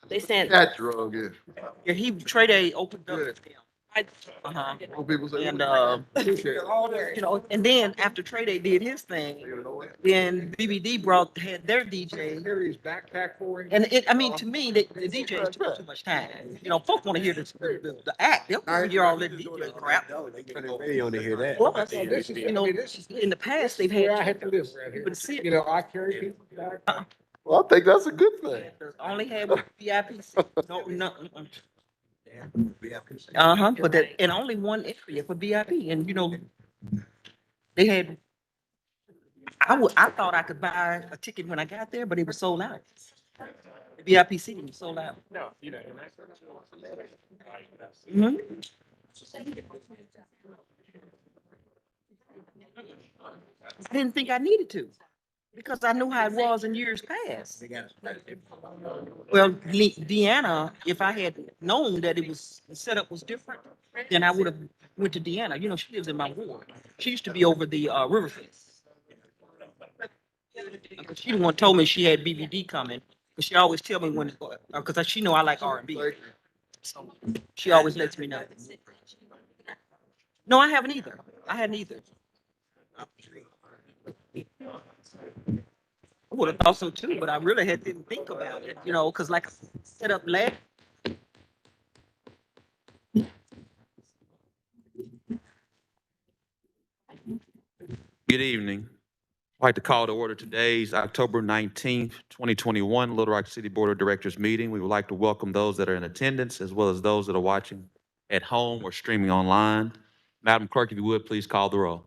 They said That drug is. Yeah, he Trey Day opened up. Good. Uh-huh. Some people say. And Appreciate it. you know, and then after Trey Day did his thing, then BBD had their DJ. Here he's backpack for him. And I mean, to me, the DJs took too much time. You know, folk want to hear the act. They don't want to hear all that DJ crap. They only hear that. Plus, This is, you know, in the past, they've where I had had to live around people here. to sit. You know, I carry people back. Well, I think that's a good thing. Only had VIP. No, no. Uh-huh, but that, and only one area for VIP, and you know, they had, I thought I could buy a ticket when I got there, but it was sold out. The VIP seating was sold out. No, you know. Mhm. I didn't think I needed to, because I knew how it was in years past. Well, Deanna, if I had known that it was, the setup was different, then I would have went to Deanna. You know, she lives in my ward. She used to be over the Riverfest. She the one told me she had BBD coming, but she always tell me when, because she know I like R&B. So she always lets me know. No, I haven't either. I hadn't either. I would have thought so too, but I really didn't think about it, you know, because like I set up last. Good evening. I'd like to call to order today's October 19th, 2021 Little Rock City Board of Directors meeting. We would like to welcome those that are in attendance as well as those that are watching at home or streaming online. Madam Clerk, if you would, please call the roll.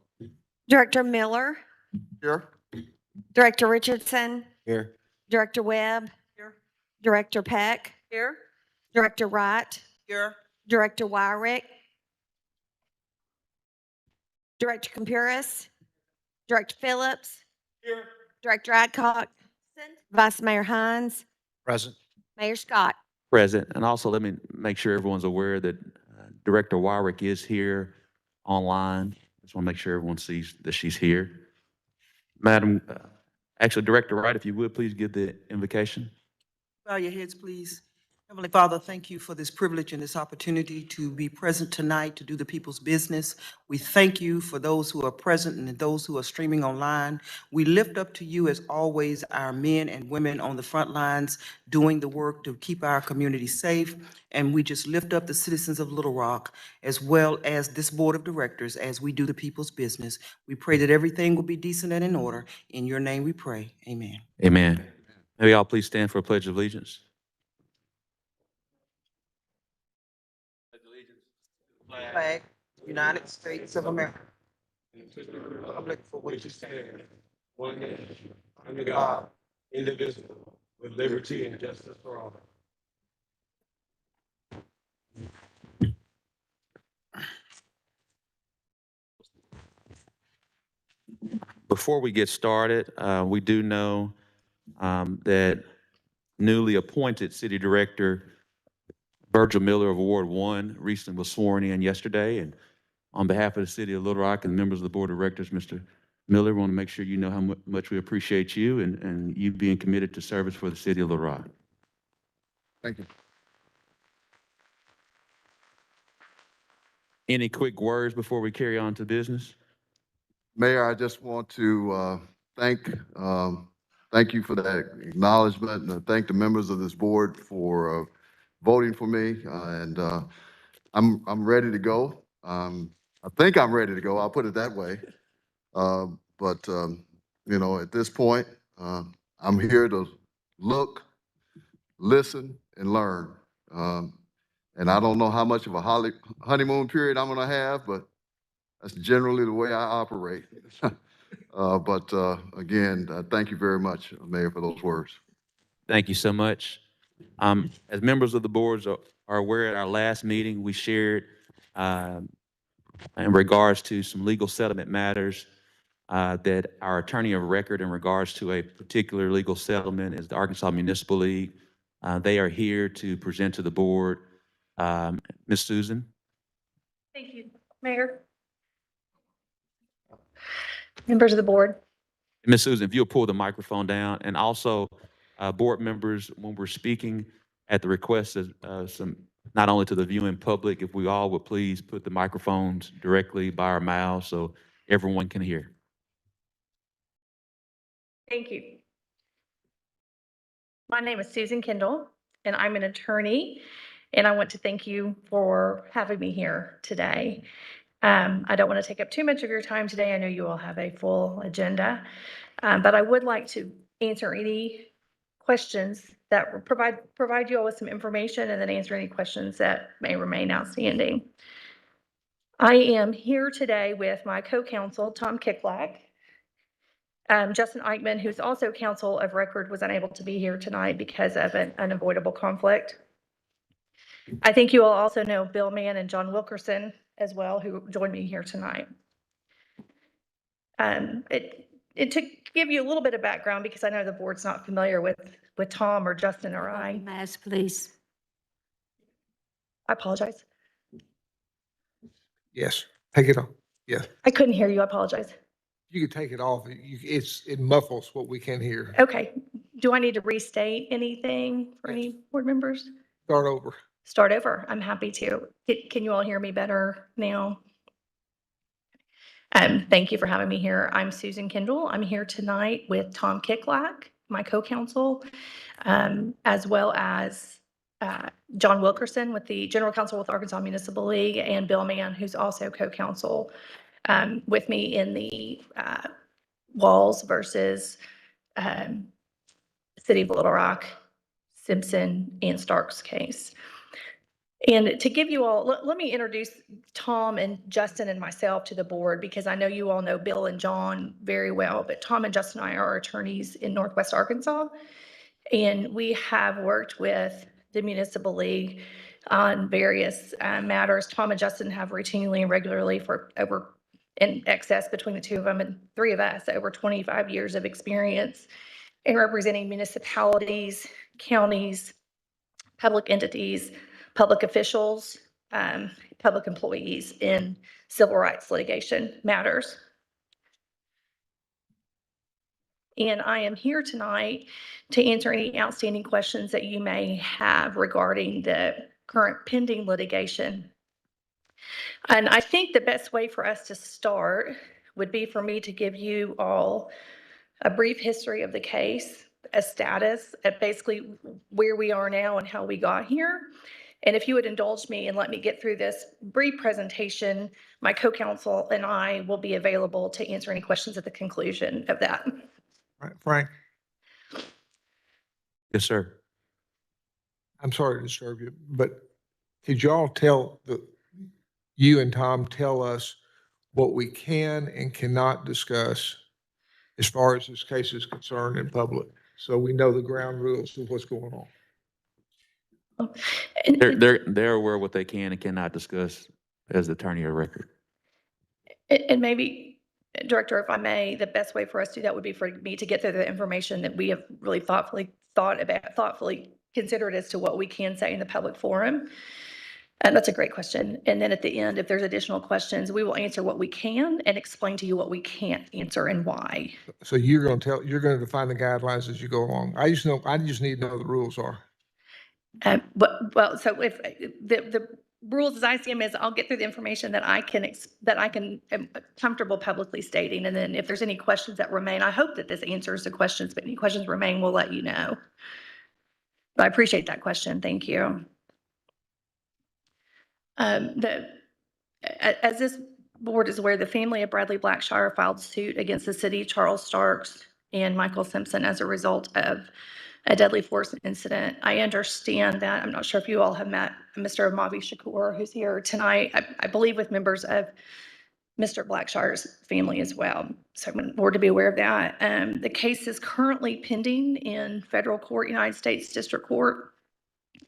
Director Miller, Here. Director Richardson, Here. Director Webb, Here. Director Peck, Here. Director Wright, Here. Director Wyrick, Director Campuris, Director Phillips, Here. Director Adcock, Vice Mayor Hines, Present. Mayor Scott. Present. And also let me make sure everyone's aware that Director Wyrick is here online. Just want to make sure everyone sees that she's here. Madam, actually, Director Wright, if you would, please give the invocation. Bow your heads, please. Heavenly Father, thank you for this privilege and this opportunity to be present tonight to do the people's business. We thank you for those who are present and those who are streaming online. We lift up to you, as always, our men and women on the front lines doing the work to keep our community safe. And we just lift up the citizens of Little Rock, as well as this board of directors, as we do the people's business. We pray that everything will be decent and in order. In your name we pray. Amen. Amen. May we all please stand for a pledge of allegiance. Flag, United States of America. Republic for which it stands, one nation, under God, indivisible, with liberty and justice for all. Before we get started, we do know that newly appointed City Director Virgil Miller of Ward 1 recently was sworn in yesterday. And on behalf of the City of Little Rock and members of the Board of Directors, Mr. Miller, we want to make sure you know how much we appreciate you and you being committed to service for the City of Little Rock. Thank you. Any quick words before we carry on to business? Mayor, I just want to thank you for that acknowledgement, and thank the members of this board for voting for me. And I'm ready to go. I think I'm ready to go. I'll put it that way. But you know, at this point, I'm here to look, listen, and learn. And I don't know how much of a honeymoon period I'm going to have, but that's generally the way I operate. Again, thank you very much, Mayor, for those words. Thank you so much. As members of the boards are aware, at our last meeting, we shared in regards to some legal settlement matters that our attorney of record in regards to a particular legal settlement is the Arkansas Municipal League. They are here to present to the board. Ms. Susan. Thank you, Mayor. Members of the board. Ms. Susan, if you'll pull the microphone down, and also Board members, when we're speaking at the request of not only to the viewing public, if we all would please put the microphones directly by our mouths so everyone can hear. Thank you. My name is Susan Kendall, and I'm an attorney, and I want to thank you for having me here today. I don't want to take up too much of your time today. I know you all have a full agenda, but I would like to answer any questions that will provide you all with some information and then answer any questions that may remain outstanding. I am here today with my co-counsel, Tom Kicklack. Justin Eichman, who's also counsel of record, was unable to be here tonight because of an unavoidable conflict. I think you all also know Bill Mann and John Wilkerson as well, who joined me here tonight. To give you a little bit of background, because I know the board's not familiar with Tom or Justin or I. Mask, please. I apologize. Yes, take it off. Yeah, I couldn't hear you. I apologize. you can take it off. It muffles what we can hear. Okay. Do I need to restate anything for any board members? Start over. Start over. I'm happy to. Can you all hear me better now? Thank you for having me here. I'm Susan Kendall. I'm here tonight with Tom Kicklack, my co-counsel, as well as John Wilkerson with the General Counsel with Arkansas Municipal League, and Bill Mann, who's also co-counsel with me in the Walls versus City of Little Rock, Simpson, and Starks case. And to give you all, let me introduce Tom and Justin and myself to the board, because I know you all know Bill and John very well, but Tom and Justin and I are attorneys in Northwest Arkansas. And we have worked with the Municipal League on various matters. Tom and Justin have routinely and regularly for over in excess between the two of them and three of us, over 25 years of experience in representing municipalities, counties, public entities, public officials, public employees in civil rights litigation matters. And I am here tonight to answer any outstanding questions that you may have regarding the current pending litigation. And I think the best way for us to start would be for me to give you all a brief history of the case, a status, at basically where we are now and how we got here. And if you would indulge me and let me get through this brief presentation, my co-counsel and I will be available to answer any questions at the conclusion of that. Right, Frank, Yes, sir. I'm sorry to disturb you, but could y'all you and Tom tell us what we can and cannot discuss as far as this case is concerned in public? So we know the ground rules of what's going on. They're aware of what they can and cannot discuss as the attorney of record. And maybe, Director, if I may, the best way for us to do that would be for me to get through the information that we have really thoughtfully considered as to what we can say in the public forum. And that's a great question. And then at the end, if there's additional questions, we will answer what we can and explain to you what we can't answer and why. So you're going to define the guidelines as you go along. I just need to know what the rules are. Well, so if the rules as I see them is I'll get through the information that I can am comfortable publicly stating. And then if there's any questions that remain, I hope that this answers the questions, but any questions remain, we'll let you know. But I appreciate that question. Thank you. As this board is aware, the family of Bradley Blackshire filed suit against the city, Charles Starks and Michael Simpson as a result of a deadly force incident. I understand that. I'm not sure if you all have met Mr. Mavi Shakur, who's here tonight, I believe with members of Mr. Blackshire's family as well. So I want the board to be aware of that. The case is currently pending in federal court, United States District Court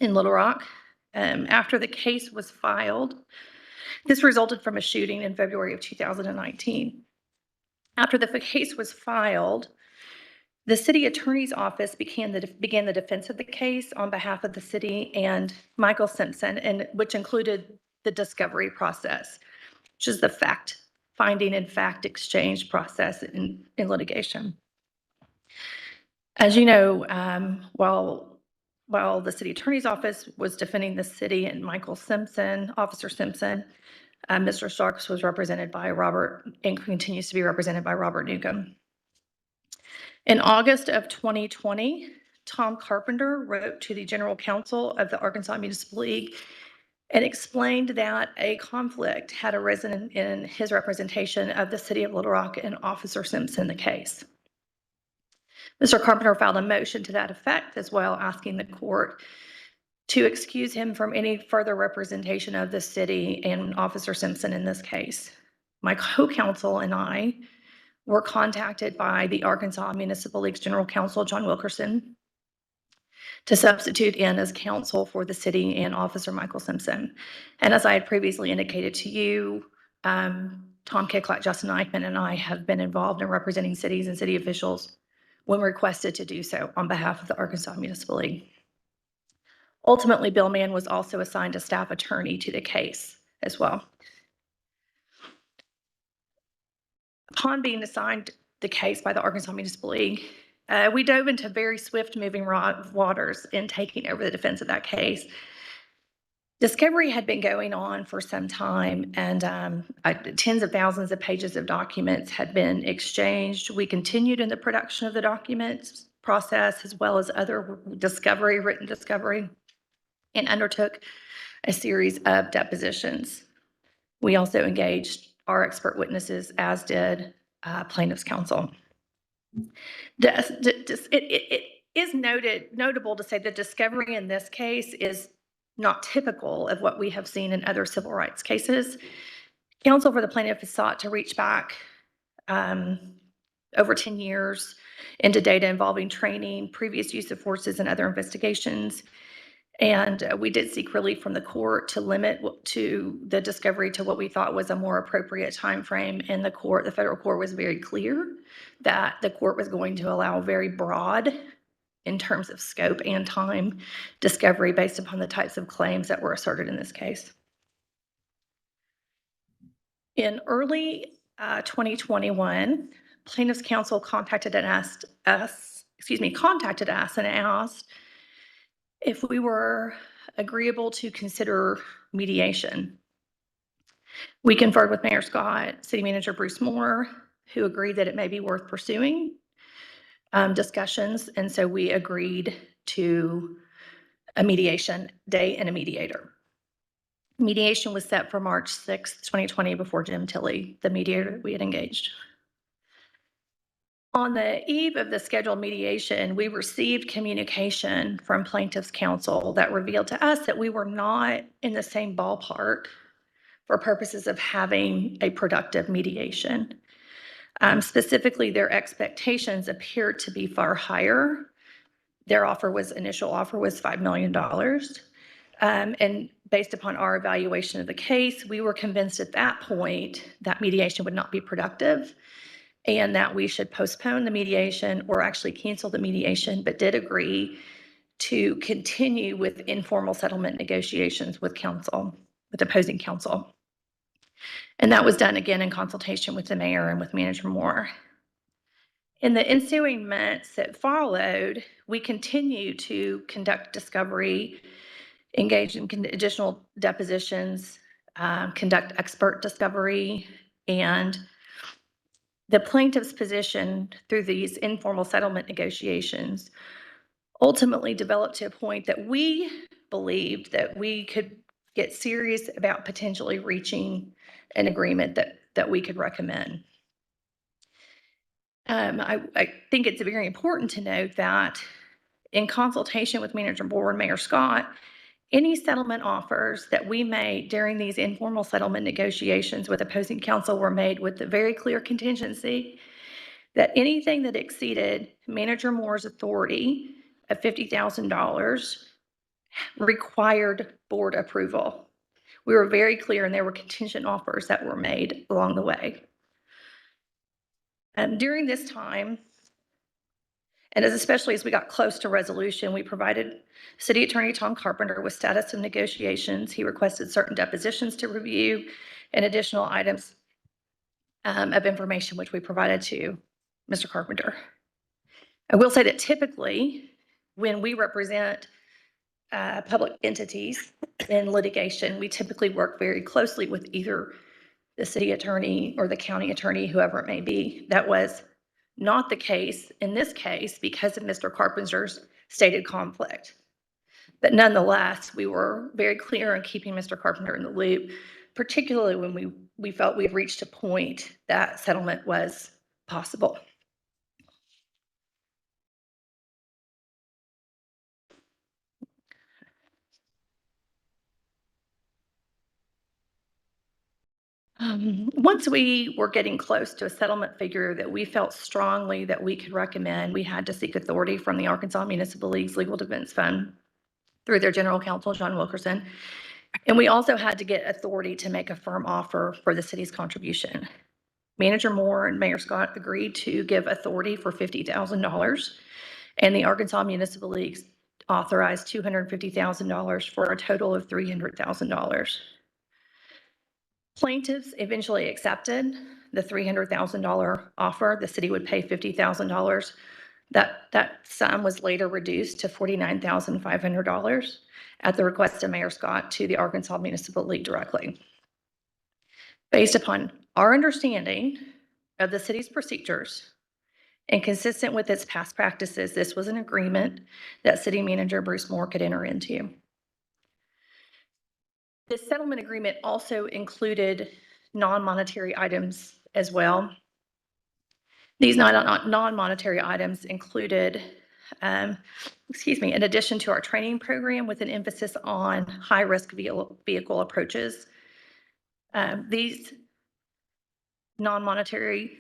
in Little Rock. After the case was filed, this resulted from a shooting in February of 2019. After the case was filed, the city attorney's office began the defense of the case on behalf of the city and Michael Simpson, and which included the discovery process, which is the fact finding and fact exchange process in litigation. As you know, while the city attorney's office was defending the city and Michael Simpson, Officer Simpson, Mr. Starks was represented by Robert and continues to be represented by Robert Newcomb. In August of 2020, Tom Carpenter wrote to the General Counsel of the Arkansas Municipal League and explained that a conflict had arisen in his representation of the city of Little Rock and Officer Simpson the case. Mr. Carpenter filed a motion to that effect as well, asking the court to excuse him from any further representation of the city and Officer Simpson in this case. My co-counsel and I were contacted by the Arkansas Municipal League's General Counsel, John Wilkerson, to substitute in as counsel for the city and Officer Michael Simpson. And as I had previously indicated to you, Tom Kicklack, Justin Eichman, and I have been involved in representing cities and city officials when requested to do so on behalf of the Arkansas Municipal League. Ultimately, Bill Mann was also assigned a staff attorney to the case as well. Upon being assigned the case by the Arkansas Municipal League, we dove into very swift moving waters in taking over the defense of that case. Discovery had been going on for some time, and tens of thousands of pages of documents had been exchanged. We continued in the production of the documents process as well as other discovery, written discovery, and undertook a series of depositions. We also engaged our expert witnesses, as did plaintiff's counsel. It is notable to say that discovery in this case is not typical of what we have seen in other civil rights cases. Counsel for the plaintiff has sought to reach back over 10 years into data involving training, previous use of forces, and other investigations. And we did seek relief from the court to limit to the discovery to what we thought was a more appropriate time frame. And the federal court was very clear that the court was going to allow very broad, in terms of scope and time, discovery based upon the types of claims that were asserted in this case. In early 2021, plaintiff's counsel contacted and asked if we were agreeable to consider mediation. We conferred with Mayor Scott, City Manager Bruce Moore, who agreed that it may be worth pursuing discussions, and so we agreed to a mediation date and a mediator. Mediation was set for March 6th, 2020, before Jim Tilley, the mediator we had engaged. On the eve of the scheduled mediation, we received communication from plaintiff's counsel that revealed to us that we were not in the same ballpark for purposes of having a productive mediation. Specifically, their expectations appeared to be far higher. Their initial offer was $5 million. And based upon our evaluation of the case, we were convinced at that point that mediation would not be productive and that we should postpone the mediation or actually cancel the mediation, but did agree to continue with informal settlement negotiations with opposing counsel. And that was done again in consultation with the mayor and with Manager Moore. In the ensuing months that followed, we continued to conduct discovery, engage in additional depositions, conduct expert discovery, and the plaintiff's position through these informal settlement negotiations ultimately developed to a point that we believed that we could get serious about potentially reaching an agreement that we could recommend. I think it's very important to note that in consultation with Manager Moore and Mayor Scott, any settlement offers that we made during these informal settlement negotiations with opposing counsel were made with the very clear contingency that anything that exceeded Manager Moore's authority of $50,000 required board approval. We were very clear, and there were contingent offers that were made along the way. And during this time, and especially as we got close to resolution, we provided City Attorney Tom Carpenter with status of negotiations. He requested certain depositions to review and additional items of information, which we provided to Mr. Carpenter. I will say that typically, when we represent public entities in litigation, we typically work very closely with either the city attorney or the county attorney, whoever it may be. That was not the case in this case because of Mr. Carpenter's stated conflict. But nonetheless, we were very clear in keeping Mr. Carpenter in the loop, particularly when we felt we had reached a point that settlement was possible. Once we were getting close to a settlement figure that we felt strongly that we could recommend, we had to seek authority from the Arkansas Municipal League's Legal Defense Fund through their general counsel, John Wilkerson. And we also had to get authority to make a firm offer for the city's contribution. Manager Moore and Mayor Scott agreed to give authority for $50,000, and the Arkansas Municipal League authorized $250,000 for a total of $300,000. Plaintiffs eventually accepted the $300,000 offer. The city would pay $50,000. That sum was later reduced to $49,500 at the request of Mayor Scott to the Arkansas Municipal League directly. Based upon our understanding of the city's procedures and consistent with its past practices, this was an agreement that City Manager Bruce Moore could enter into. This settlement agreement also included non-monetary items as well. These non-monetary items included, in addition to our training program with an emphasis on high-risk vehicle approaches, these non-monetary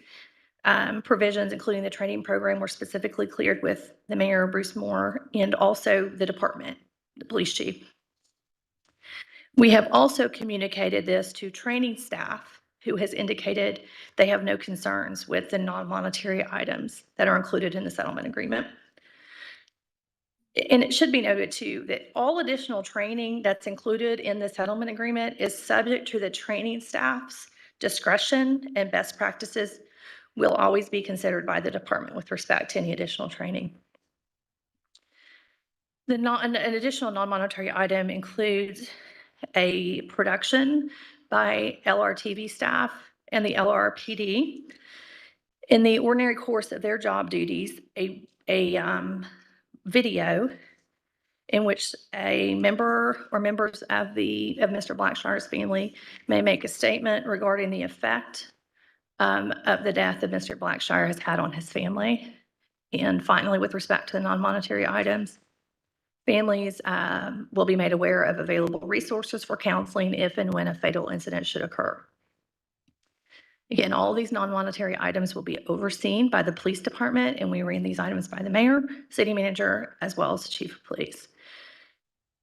provisions, including the training program, were specifically cleared with the Mayor, Bruce Moore, and also the department, the police chief. We have also communicated this to training staff who has indicated they have no concerns with the non-monetary items that are included in the settlement agreement. And it should be noted too, that all additional training that's included in the settlement agreement is subject to the training staff's discretion, and best practices will always be considered by the department with respect to any additional training. An additional non-monetary item includes a production by LRTV staff and the LRPD in the ordinary course of their job duties, a video in which a member or members of Mr. Blackshire's family may make a statement regarding the effect of the death that Mr. Blackshire has had on his family. And finally, with respect to the non-monetary items, families will be made aware of available resources for counseling if and when a fatal incident should occur. Again, all of these non-monetary items will be overseen by the police department, and we ran these items by the mayor, city manager, as well as the chief of police.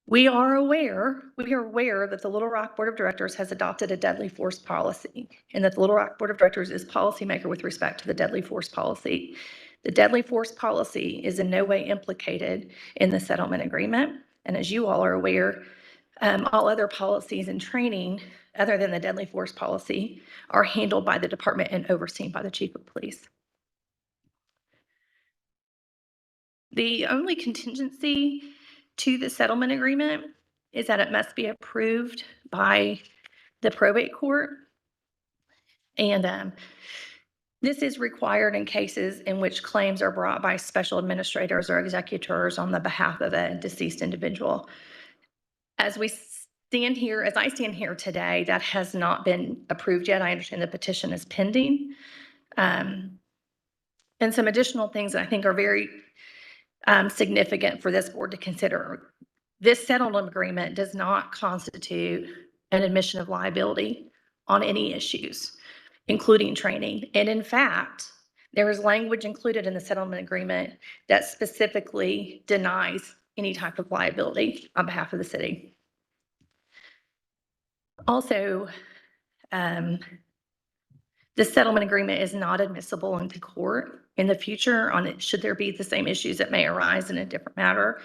We are aware that the Little Rock Board of Directors has adopted a deadly force policy, and that the Little Rock Board of Directors is policymaker with respect to the deadly force policy. The deadly force policy is in no way implicated in the settlement agreement. And as you all are aware, all other policies and training other than the deadly force policy are handled by the department and overseen by the chief of police. The only contingency to the settlement agreement is that it must be approved by the probate court. And this is required in cases in which claims are brought by special administrators or executors on the behalf of a deceased individual. As I stand here today, that has not been approved yet. I understand the petition is pending. And some additional things that I think are very significant for this board to consider. This settlement agreement does not constitute an admission of liability on any issues, including training. And in fact, there is language included in the settlement agreement that specifically denies any type of liability on behalf of the city. Also, this settlement agreement is not admissible into court in the future on it, should there be the same issues that may arise in a different matter.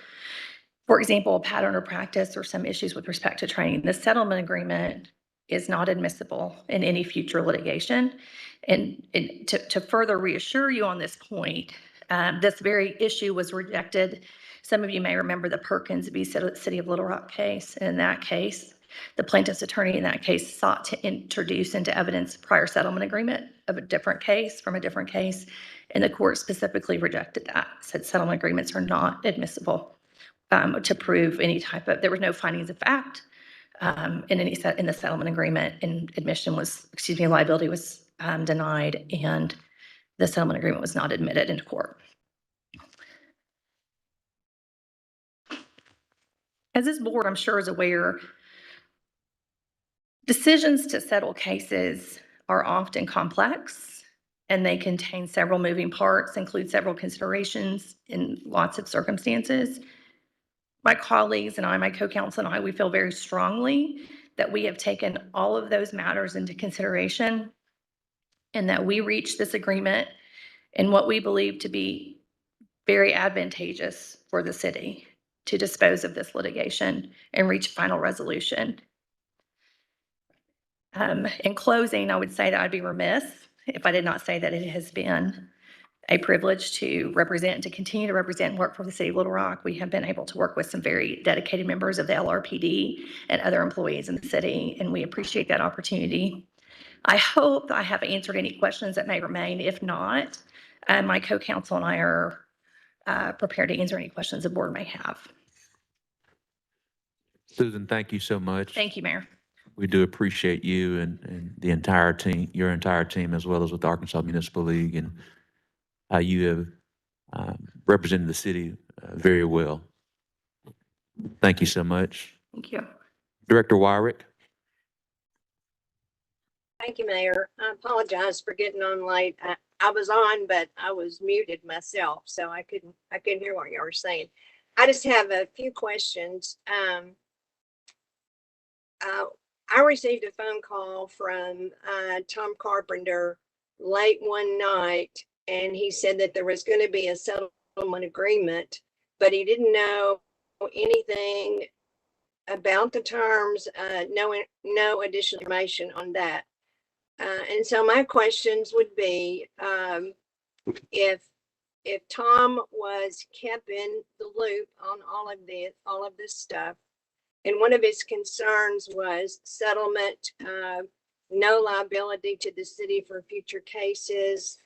For example, a pattern or practice or some issues with respect to training. The settlement agreement is not admissible in any future litigation. And to further reassure you on this point, This very issue was rejected. Some of you may remember the Perkins v. City of Little Rock case. In that case, the plaintiff's attorney in that case sought to introduce into evidence prior settlement agreement of a different case from a different case, and the court specifically rejected that, said settlement agreements are not admissible to prove any type of, there were no findings of fact in the settlement agreement, and liability was denied, and the settlement agreement was not admitted into court. As this board, I'm sure, is aware, decisions to settle cases are often complex, and they contain several moving parts, include several considerations in lots of circumstances. My colleagues and I, my co-counsel and I, we feel very strongly that we have taken all of those matters into consideration and that we reached this agreement in what we believe to be very advantageous for the city to dispose of this litigation and reach final resolution. In closing, I would say that I'd be remiss if I did not say that it has been a privilege to represent, to continue to represent and work for the city of Little Rock. We have been able to work with some very dedicated members of the LRPD and other employees in the city, and we appreciate that opportunity. I hope I have answered any questions that may remain. If not, my co-counsel and I are prepared to answer any questions the board may have. Susan, thank you so much. Thank you, Mayor. We do appreciate you and the entire team, your entire team, as well as with the Arkansas Municipal League, and how you have represented the city very well. Thank you so much. Thank you. Director Wyrick. Thank you, Mayor. I apologize for getting on late. I was on, but I was muted myself, so I couldn't hear what you were saying. I just have a few questions. I received a phone call from Tom Carpenter late one night, and he said that there was going to be a settlement agreement, but he didn't know anything about the terms, no additional information on that. And so my questions would be, if Tom was kept in the loop on all of this stuff, and one of his concerns was settlement, no liability to the city for future cases,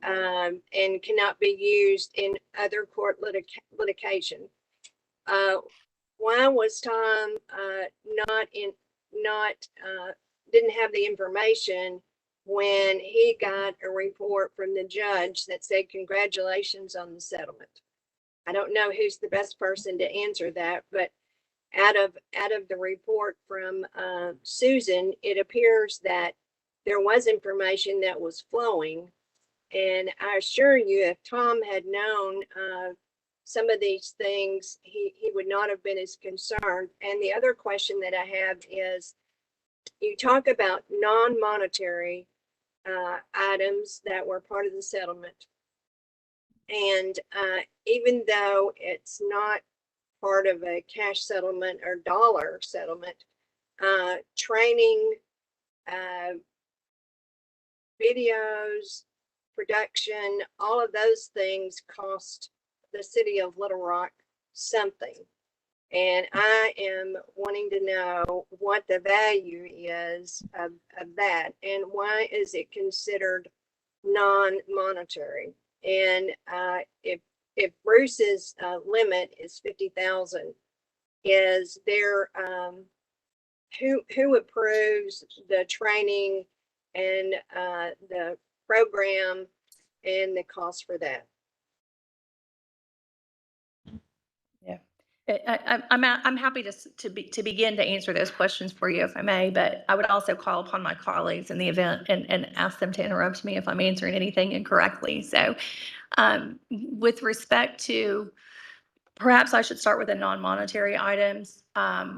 and cannot be used in other court litigation. Why was Tom didn't have the information when he got a report from the judge that said congratulations on the settlement? I don't know who's the best person to answer that, but out of the report from Susan, it appears that there was information that was flowing. And I assure you, if Tom had known some of these things, he would not have been as concerned. And the other question that I have is, you talk about non-monetary items that were part of the settlement. And even though it's not part of a cash settlement or dollar settlement, training, videos, production, all of those things cost the city of Little Rock something. And I am wanting to know what the value is of that, and why is it considered non-monetary? And if Bruce's limit is 50,000, is there who approves the training and the program and the cost for that? I'm happy to begin to answer those questions for you, if I may, but I would also call upon my colleagues in the event and ask them to interrupt me if I'm answering anything incorrectly. So with respect to, perhaps I should start with the non-monetary items.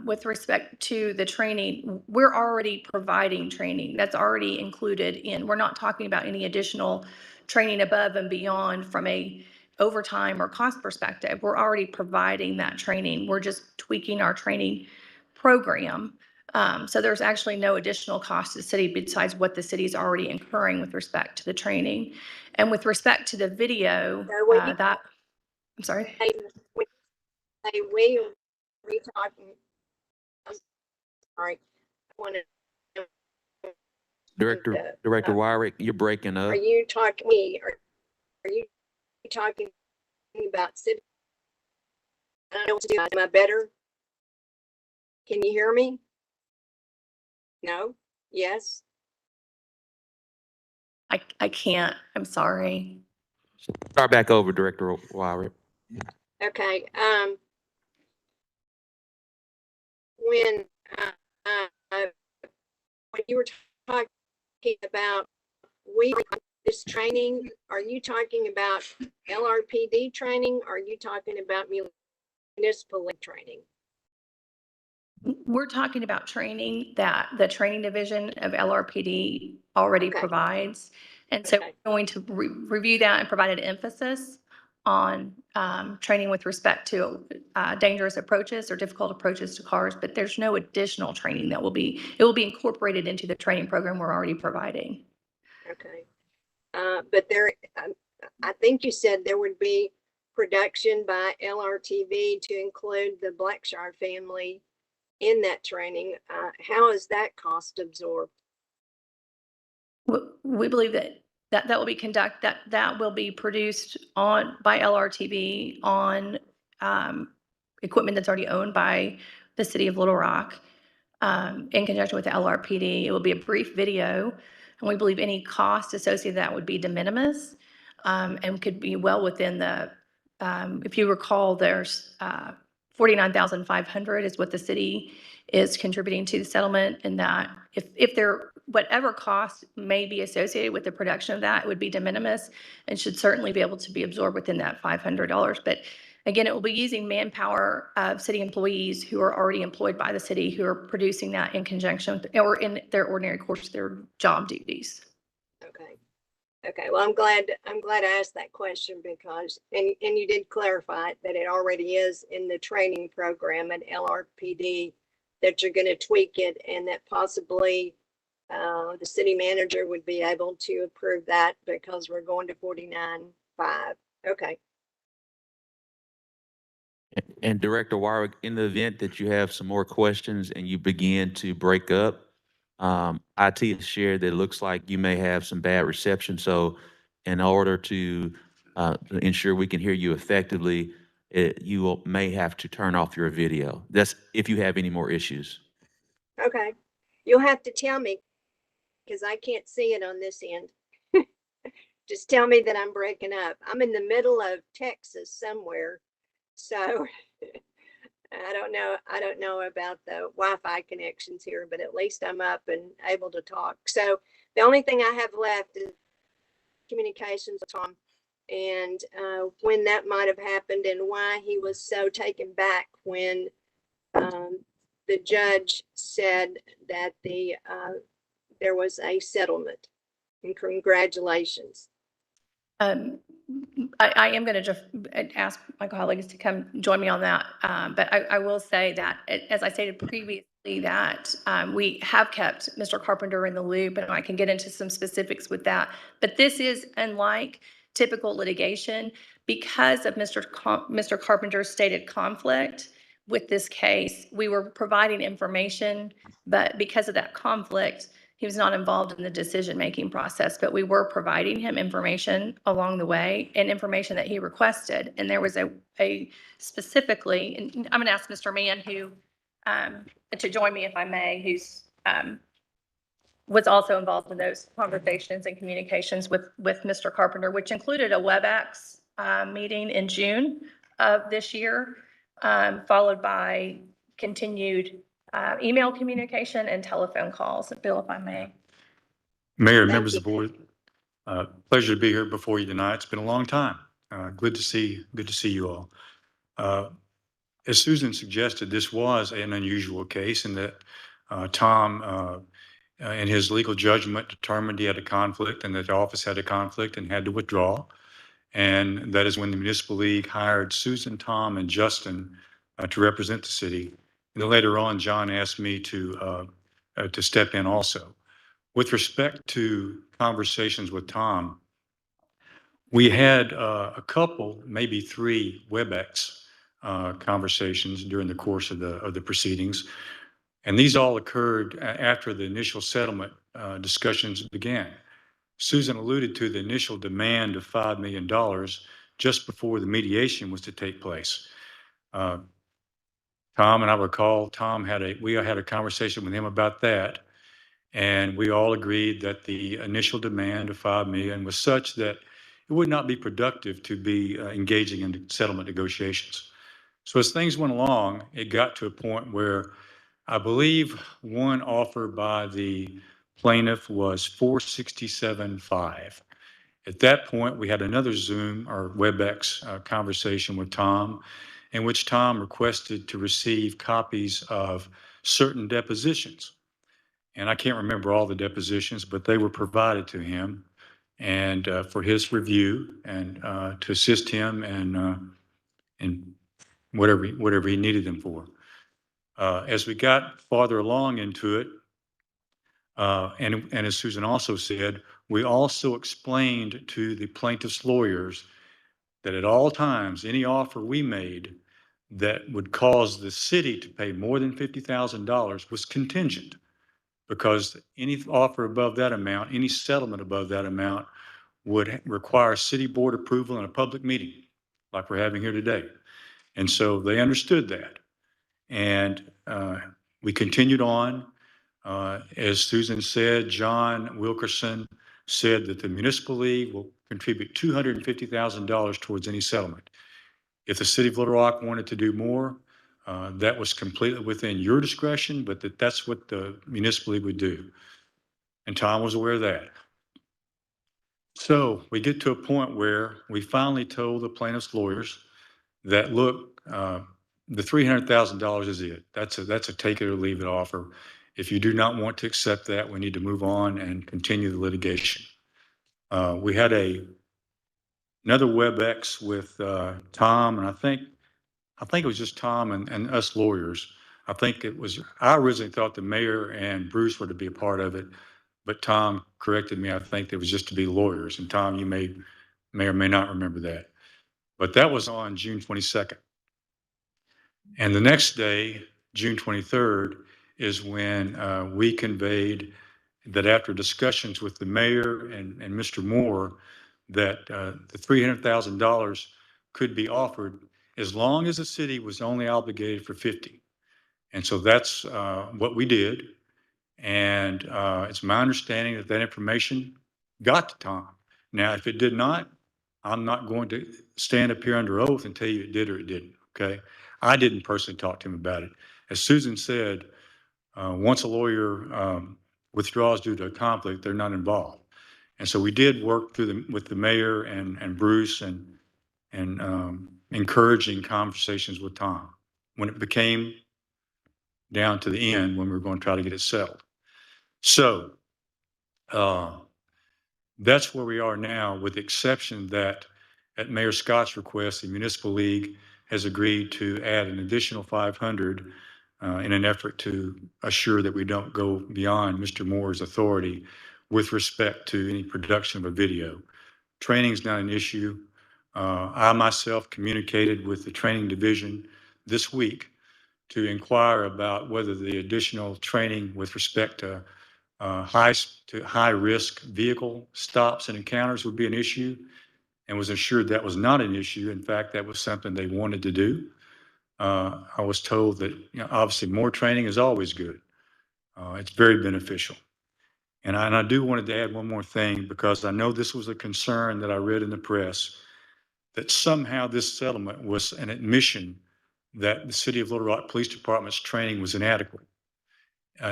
With respect to the training, we're already providing training. That's already included in, we're not talking about any additional training above and beyond from a overtime or cost perspective. We're already providing that training. We're just tweaking our training program So there's actually no additional cost to the city besides what the city is already incurring with respect to the training. And with respect to the video, So when you I'm sorry. say, when you say we, are you talking? I'm sorry, I want to. Director Wyrick, you're breaking up. Are you talking me? Are you talking about city? I don't know what to do. Am I better? Can you hear me? No? Yes? I can't. I'm sorry. Start back over, Director Wyrick. Okay. When when you were talking about this training, are you talking about LRPD training? Or are you talking about municipal training? We're talking about training that the training division of LRPD already Okay. provides. And so Okay. we're going to review that and provide an emphasis on training with respect to dangerous approaches or difficult approaches to cars, but there's no additional training that it will be incorporated into the training program we're already providing. Okay. But there, I think you said there would be production by LRTV to include the Blackshire family in that training. How is that cost absorbed? We believe that will be that will be produced by LRTV on equipment that's already owned by the city of Little Rock in conjunction with the LRPD. It will be a brief video, and we believe any cost associated with that would be de minimis and could be well within the. If you recall, there's 49,500 is what the city is contributing to the settlement, and that if there whatever cost may be associated with the production of that, it would be de minimis and should certainly be able to be absorbed within that $500. But again, it will be using manpower of city employees who are already employed by the city who are producing that in conjunction with, or in their ordinary course of their job duties. Okay. Okay. Well, I'm glad I asked that question because, and you did clarify that it already is in the training program at LRPD, that you're going to tweak it and that possibly the city manager would be able to approve that because we're going to 49.5. Okay. And Director Wyrick, in the event that you have some more questions and you begin to break up, IT has shared that it looks like you may have some bad reception. So in order to ensure we can hear you effectively, may have to turn off your video. That's if you have any more issues. Okay. You'll have to tell me because I can't see it on this end. Just tell me that I'm breaking up. I'm in the middle of Texas somewhere. So I don't know about the Wi-Fi connections here, but at least I'm up and able to talk. So the only thing I have left is communications with Tom and when that might have happened and why he was so taken back when the judge said that there was a settlement. And congratulations. I am going to just ask my colleagues to come join me on that. But I will say that, as I stated previously, that we have kept Mr. Carpenter in the loop, and I can get into some specifics with that. But this is unlike typical litigation because of Mr. Carpenter's stated conflict with this case. We were providing information, but because of that conflict, he was not involved in the decision-making process, but we were providing him information along the way and information that he requested. And there was a specifically, and I'm going to ask Mr. Mann to join me if I may, who's was also involved in those conversations and communications with Mr. Carpenter, which included a WebEx meeting in June of this year, followed by continued email communication and telephone calls. Bill, if I may. Mayor, members of the board, pleasure to be here before you tonight. It's been a long time. Good to see you all. As Susan suggested, this was an unusual case in that Tom, in his legal judgment, determined he had a conflict and that the office had a conflict and had to withdraw. And that is when the Municipal League hired Susan, Tom, and Justin to represent the city. And then later on, John asked me to step in also. With respect to conversations with Tom, we had a couple, maybe 3 WebEx conversations during the course of the proceedings. And these all occurred after the initial settlement discussions began. Susan alluded to the initial demand of $5 million just before the mediation was to take place. Tom and I recall, we had a conversation with him about that. And we all agreed that the initial demand of $5 million was such that it would not be productive to be engaging in settlement negotiations. So as things went along, it got to a point where I believe one offer by the plaintiff was 467.5. At that point, we had another Zoom or WebEx conversation with Tom, in which Tom requested to receive copies of certain depositions. And I can't remember all the depositions, but they were provided to him and for his review and to assist him in whatever he needed them for. As we got farther along into it, and as Susan also said, we also explained to the plaintiff's lawyers that at all times, any offer we made that would cause the city to pay more than $50,000 was contingent, because any offer above that amount, any settlement above that amount would require city board approval in a public meeting like we're having here today. And so they understood that. And we continued on. As Susan said, John Wilkerson said that the municipal league will contribute $250,000 towards any settlement. If the city of Little Rock wanted to do more, that was completely within your discretion, but that's what the municipal league would do. And Tom was aware of that. So we get to a point where we finally told the plaintiff's lawyers that, look, the $300,000 is it. That's a take it or leave it offer. If you do not want to accept that, we need to move on and continue the litigation. We had another WebEx with Tom, and I think it was just Tom and us lawyers. I originally thought the mayor and Bruce were to be a part of it, but Tom corrected me. I think it was just to be lawyers. And Tom, you may or may not remember that. But that was on June 22nd. And the next day, June 23rd, is when we conveyed that after discussions with the mayor and Mr. Moore, that the $300,000 could be offered as long as the city was only obligated for 50. And so that's what we did. And it's my understanding that that information got to Tom. Now, if it did not, I'm not going to stand up here under oath and tell you it did or it didn't, okay? I didn't personally talk to him about it. As Susan said, once a lawyer withdraws due to a conflict, they're not involved. And so we did work with the mayor and Bruce and encouraging conversations with Tom when it became down to the end when we were going to try to get it settled. So that's where we are now, with the exception that at Mayor Scott's request, the Municipal League has agreed to add an additional 500 in an effort to assure that we don't go beyond Mr. Moore's authority with respect to any production of a video. Training is not an issue. I myself communicated with the training division this week to inquire about whether the additional training with respect to high risk vehicle stops and encounters would be an issue, and was assured that was not an issue. In fact, that was something they wanted to do. I was told that, obviously more training is always good. It's very beneficial. And I do wanted to add one more thing, because I know this was a concern that I read in the press, that somehow this settlement was an admission that the City of Little Rock Police Department's training was inadequate.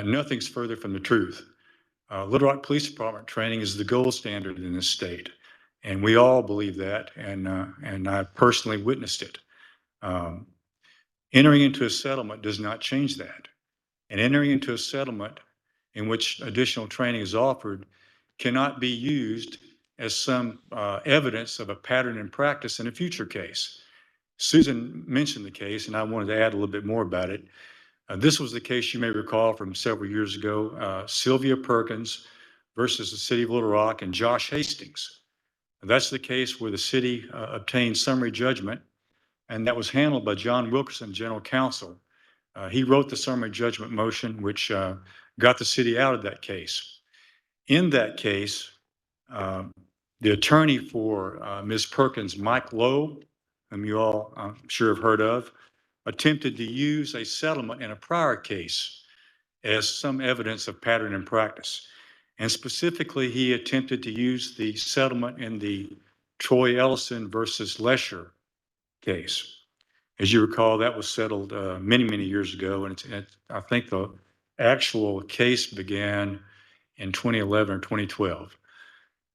Nothing's further from the truth. Little Rock Police Department training is the gold standard in this state, and we all believe that, and I personally witnessed it. Entering into a settlement does not change that, and entering into a settlement in which additional training is offered cannot be used as some evidence of a pattern in practice in a future case. Susan mentioned the case, and I wanted to add a little bit more about it. This was the case you may recall from several years ago, Sylvia Perkins versus the City of Little Rock and Josh Hastings. That's the case where the city obtained summary judgment, and that was handled by John Wilkerson, General Counsel. He wrote the summary judgment motion, which got the city out of that case. In that case, the attorney for Ms. Perkins, Mike Lowe, whom you all I'm sure have heard of, attempted to use a settlement in a prior case as some evidence of pattern and practice. And specifically, he attempted to use the settlement in the Troy Ellison versus Lesher case. As you recall, that was settled many, many years ago, and I think the actual case began in 2011 or 2012.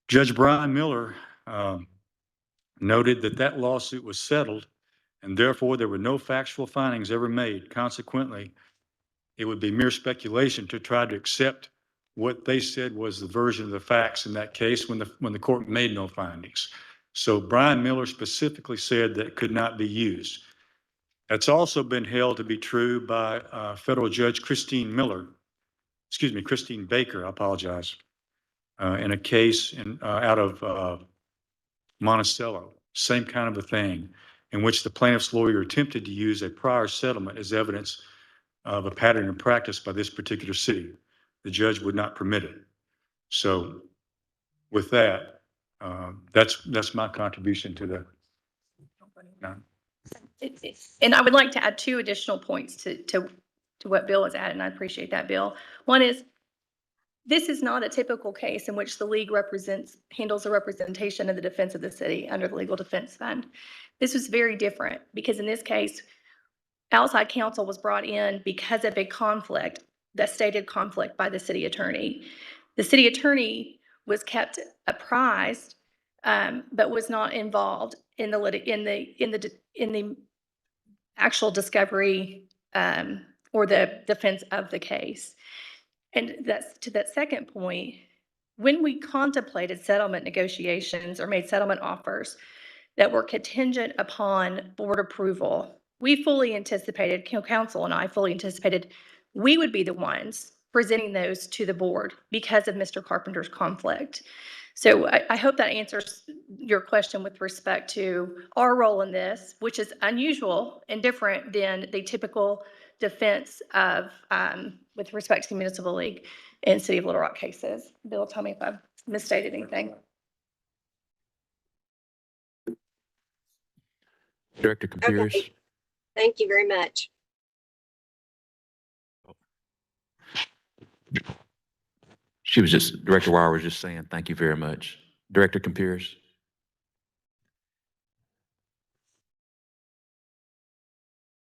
Judge Brian Miller noted that that lawsuit was settled, and therefore there were no factual findings ever made. Consequently, it would be mere speculation to try to accept what they said was the version of the facts in that case when the court made no findings. So Brian Miller specifically said that it could not be used. That's also been held to be true by federal judge Christine Baker, I apologize, in a case out of Monticello, same kind of a thing, in which the plaintiff's lawyer attempted to use a prior settlement as evidence of a pattern and practice by this particular city. The judge would not permit it. So with that, that's my contribution to the. And I would like to add two additional points to what Bill has added, and I appreciate that, Bill. One is, this is not a typical case in which the league handles the representation of the defense of the city under the Legal Defense Fund. This was very different because in this case, outside counsel was brought in because of a conflict, the stated conflict by the city attorney. The city attorney was kept apprised, but was not involved in the actual discovery or the defense of the case. And that's to that second point, when we contemplated settlement negotiations or made settlement offers that were contingent upon board approval, we fully anticipated, counsel and I fully anticipated, we would be the ones presenting those to the board because of Mr. Carpenter's conflict. So I hope that answers your question with respect to our role in this, which is unusual and different than the typical defense of, with respect to the municipal league and City of Little Rock cases. Bill, tell me if I've misstated anything. Director Capiris. Okay. Thank you very much. Director Wire was just saying, thank you very much. Director Capiris.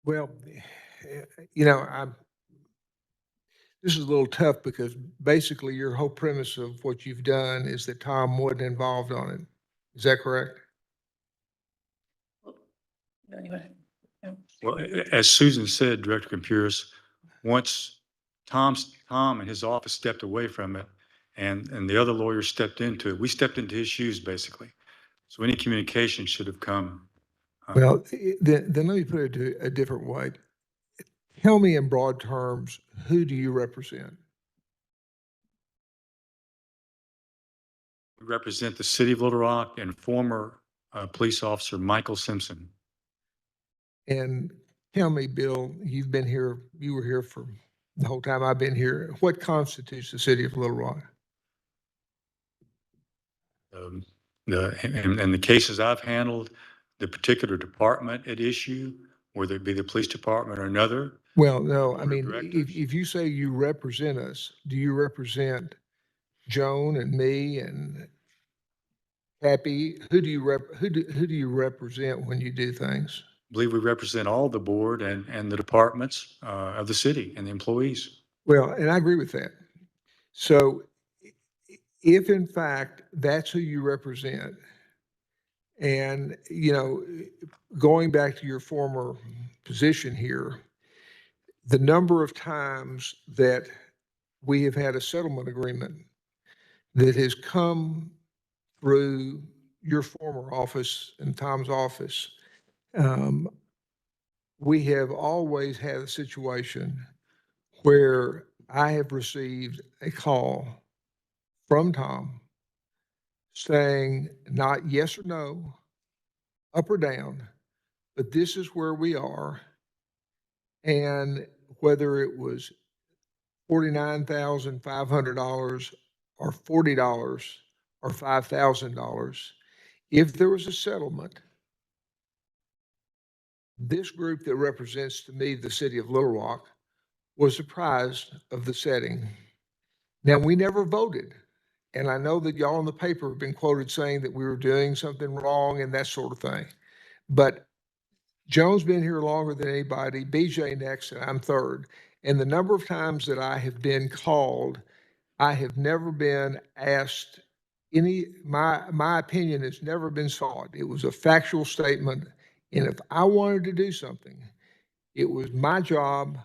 Well, this is a little tough because basically your whole premise of what you've done is that Tom wasn't involved on it. Is that correct? Well, as Susan said, Director Capiris, once Tom and his office stepped away from it and the other lawyers stepped into it, we stepped into his shoes basically. So any communication should have come. Well, then let me put it a different way. Tell me in broad terms, who do you represent? We represent the City of Little Rock and former police officer Michael Simpson. And tell me, Bill, you were here for the whole time I've been here. What constitutes the City of Little Rock? And the cases I've handled, the particular department at issue, whether it be the police department or another. Well, no, I mean, if you say you represent us, do you represent Joan and me and Happy? Who do you represent when you do things? I believe we represent all the board and the departments of the city and the employees. Well, and I agree with that. So if in fact that's who you represent, and, going back to your former position here, the number of times that we have had a settlement agreement that has come through your former office and Tom's office, we have always had a situation where I have received a call from Tom saying not yes or no, up or down, but this is where we are. And whether it was $49,500 or $40 or $5,000, if there was a settlement, this group that represents to me the city of Little Rock was apprised of the setting. Now, we never voted. And I know that y'all in the paper have been quoted saying that we were doing something wrong and that sort of thing. But Joan's been here longer than anybody, BJ next, and I'm third. And the number of times that I have been called, I have never been asked my opinion has never been sought. It was a factual statement. And if I wanted to do something, it was my job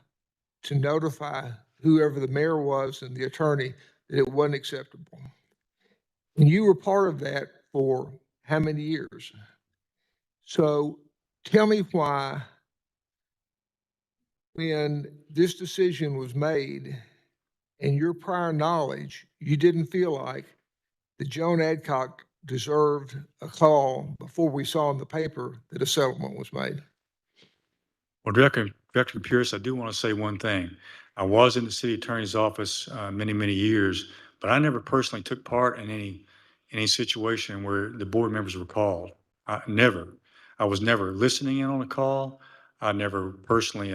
to notify whoever the mayor was and the attorney that it wasn't acceptable. And you were part of that for how many years? So tell me why, when this decision was made and your prior knowledge, you didn't feel like that Joan Adcock deserved a call before we saw in the paper that a settlement was made. Well, Director Pierce, I do want to say one thing. I was in the city attorney's office many, many years, but I never personally took part in any situation where the board members were called. Never. I was never listening in on a call. I never personally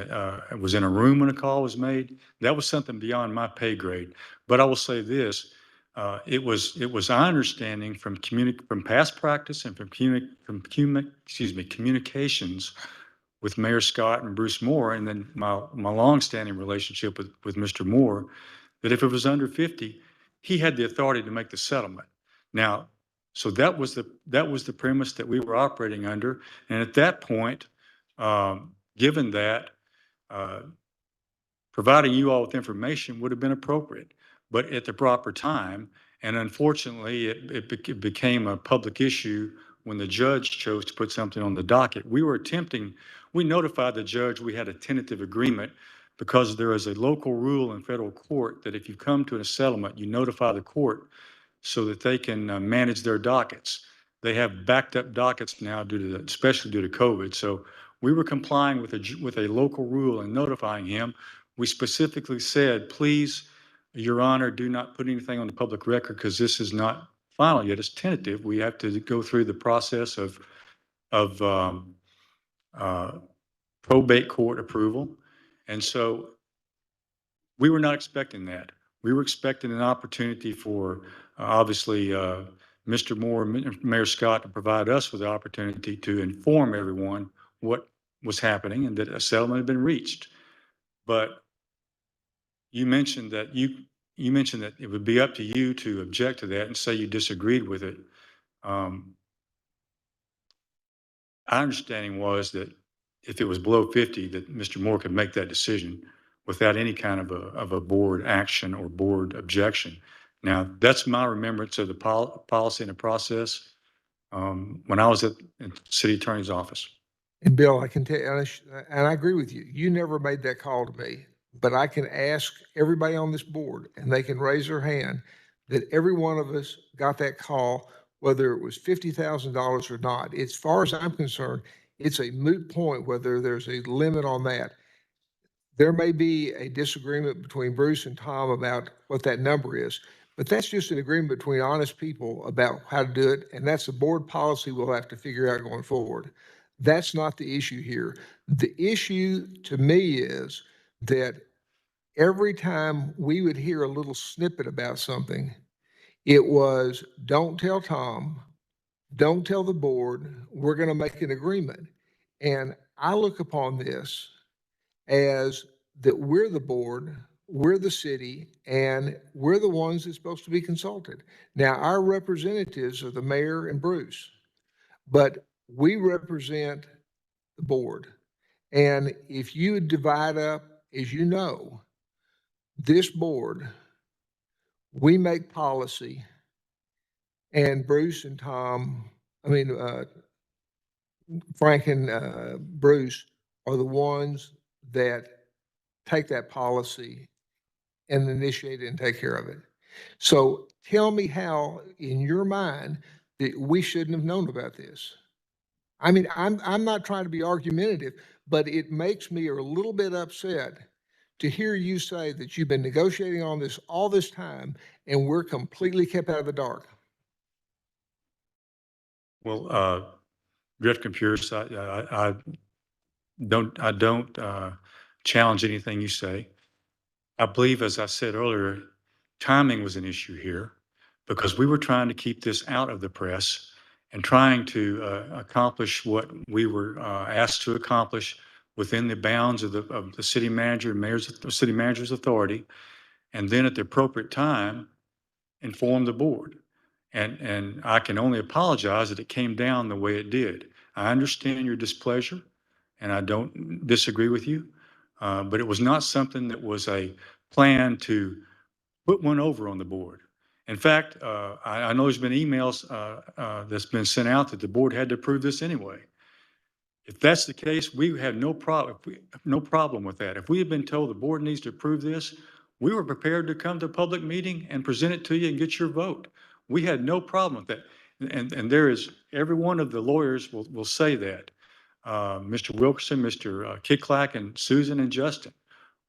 was in a room when a call was made. That was something beyond my pay grade. But I will say this: it was our understanding from past practice and from communications with Mayor Scott and Bruce Moore, and then my longstanding relationship with Mr. Moore, that if it was under 50, he had the authority to make the settlement. Now, so that was the premise that we were operating under, and at that point, given that, providing you all with information would have been appropriate, but at the proper time. And unfortunately, it became a public issue when the judge chose to put something on the docket. We notified the judge we had a tentative agreement because there is a local rule in federal court that if you come to a settlement, you notify the court so that they can manage their dockets. They have backed up dockets now especially due to COVID. So we were complying with a local rule and notifying him. We specifically said, please, Your Honor, do not put anything on the public record because this is not final yet. It's tentative. We have to go through the process of probate court approval. And so we were not expecting that. We were expecting an opportunity for, obviously, Mr. Moore, Mayor Scott, to provide us with the opportunity to inform everyone what was happening and that a settlement had been reached. But you mentioned that it would be up to you to object to that and say you disagreed with it. Our understanding was that if it was below 50, that Mr. Moore could make that decision without any kind of a board action or board objection. Now, that's my remembrance of the policy and the process when I was at the city attorney's office. And Bill, I can tell you, and I agree with you, you never made that call to me, but I can ask everybody on this board and they can raise their hand that every one of us got that call, whether it was $50,000 or not. As far as I'm concerned, it's a moot point whether there's a limit on that. There may be a disagreement between Bruce and Tom about what that number is, but that's just an agreement between honest people about how to do it, and that's a board policy we'll have to figure out going forward. That's not the issue here. The issue to me is that every time we would hear a little snippet about something, it was, don't tell Tom, don't tell the board, we're going to make an agreement. And I look upon this as that we're the board, we're the city, and we're the ones that's supposed to be consulted. Now, our representatives are the mayor and Bruce, but we represent the board. And if you divide up, as you know, this board, we make policy, and Bruce and Tom, Frank and Bruce are the ones that take that policy and initiate it and take care of it. So tell me how, in your mind, that we shouldn't have known about this. I mean, I'm not trying to be argumentative, but it makes me a little bit upset to hear you say that you've been negotiating on this all this time and we're completely kept out of the dark. Well, Director Pierce, I don't challenge anything you say. I believe, as I said earlier, timing was an issue here because we were trying to keep this out of the press and trying to accomplish what we were asked to accomplish within the bounds of the city manager, city manager's authority, and then at the appropriate time, inform the board. And I can only apologize that it came down the way it did. I understand your displeasure, and I don't disagree with you, but it was not something that was a plan to put one over on the board. In fact, I know there's been emails that's been sent out that the board had to approve this anyway. If that's the case, we have no problem with that. If we had been told the board needs to approve this, we were prepared to come to a public meeting and present it to you and get your vote. We had no problem with that. And there is, every one of the lawyers will say that. Mr. Wilkerson, Mr. Kicklack, and Susan and Justin.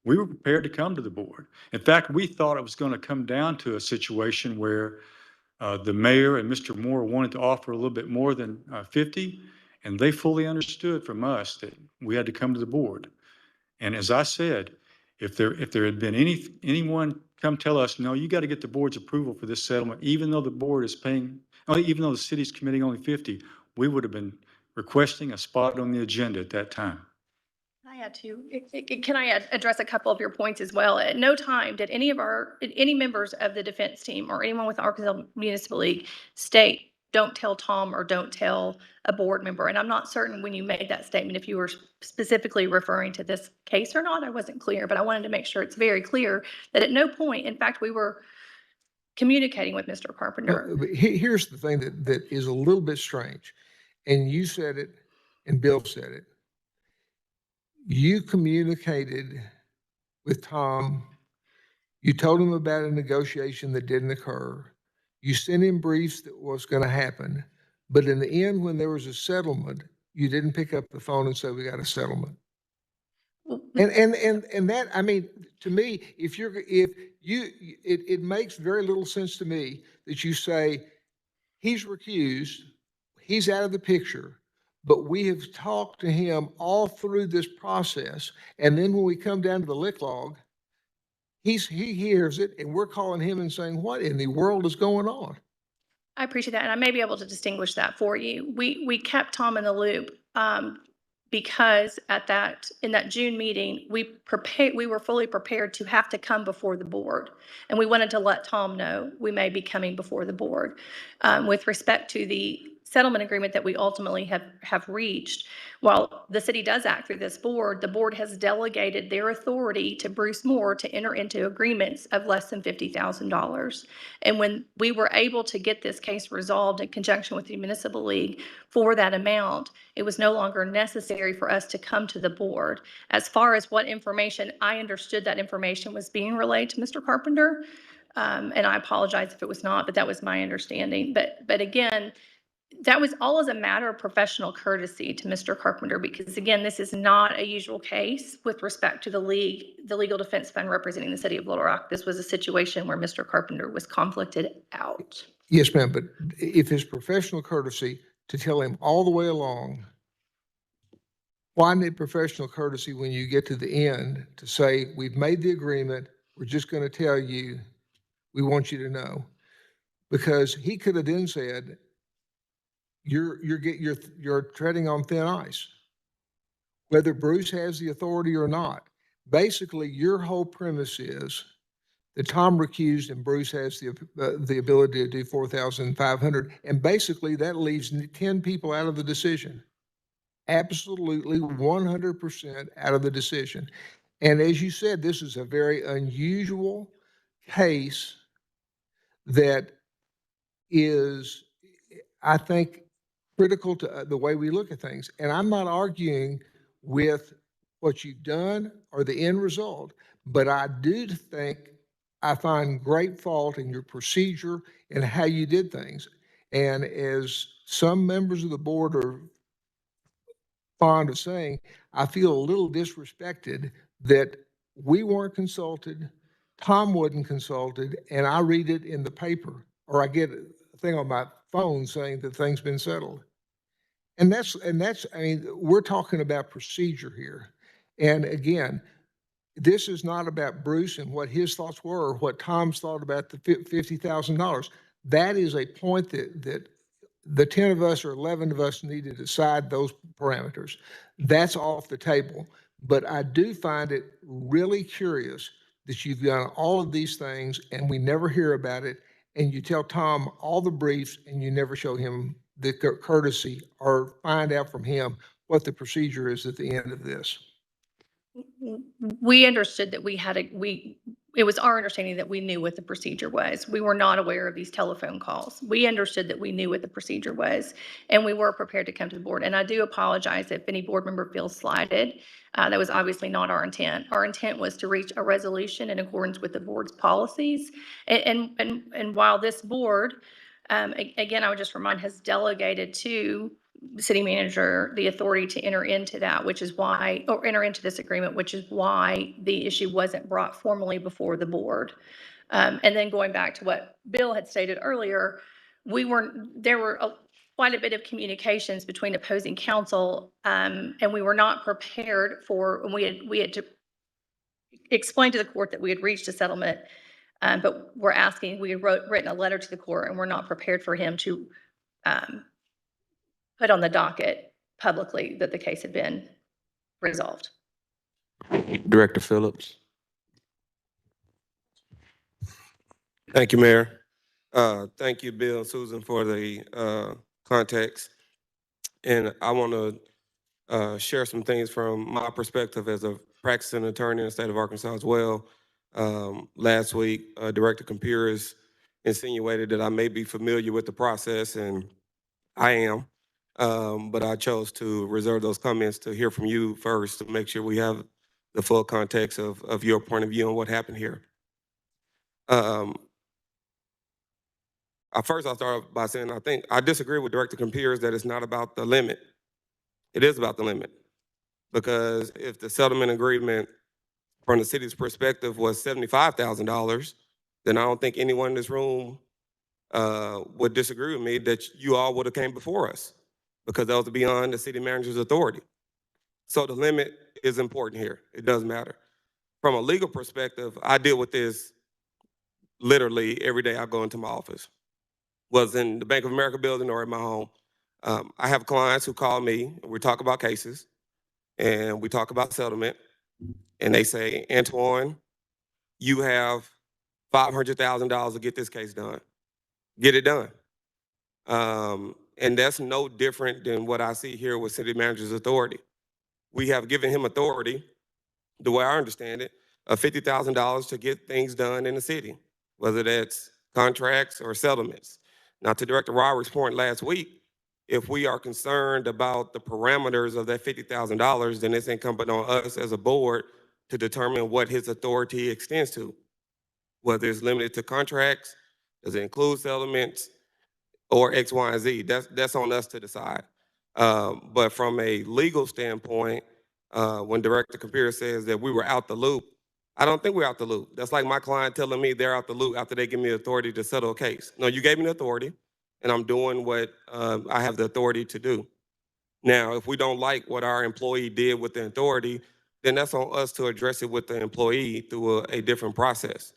We were prepared to come to the board. In fact, we thought it was going to come down to a situation where the mayor and Mr. Moore wanted to offer a little bit more than 50, and they fully understood from us that we had to come to the board. And as I said, if there had been anyone come tell us, no, you got to get the board's approval for this settlement, even though the board is paying, even though the city's committing only 50, we would have been requesting a spot on the agenda at that time. Can I address a couple of your points as well? At no time did any members of the defense team or anyone with the Arkansas Municipal League state, don't tell Tom or don't tell a board member. And I'm not certain when you made that statement, if you were specifically referring to this case or not, I wasn't clear, but I wanted to make sure it's very clear that at no point, in fact, we were communicating with Mr. Carpenter. No, but here's the thing that is a little bit strange, and you said it and Bill said it. You communicated with Tom. You told him about a negotiation that didn't occur. You sent him briefs that was going to happen. But in the end, when there was a settlement, you didn't pick up the phone and say, we got a settlement. And that, I mean, to me, it makes very little sense to me that you say he's recused, he's out of the picture, but we have talked to him all through this process. And then when we come down to the lick log, he hears it and we're calling him and saying, what in the world is going on? I appreciate that, and I may be able to distinguish that for you. We kept Tom in the loop because in that June meeting, we were fully prepared to have to come before the board, and we wanted to let Tom know we may be coming before the board. With respect to the settlement agreement that we ultimately have reached, while the city does act through this board, the board has delegated their authority to Bruce Moore to enter into agreements of less than $50,000. And when we were able to get this case resolved in conjunction with the Municipal League for that amount, it was no longer necessary for us to come to the board. As far as what information, I understood that information was being relayed to Mr. Carpenter. And I apologize if it was not, but that was my understanding. But again, that was all as a matter of professional courtesy to Mr. Carpenter, because again, this is not a usual case with respect to the Legal Defense Fund representing the city of Little Rock. This was a situation where Mr. Carpenter was conflicted out. Yes, ma'am. But if it's professional courtesy to tell him all the way along, why need professional courtesy when you get to the end to say, we've made the agreement, we're just going to tell you, we want you to know? Because he could have then said, you're treading on thin ice, whether Bruce has the authority or not. Basically, your whole premise is that Tom recused and Bruce has the ability to do 4,500, and basically that leaves 10 people out of the decision. Absolutely 100% out of the decision. And as you said, this is a very unusual case that is, I think, critical to the way we look at things. And I'm not arguing with what you've done or the end result, but I do think I find great fault in your procedure and how you did things. And as some members of the board are fond of saying, I feel a little disrespected that we weren't consulted, Tom wasn't consulted, and I read it in the paper, or I get a thing on my phone saying that thing's been settled. And that's, I mean, we're talking about procedure here. And again, this is not about Bruce and what his thoughts were or what Tom's thought about the $50,000. That is a point that the 10 of us or 11 of us need to decide those parameters. That's off the table. But I do find it really curious that you've done all of these things and we never hear about it. And you tell Tom all the briefs and you never show him the courtesy or find out from him what the procedure is at the end of this. We understood that it was our understanding that we knew what the procedure was. We were not aware of these telephone calls. We understood that we knew what the procedure was, and we were prepared to come to the board. And I do apologize if any board member feels slighted. That was obviously not our intent. Our intent was to reach a resolution in accordance with the board's policies. And while this board, again, I would just remind, has delegated to city manager the authority to enter into that, which is why, or enter into this agreement, which is why the issue wasn't brought formally before the board. And then going back to what Bill had stated earlier, there were quite a bit of communications between opposing counsel, and we were not prepared for, and we had to explain to the court that we had reached a settlement, but we had written a letter to the court, and we're not prepared for him to put on the docket publicly that the case had been resolved. Director Phillips. Thank you, Mayor. Thank you, Bill and Susan, for the context. And I want to share some things from my perspective as a practicing attorney in the state of Arkansas as well. Last week, Director Compuris insinuated that I may be familiar with the process, and I am. But I chose to reserve those comments to hear from you first to make sure we have the full context of your point of view on what happened here. First, I'll start by saying I think I disagree with Director Compuris that it's not about the limit. It is about the limit, because if the settlement agreement from the city's perspective was $75,000, then I don't think anyone in this room would disagree with me that you all would have came before us, because that was beyond the city manager's authority. So the limit is important here. It does matter. From a legal perspective, I deal with this literally every day I go into my office, was in the Bank of America building or at my home. I have clients who call me, and we talk about cases, and we talk about settlement, and they say, Antoine, you have $500,000 to get this case done. Get it done. And that's no different than what I see here with city manager's authority. We have given him authority, the way I understand it, of $50,000 to get things done in the city, whether that's contracts or settlements. Now, to Director Roberts' point last week, if we are concerned about the parameters of that $50,000, then it's incumbent on us as a board to determine what his authority extends to, whether it's limited to contracts, does it include settlements, or X, Y, and Z. That's on us to decide. But from a legal standpoint, when Director Computer says that we were out the loop, I don't think we're out the loop. That's like my client telling me they're out the loop after they give me authority to settle a case. No, you gave me the authority, and I'm doing what I have the authority to do. Now, if we don't like what our employee did with the authority, then that's on us to address it with the employee through a different process.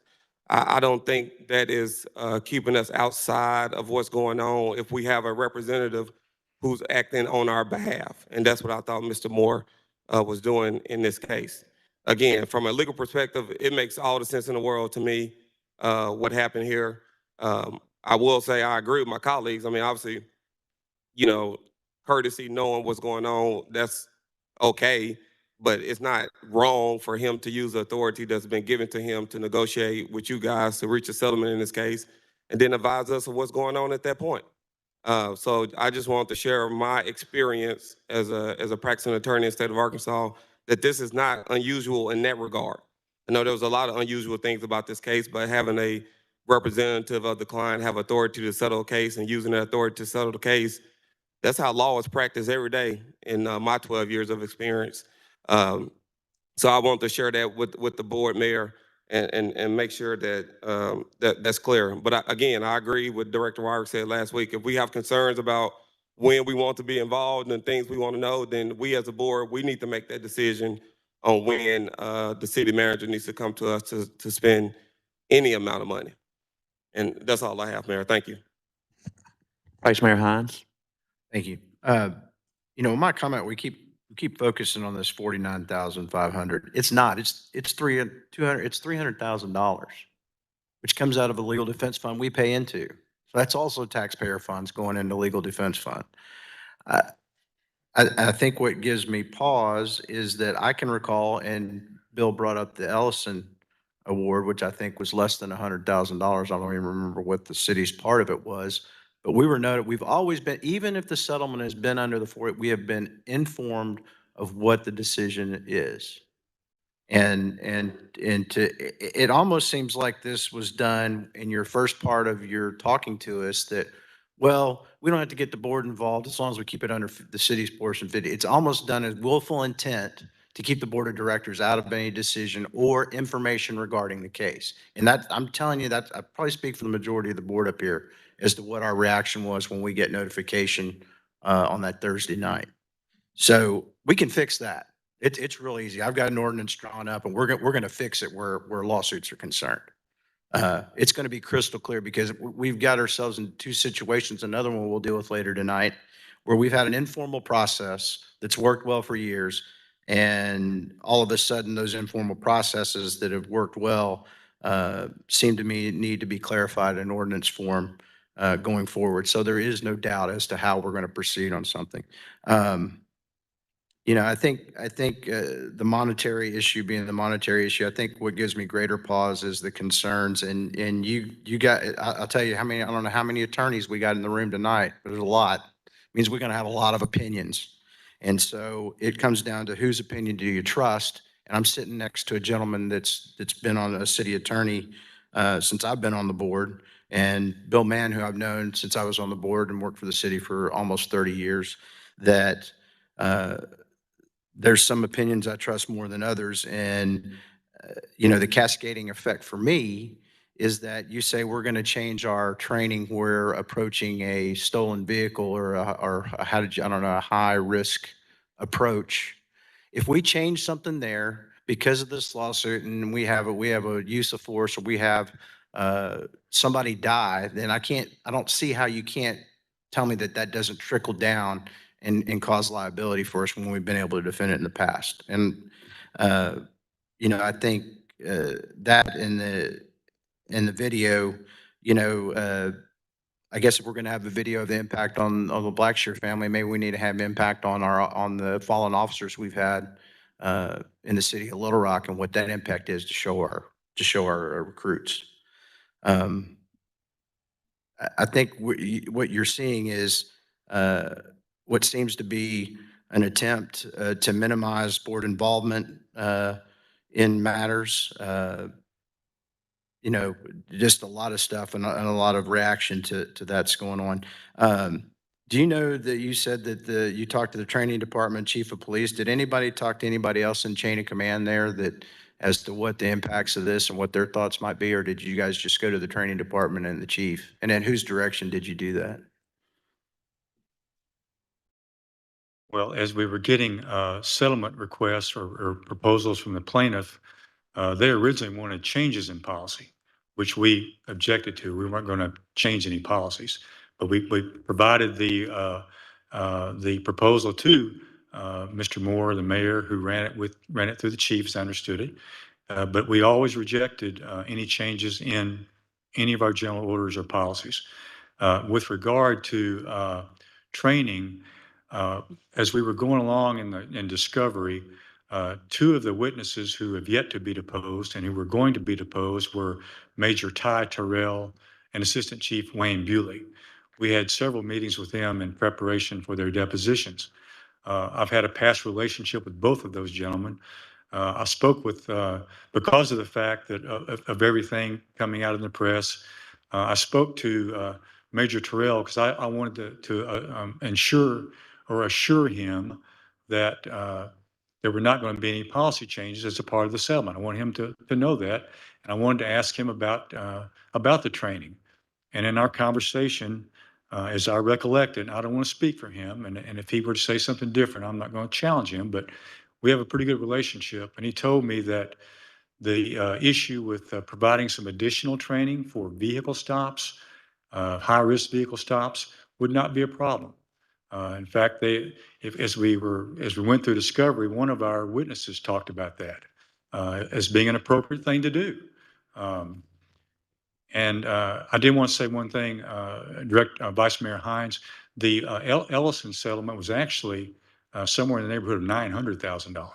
I don't think that is keeping us outside of what's going on if we have a representative who's acting on our behalf. And that's what I thought Mr. Moore was doing in this case. Again, from a legal perspective, it makes all the sense in the world to me what happened here. I will say I agree with my colleagues. I mean, obviously, you know, courtesy, knowing what's going on, that's okay. But it's not wrong for him to use the authority that's been given to him to negotiate with you guys to reach a settlement in this case, and then advise us of what's going on at that point. So I just wanted to share my experience as a practicing attorney in the state of Arkansas, that this is not unusual in that regard. I know there was a lot of unusual things about this case, but having a representative of the client have authority to settle a case and using that authority to settle the case, that's how law is practiced every day in my 12 years of experience. Um, so I want to share that with the board, Mayor, and make sure that that's clear. But again, I agree with Director Wyrick said last week. If we have concerns about when we want to be involved and things we want to know, then we as a board, we need to make that decision on when the city manager needs to come to us to spend any amount of money. And that's all I have, Mayor. Thank you. Vice Mayor Hines? Thank you. You know, in my comment, we keep focusing on this 49,500. It's not. It's $300,000, which comes out of a legal defense fund we pay into. So that's also taxpayer funds going into legal defense fund. I think what gives me pause is that I can recall, and Bill brought up the Ellison Award, which I think was less than $100,000. I don't even remember what the city's part of it was. But we were noted, we've always been, even if the settlement has been under the floor, we have been informed of what the decision is. It almost seems like this was done in your first part of your talking to us that, well, we don't have to get the board involved as long as we keep it under the city's portion 50. It's almost done as willful intent to keep the board of directors out of any decision or information regarding the case. And that, I'm telling you, that I probably speak for the majority of the board up here as to what our reaction was when we get notification on that Thursday night. So we can fix that. It's real easy. I've got an ordinance drawn up, and we're going to fix it where lawsuits are concerned. It's going to be crystal clear because we've got ourselves in two situations. Another one we'll deal with later tonight, where we've had an informal process that's worked well for years, and all of a sudden, those informal processes that have worked well seem to me need to be clarified in ordinance form going forward. So there is no doubt as to how we're going to proceed on something. You know, I think the monetary issue being the monetary issue, I think what gives me greater pause is the concerns. And you got, I'll tell you how many, I don't know how many attorneys we got in the room tonight, but there's a lot. It means we're going to have a lot of opinions. And so it comes down to whose opinion do you trust? And I'm sitting next to a gentleman that's been on a city attorney since I've been on the board, and Bill Mann, who I've known since I was on the board and worked for the city for almost 30 years, that there's some opinions I trust more than others. And, you know, the cascading effect for me is that you say we're going to change our training. We're approaching a stolen vehicle or how did you, I don't know, a high risk approach. If we change something there because of this lawsuit and we have a use of force, or we have somebody die, then I don't see how you can't tell me that doesn't trickle down and cause liability for us when we've been able to defend it in the past. And, you know, I think that in the video, you know, I guess if we're going to have a video of the impact on the Blackshear family, maybe we need to have impact on the fallen officers we've had in the city of Little Rock and what that impact is to show our recruits. I think what you're seeing is what seems to be an attempt to minimize board involvement in matters. You know, just a lot of stuff and a lot of reaction to that's going on. Do you know that you said that you talked to the training department, chief of police? Did anybody talk to anybody else in chain of command there that as to what the impacts of this and what their thoughts might be? Or did you guys just go to the training department and the chief? And in whose direction did you do that? Well, as we were getting settlement requests or proposals from the plaintiff, they originally wanted changes in policy, which we objected to. We weren't going to change any policies, but we provided the proposal to Mr. Moore, the mayor, who ran it through the chiefs, understood it. But we always rejected any changes in any of our general orders or policies. With regard to training, as we were going along in discovery, two of the witnesses who have yet to be deposed and who were going to be deposed were Major Ty Terrell and Assistant Chief Wayne Bewley. We had several meetings with them in preparation for their depositions. I've had a past relationship with both of those gentlemen. I spoke with, because of the fact that of everything coming out in the press, I spoke to Major Terrell because I wanted to ensure or assure him that there were not going to be any policy changes as a part of the settlement. I want him to know that, and I wanted to ask him about the training. And in our conversation, as I recollect it, I don't want to speak for him, and if he were to say something different, I'm not going to challenge him, but we have a pretty good relationship. And he told me that the issue with providing some additional training for vehicle stops, high-risk vehicle stops, would not be a problem. In fact, as we went through discovery, one of our witnesses talked about that as being an appropriate thing to do. And I did want to say one thing, Vice Mayor Hines, the Ellison settlement was actually somewhere in the neighborhood of $900,000.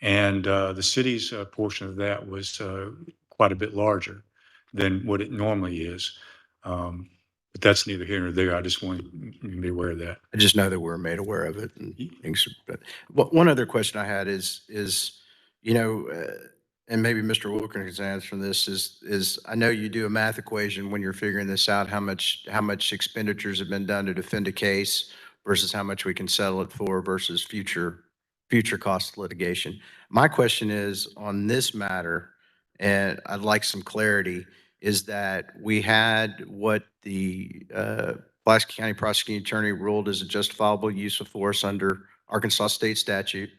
And the city's portion of that was quite a bit larger than what it normally is. But that's neither here nor there. I just want you to be aware of that. I just know that we're made aware of it and things. But one other question I had is, and maybe Mr. Wilkins can answer this, is I know you do a math equation when you're figuring this out, how much expenditures have been done to defend a case versus how much we can settle it for versus future cost litigation. My question is on this matter, and I'd like some clarity, is that we had what the Pulaski County Prosecuting Attorney ruled as a justifiable use of force under Arkansas state statute.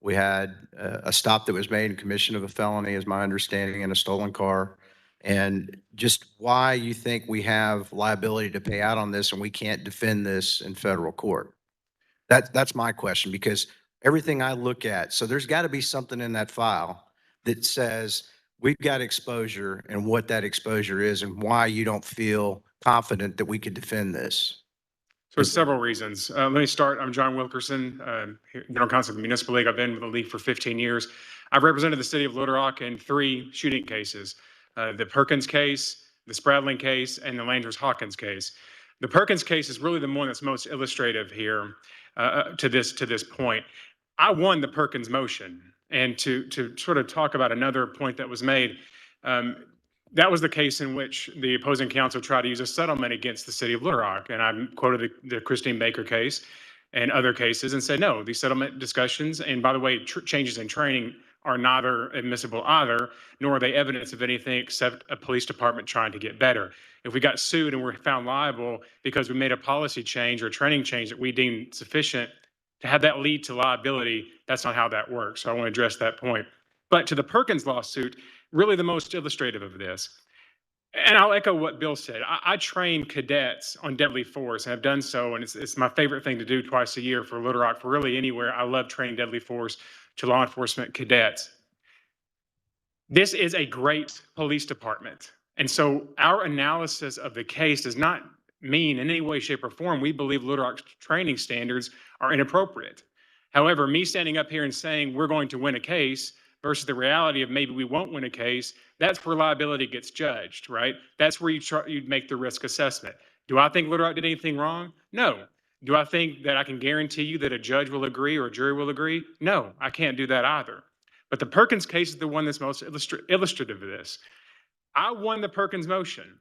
We had a stop that was made in commission of a felony, is my understanding, in a stolen car. And just why you think we have liability to pay out on this and we can't defend this in federal court. That's my question, because everything I look at, so there's got to be something in that file that says we've got exposure and what that exposure is and why you don't feel confident that we could defend this. So several reasons. Let me start. I'm John Wilkerson, General Counsel of the Municipal League. I've been with the league for 15 years. I've represented the city of Little Rock in 3 shooting cases, the Perkins case, the Spradling case, and the Landers-Hawkins case. The Perkins case is really the one that's most illustrative here to this point. I won the Perkins motion. And to sort of talk about another point that was made, that was the case in which the opposing counsel tried to use a settlement against the city of Little Rock. And I quoted the Christine Baker case and other cases and said, no, these settlement discussions, and by the way, changes in training are neither admissible either, nor are they evidence of anything except a police department trying to get better. If we got sued and we're found liable because we made a policy change or a training change that we deemed sufficient to have that lead to liability, that's not how that works. So I want to address that point. But to the Perkins lawsuit, really the most illustrative of this. And I'll echo what Bill said. I train cadets on deadly force and have done so, and it's my favorite thing to do twice a year for Little Rock, for really anywhere. I love training deadly force to law enforcement cadets. This is a great police department. And so our analysis of the case does not mean in any way, shape, or form we believe Little Rock's training standards are inappropriate. However, me standing up here and saying we're going to win a case versus the reality of maybe we won't win a case, that's where liability gets judged, right? That's where you'd make the risk assessment. Do I think Little Rock did anything wrong? No. Do I think that I can guarantee you that a judge will agree or a jury will agree? No, I can't do that either. But the Perkins case is the one that's most illustrative of this. I won the Perkins motion.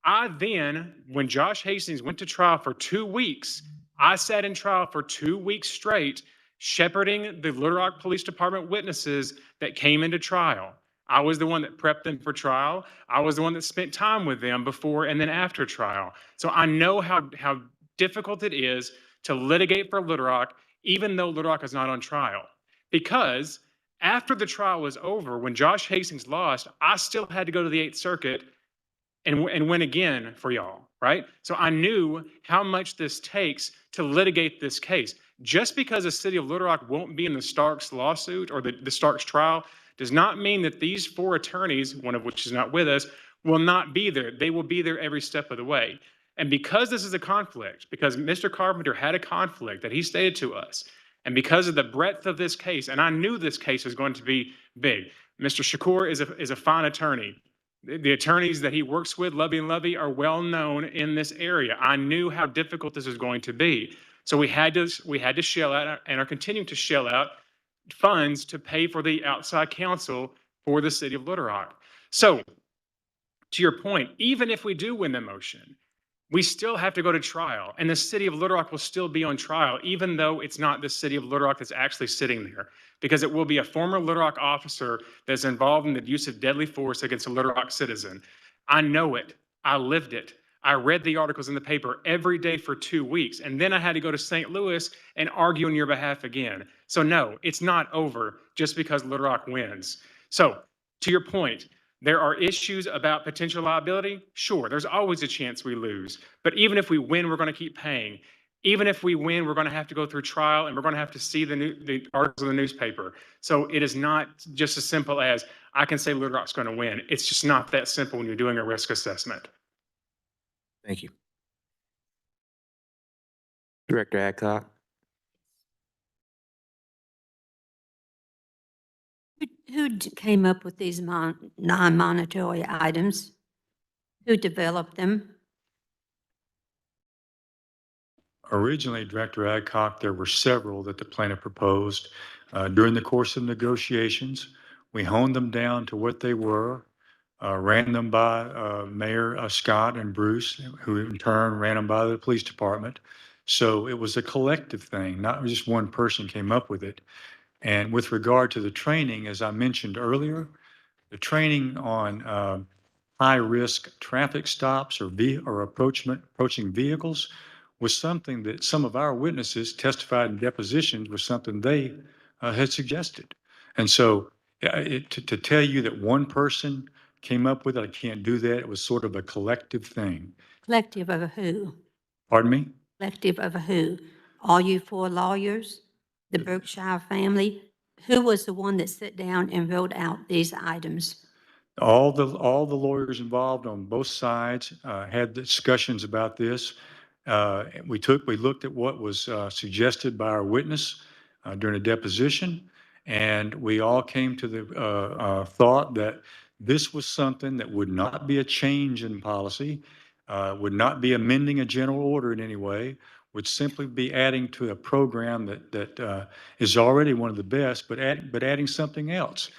I then, when Josh Hastings went to trial for 2 weeks, I sat in trial for 2 weeks straight, shepherding the Little Rock Police Department witnesses that came into trial. I was the one that prepped them for trial. I was the one that spent time with them before and then after trial. So I know how difficult it is to litigate for Little Rock, even though Little Rock is not on trial. Because after the trial was over, when Josh Hastings lost, I still had to go to the 8th Circuit and win again for y'all, right? So I knew how much this takes to litigate this case. Just because the city of Little Rock won't be in the Starks lawsuit or the Starks trial does not mean that these 4 attorneys, one of which is not with us, will not be there. They will be there every step of the way. And because this is a conflict, because Mr. Carpenter had a conflict that he stated to us, and because of the breadth of this case, and I knew this case was going to be big. Mr. Shakur is a fine attorney. The attorneys that he works with, Lovey and Lovey, are well known in this area. I knew how difficult this was going to be. So we had to shell out and are continuing to shell out funds to pay for the outside counsel for the city of Little Rock. So to your point, even if we do win the motion, we still have to go to trial, and the city of Little Rock will still be on trial, even though it's not the city of Little Rock that's actually sitting there, because it will be a former Little Rock officer that's involved in the use of deadly force against a Little Rock citizen. I know it. I lived it. I read the articles in the paper every day for 2 weeks, and then I had to go to St. Louis and argue on your behalf again. So no, it's not over just because Little Rock wins. So to your point, there are issues about potential liability. Sure, there's always a chance we lose. But even if we win, we're going to keep paying. Even if we win, we're going to have to go through trial and we're going to have to see the articles in the newspaper. So it is not just as simple as I can say Little Rock's going to win. It's just not that simple when you're doing a risk assessment. Thank you. Director Adcock. Who came up with these non-monetary items? Who developed them? Originally, Director Adcock, there were several that the plaintiff proposed. During the course of negotiations, we honed them down to what they were, ran them by Mayor Scott and Bruce, who in turn ran them by the police department. So it was a collective thing, not just one person came up with it. And with regard to the training, as I mentioned earlier, the training on high-risk traffic stops or approaching vehicles was something that some of our witnesses testified in depositions was something they had suggested. And so to tell you that one person came up with it, I can't do that. It was sort of a collective thing. Collective of who? Pardon me? Collective of who? All you four lawyers? The Berkshire family? Who was the one that sat down and wrote out these items? All the lawyers involved on both sides had discussions about this. We looked at what was suggested by our witness during a deposition, and we all came to the thought that this was something that would not be a change in policy, would not be amending a general order in any way, would simply be adding to a program that is already one of the best, but adding something else.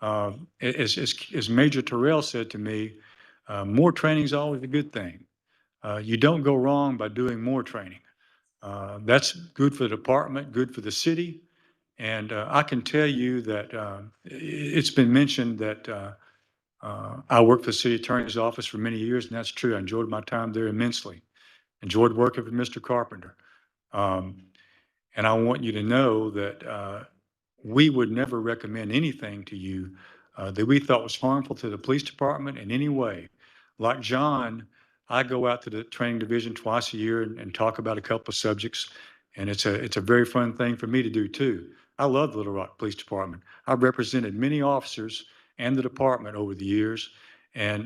As Major Terrell said to me, more training is always a good thing. You don't go wrong by doing more training. That's good for the department, good for the city. And I can tell you that it's been mentioned that I worked for the city attorney's office for many years, and that's true. I enjoyed my time there immensely. Enjoyed working for Mr. Carpenter. And I want you to know that we would never recommend anything to you that we thought was harmful to the police department in any way. Like John, I go out to the training division twice a year and talk about a couple of subjects, and it's a very fun thing for me to do too. I love the Little Rock Police Department. I've represented many officers and the department over the years and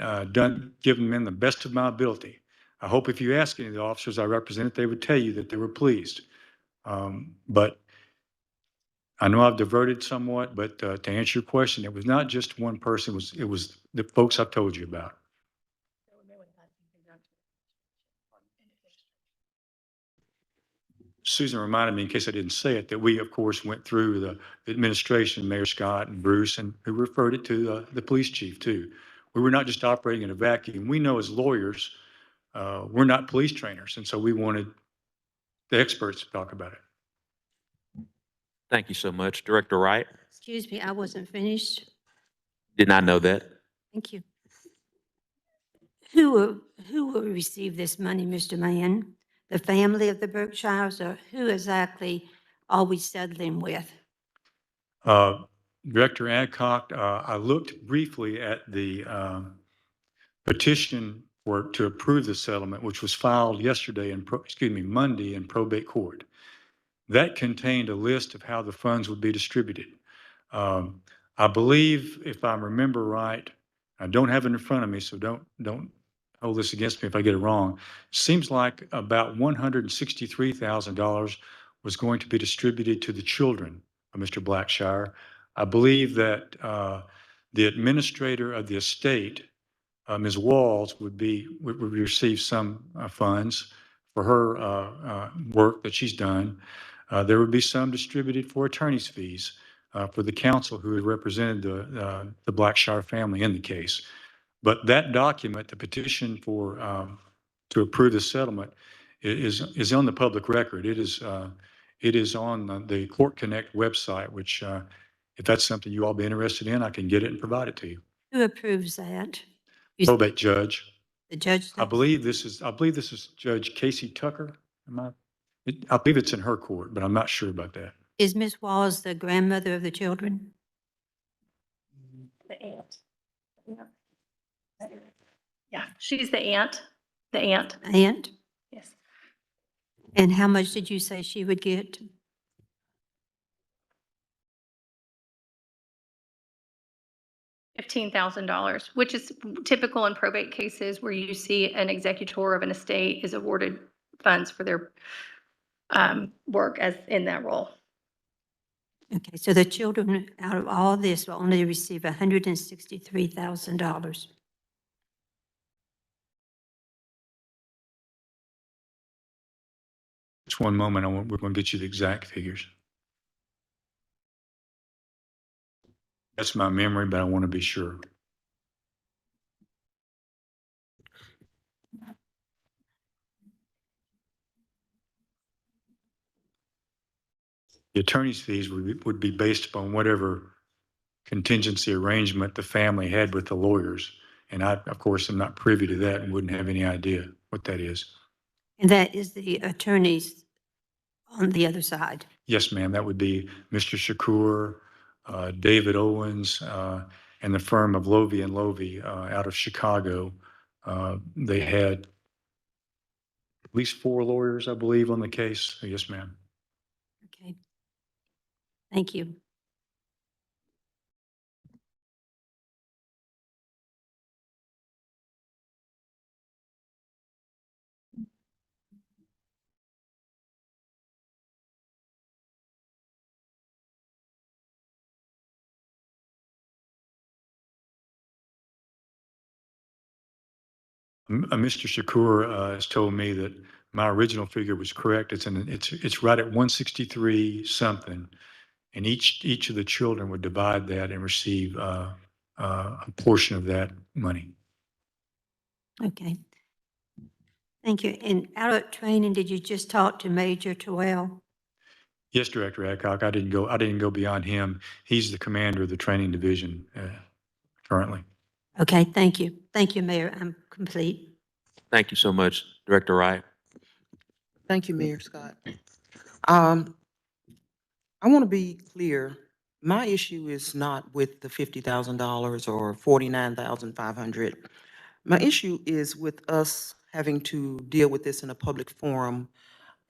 given them the best of my ability. I hope if you ask any of the officers I represented, they would tell you that they were pleased. But I know I've diverted somewhat, but to answer your question, it was not just one person, it was the folks I've told you about. Susan reminded me, in case I didn't say it, that we, of course, went through the administration, Mayor Scott and Bruce, and who referred it to the police chief, too. We were not just operating in a vacuum. We know as lawyers, we're not police trainers, and so we wanted the experts to talk about it. Thank you so much. Director Wright? Excuse me, I wasn't finished. Did not know that. Thank you. Who will receive this money, Mr. Mann? The family of the Berkshires, or who exactly are we settling with? Director Adcock, I looked briefly at the petition to approve the settlement, which was filed Monday in probate court. That contained a list of how the funds would be distributed. I believe, if I remember right, I don't have it in front of me, so don't hold this against me if I get it wrong. Seems like about $163,000 was going to be distributed to the children of Mr. Blackshire. I believe that the administrator of the estate, Ms. Walls, would receive some funds for her work that she's done. There would be some distributed for attorney's fees. for the counsel who had represented the Blackshire family in the case. But that document, the petition for, to approve the settlement is on the public record. It is on the Court Connect website, which, if that's something you all be interested in, I can get it and provide it to you. Who approves that? You- Probate judge. The judge I does? believe this is Judge Casey Tucker. I believe it's in her court, but I'm not sure about that. Is Ms. Walls the grandmother of the children? The aunt. Yeah, she's the aunt. The aunt. Aunt? Yes. And how much did you say she would get? $15,000, which is typical in probate cases where you see an executor of an estate is awarded funds for their work as in that role. Okay, so the children out of all this will only receive $163,000. Just one moment, we're going to get you the exact figures. That's my memory, but I want to be sure. The attorney's fees would be based upon whatever contingency arrangement the family had with the lawyers. And I, of course, am not privy to that and wouldn't have any idea what that is. And that is the attorneys on the other side. Yes, ma'am, that would be Mr. Shakur, David Owens, and the firm of Lovey and Lovey out of Chicago. They had at least 4 lawyers, I believe, on the case. Yes, ma'am. Okay. Thank you. Mr. Shakur has told me that my original figure was correct. It's right at 163 something, and each of the children would divide that and receive a portion of that money. Okay. Thank you. And out of training, did you just talk to Major Terrell? Yes, Director Adcock. I didn't go beyond him. He's the commander of the training division currently. Okay, thank you. Thank you, Mayor. I'm complete. Thank you so much, Director Wright. Thank you, Mayor Scott. I want to be clear. My issue is not with the $50,000 or $49,500. My issue is with us having to deal with this in a public forum.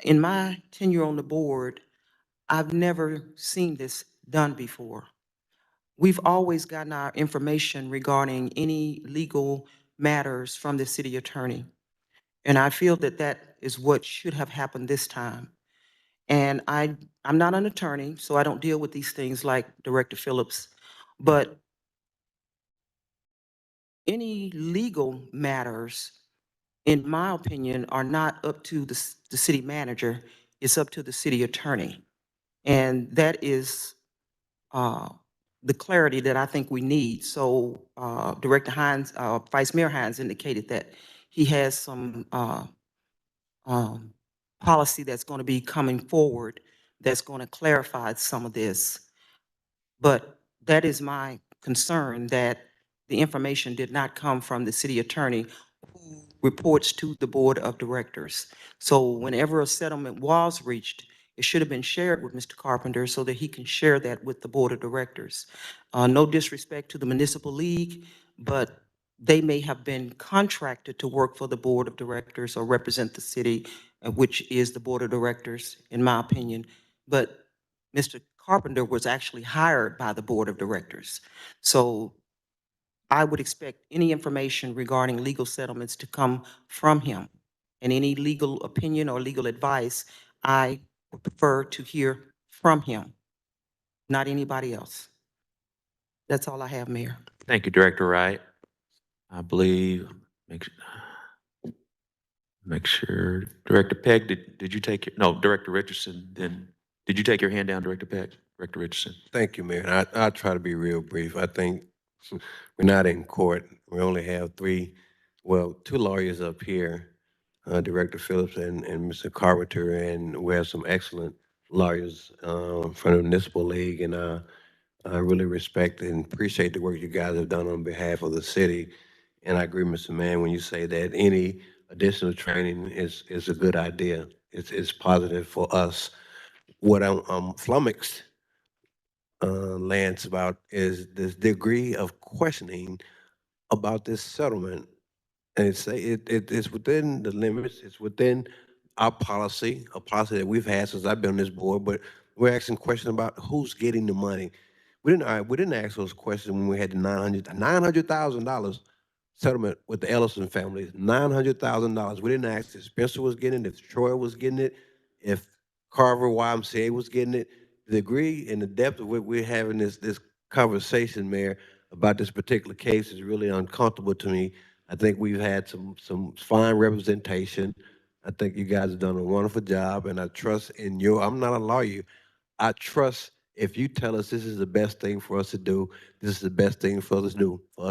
In my tenure on the board, I've never seen this done before. We've always gotten our information regarding any legal matters from the city attorney. And I feel that that is what should have happened this time. And I'm not an attorney, so I don't deal with these things like Director Phillips, but any legal matters, in my opinion, are not up to the city manager. It's up to the city attorney. And that is the clarity that I think we need. So Director Hines, Vice Mayor Hines indicated that he has some policy that's going to be coming forward that's going to clarify some of this. But that is my concern, that the information did not come from the city attorney who reports to the board of directors. So whenever a settlement was reached, it should have been shared with Mr. Carpenter so that he can share that with the board of directors. No disrespect to the municipal league, but they may have been contracted to work for the board of directors or represent the city, which is the board of directors, in my opinion. But Mr. Carpenter was actually hired by the board of directors. So I would expect any information regarding legal settlements to come from him. And any legal opinion or legal advice, I would prefer to hear from him, not anybody else. That's all I have, Mayor. Thank you, Director Wright. I believe, make sure, Director Peck, did you take your, no, Director Richardson, then, did you take your hand down, Director Peck? Director Richardson. Thank you, Mayor. And I'll try to be real brief. I think we're not in court. We only have two lawyers up here, Director Phillips and Mr. Carpenter, and we have some excellent lawyers from the Municipal League, and I really respect and appreciate the work you guys have done on behalf of the city. And I agree, Mr. Mann, when you say that any additional training is a good idea. It's positive for us. What I'm flummoxed, Lance, about is this degree of questioning about this settlement. And it's within the limits, it's within our policy, a policy that we've had since I've been on this board, but we're asking questions about who's getting the money. We didn't ask those questions when we had the $900,000 settlement with the Ellison family. $900,000. We didn't ask if Spencer was getting it, if Troy was getting it, if Carver YMCA was getting it. The degree and the depth of what we're having this conversation, Mayor, about this particular case is really uncomfortable to me. I think we've had some fine representation. I think you guys have done a wonderful job, and I trust in your, I'm not a lawyer, I trust if you tell us this is the best thing for us to do, this is the best thing for us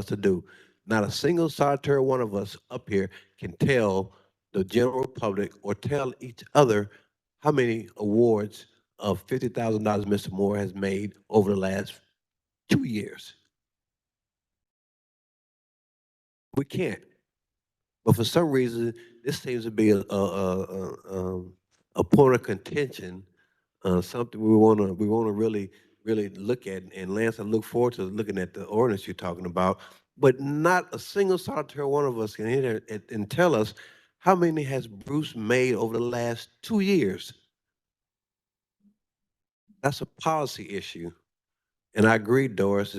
to do. Not a single solitary one of us up here can tell the general public or tell each other how many awards of $50,000 Mr. Moore has made over the last 2 years. We can't. But for some reason, this seems to be a point of contention, something we want to really look at. And Lance, I look forward to looking at the ordinance you're talking about. But not a single solitary one of us can enter and tell us how many has Bruce made over the last 2 years. That's a policy issue. And I agree, Doris,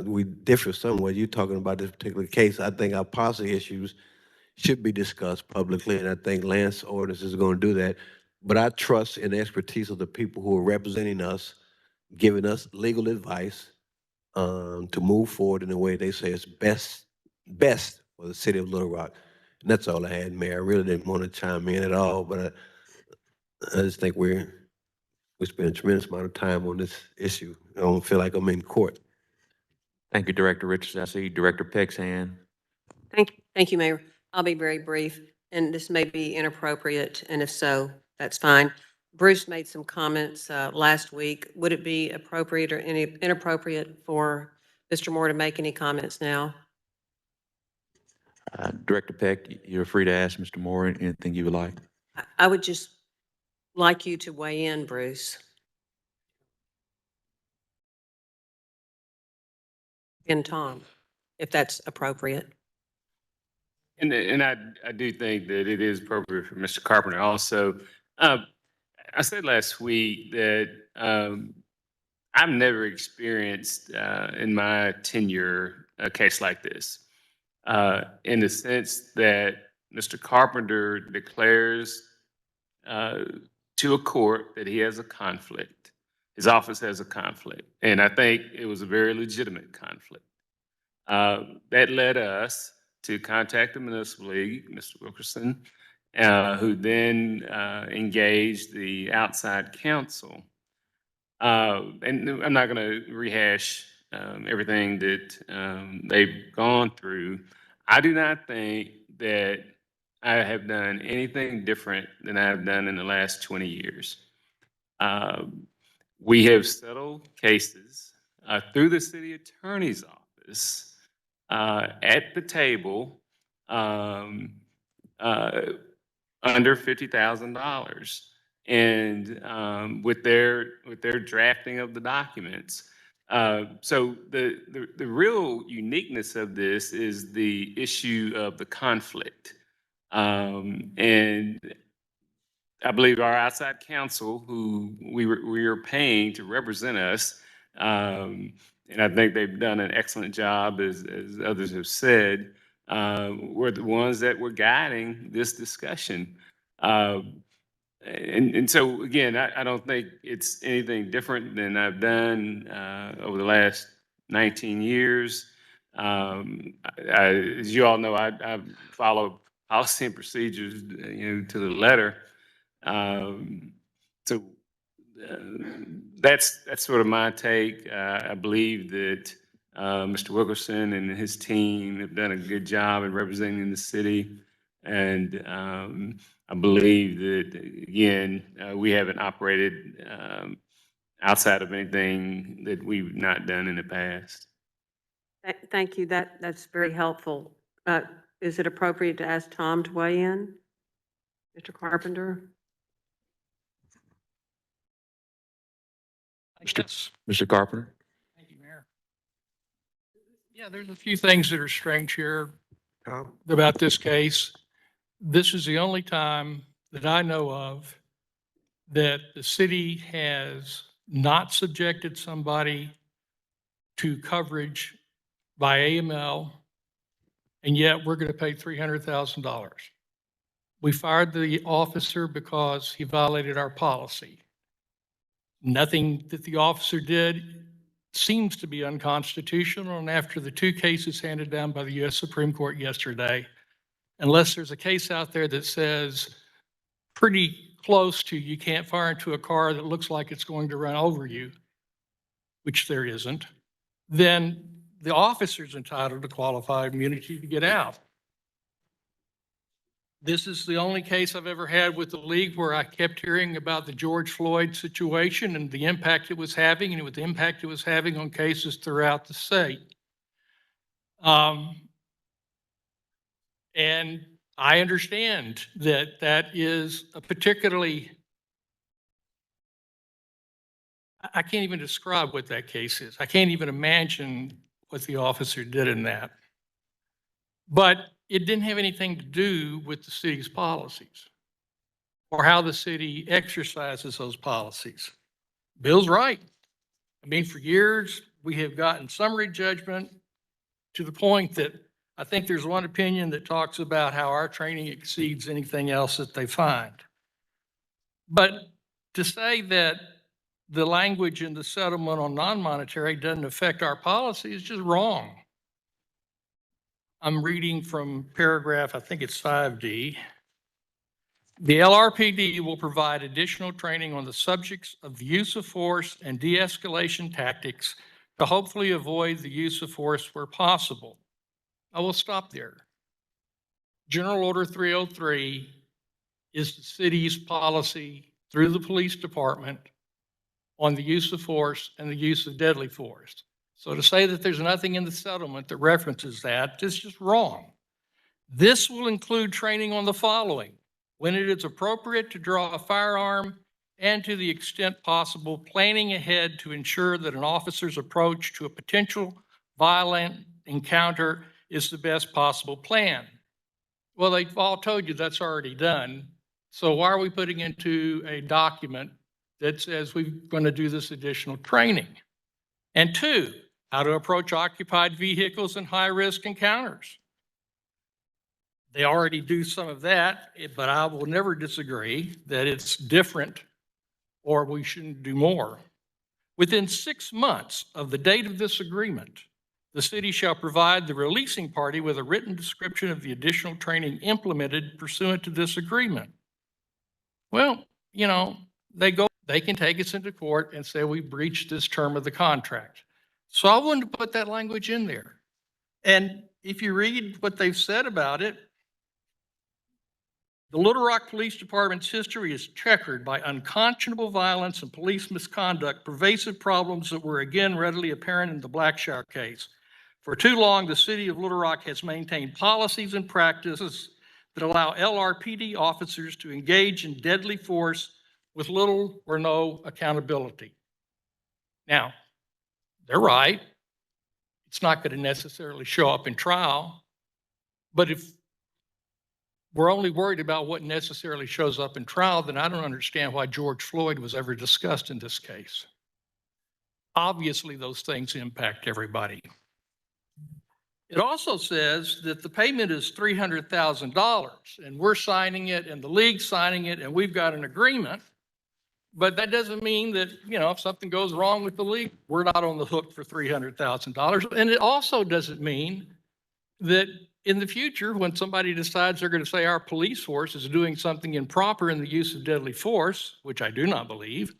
we differ somewhat. You're talking about this particular case. I think our policy issues should be discussed publicly, and I think Lance Ordinance is going to do that. But I trust in the expertise of the people who are representing us, giving us legal advice to move forward in the way they say is best for the city of Little Rock. And that's all I had, Mayor. I really didn't want to chime in at all, but I just think we spend a tremendous amount of time on this issue. I don't feel like I'm in court. Thank you, Director Richardson. I see Director Peck's hand. Thank you, Mayor. I'll be very brief, and this may be inappropriate, and if so, that's fine. Bruce made some comments last week. Would it be appropriate or inappropriate for Mr. Moore to make any comments now? Director Peck, you're free to ask Mr. Moore anything you would like. I would just like you to weigh in, Bruce. And Tom, if that's appropriate. And I do think that it is appropriate for Mr. Carpenter also. I said last week that I've never experienced in my tenure a case like this, in the sense that Mr. Carpenter declares to a court that he has a conflict. His office has a conflict. And I think it was a very legitimate conflict. That led us to contact the Municipal League, Mr. Wilkerson, who then engaged the outside counsel. And I'm not going to rehash everything that they've gone through. I do not think that I have done anything different than I've done in the last 20 years. We have settled cases through the city attorney's office at the table under $50,000, and with their drafting of the documents. So the real uniqueness of this is the issue of the conflict. And I believe our outside counsel, who we are paying to represent us, and I think they've done an excellent job, as others have said, were the ones that were guiding this discussion. And so, again, I don't think it's anything different than I've done over the last 19 years. As you all know, I follow policy and procedures, to the letter. So that's sort of my take. I believe that Mr. Wilkerson and his team have done a good job in representing the city. And I believe that, again, we haven't operated outside of anything that we've not done in the past. Thank you. That's very helpful. Is it appropriate to ask Tom to weigh in? Mr. Carpenter? Mr. Carpenter? Thank you, Mayor. Yeah, there's a few things that are strange here about this case. This is the only time that I know of that the city has not subjected somebody to coverage by AML, and yet we're going to pay $300,000. We fired the officer because he violated our policy. Nothing that the officer did seems to be unconstitutional, and after the two cases handed down by the U.S. Supreme Court yesterday, unless there's a case out there that says pretty close to you can't fire into a car that looks like it's going to run over you, which there isn't, then the officer's entitled to qualified immunity to get out. This is the only case I've ever had with the league where I kept hearing about the George Floyd situation and the impact it was having, and with the impact it was having on cases throughout the state. And I understand that that is a particularly, I can't even describe what that case is. I can't even imagine what the officer did in that. But it didn't have anything to do with the city's policies or how the city exercises those policies. Bill's right. I mean, for years, we have gotten summary judgment to the point that I think there's one opinion that talks about how our training exceeds anything else that they find. But to say that the language in the settlement on non-monetary doesn't affect our policy is just wrong. I'm reading from paragraph, I think it's 5D. The LRPD will provide additional training on the subjects of the use of force and de-escalation tactics to hopefully avoid the use of force where possible. I will stop there. General Order 303 is the city's policy through the police department on the use of force and the use of deadly force. So to say that there's nothing in the settlement that references that is just wrong. This will include training on the following: when it is appropriate to draw a firearm, and to the extent possible, planning ahead to ensure that an officer's approach to a potential violent encounter is the best possible plan. Well, they've all told you that's already done. So why are we putting into a document that says we're going to do this additional training? And two, how to approach occupied vehicles in high-risk encounters. They already do some of that, but I will never disagree that it's different or we shouldn't do more. Within 6 months of the date of this agreement, the city shall provide the releasing party with a written description of the additional training implemented pursuant to this agreement. Well, you know, they can take us into court and say we breached this term of the contract. So I wanted to put that language in there. And if you read what they've said about it, the Little Rock Police Department's history is checkered by unconscionable violence and police misconduct, pervasive problems that were again readily apparent in the Blackshaw case. For too long, the city of Little Rock has maintained policies and practices that allow LRPD officers to engage in deadly force with little or no accountability. Now, they're right. It's not going to necessarily show up in trial, but if we're only worried about what necessarily shows up in trial, then I don't understand why George Floyd was ever discussed in this case. Obviously, those things impact everybody. It also says that the payment is $300,000, and we're signing it, and the league's signing it, and we've got an agreement. But that doesn't mean that, you know, if something goes wrong with the league, we're not on the hook for $300,000. And it also doesn't mean that in the future, when somebody decides they're going to say our police force is doing something improper in the use of deadly force, which I do not believe,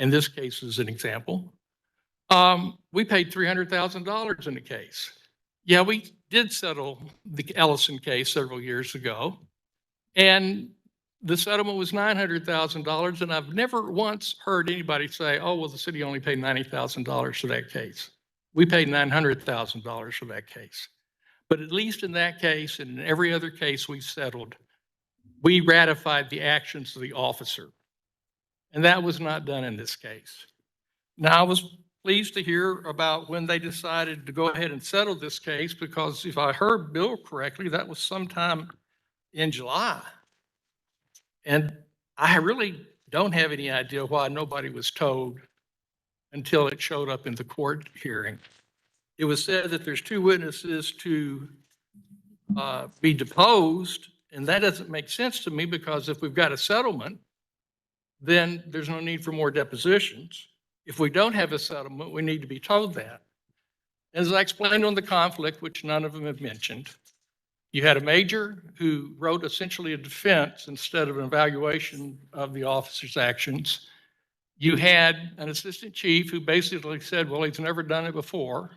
and this case is an example. We paid $300,000 in the case. Yeah, we did settle the Ellison case several years ago, and the settlement was $900,000, and I've never once heard anybody say, oh, well, the city only paid $90,000 for that case. We paid $900,000 for that case. But at least in that case and in every other case we settled, we ratified the actions of the officer. And that was not done in this case. Now, I was pleased to hear about when they decided to go ahead and settle this case, because if I heard Bill correctly, that was sometime in July. And I really don't have any idea why nobody was told until it showed up in the court hearing. It was said that there's 2 witnesses to be deposed, and that doesn't make sense to me, because if we've got a settlement, then there's no need for more depositions. If we don't have a settlement, we need to be told that. As I explained on the conflict, which none of them have mentioned, you had a major who wrote essentially a defense instead of an evaluation of the officer's actions. You had an assistant chief who basically said, well, he's never done it before.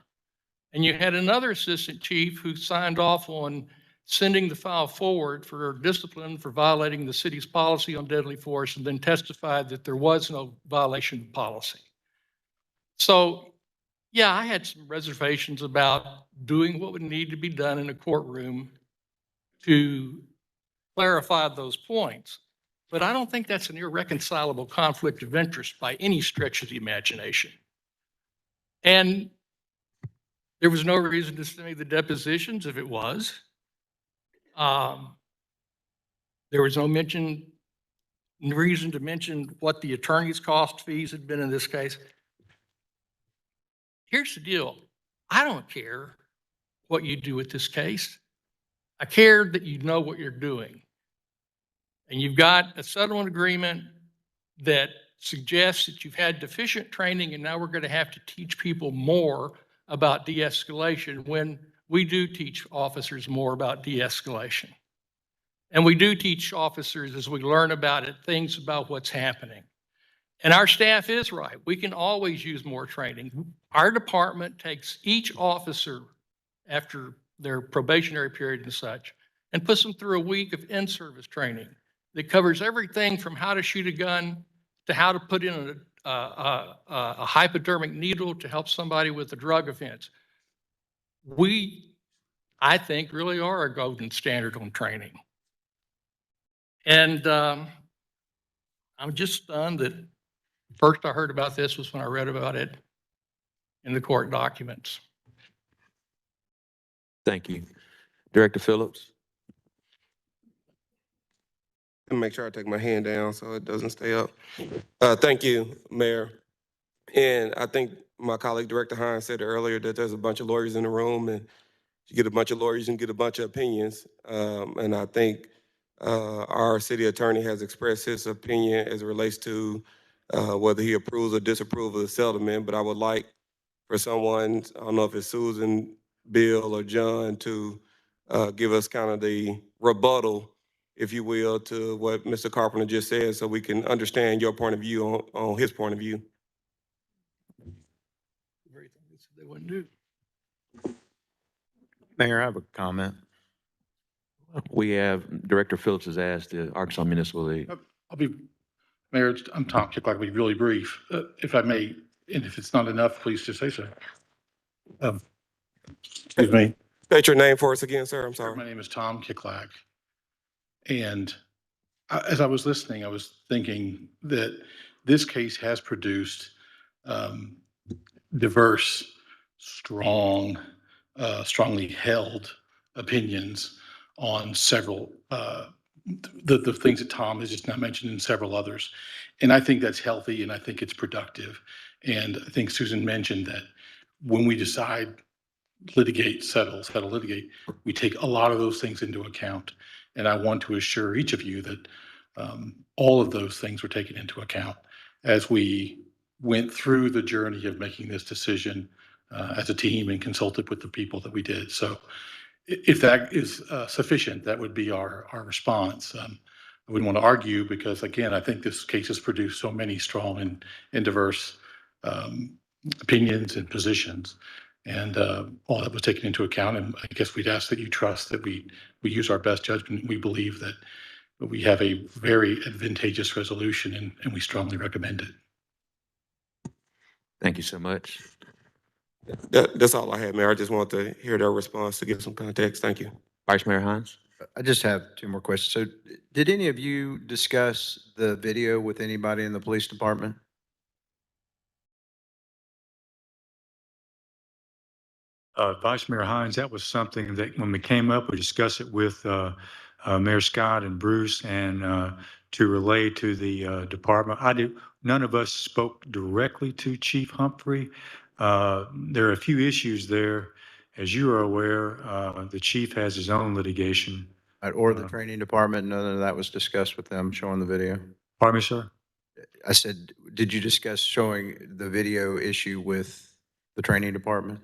And you had another assistant chief who signed off on sending the file forward for discipline for violating the city's policy on deadly force, and then testified that there was no violation of policy. So, yeah, I had some reservations about doing what would need to be done in a courtroom to clarify those points. But I don't think that's an irreconcilable conflict of interest by any stretch of the imagination. And there was no reason to send me the depositions if it was. There was no reason to mention what the attorney's cost fees had been in this case. Here's the deal. I don't care what you do with this case. I care that you know what you're doing. And you've got a settlement agreement that suggests that you've had deficient training, and now we're going to have to teach people more about de-escalation, when we do teach officers more about de-escalation. And we do teach officers, as we learn about it, things about what's happening. And our staff is right. We can always use more training. Our department takes each officer after their probationary period and such, and puts them through a week of in-service training that covers everything from how to shoot a gun to how to put in a hypodermic needle to help somebody with a drug offense. We, I think, really are a golden standard on training. And I'm just stunned that first I heard about this was when I read about it in the court documents. Thank you. Director Phillips? And make sure I take my hand down so it doesn't stay up. Thank you, Mayor. And I think my colleague, Director Hines, said earlier that there's a bunch of lawyers in the room, and you get a bunch of lawyers and get a bunch of opinions. And I think our city attorney has expressed his opinion as it relates to whether he approves or disapproves of the settlement. But I would like for someone, I don't know if it's Susan, Bill, or John, to give us kind of the rebuttal, if you will, to what Mr. Carpenter just said, so we can understand your point of view on his point of view. They wouldn't do. Mayor, I have a comment. We have, Director Phillips has asked the Arkansas Municipal League. Mayor, I'm Tom Kick. I'll be really brief, if I may, and if it's not enough, please just say so. Excuse me. State your name for us again, sir. I'm sorry. My name is Tom Kicklack. And as I was listening, I was thinking that this case has produced diverse, strongly held opinions on several, the things that Tom has just now mentioned and several others. And I think that's healthy, and I think it's productive. And I think Susan mentioned that when we decide settle, litigate, we take a lot of those things into account. And I want to assure each of you that all of those things were taken into account as we went through the journey of making this decision as a team and consulted with the people that we did. So if that is sufficient, that would be our response. I wouldn't want to argue because, again, I think this case has produced so many strong and diverse opinions and positions. And all that was taken into account. And I guess we'd ask that you trust that we use our best judgment. We believe that we have a very advantageous resolution, and we strongly recommend it. Thank you so much. That's all I had, Mayor. I just wanted to hear their response to give some context. Thank you. Vice Mayor Hines? I just have two more questions. So did any of you discuss the video with anybody in the police department? Vice Mayor Hines, that was something that when we came up, we discussed it with Mayor Scott and Bruce, and to relay to the department. None of us spoke directly to Chief Humphrey. There are a few issues there. As you are aware, the chief has his own litigation. Or the training department? None of that was discussed with them showing the video? Pardon me, sir? I said, did you discuss showing the video issue with the training department?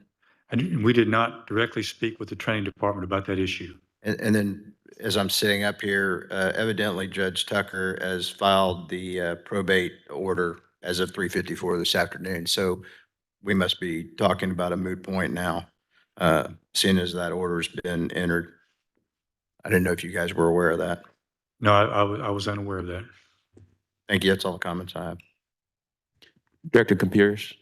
And we did not directly speak with the training department about that issue. And then as I'm sitting up here, evidently Judge Tucker has filed the probate order as of 3:54 this afternoon. So we must be talking about a moot point now, seeing as that order's been entered. I didn't know if you guys were aware of that. No, I was unaware of that. Thank you. That's all the comments I have. Director Computers?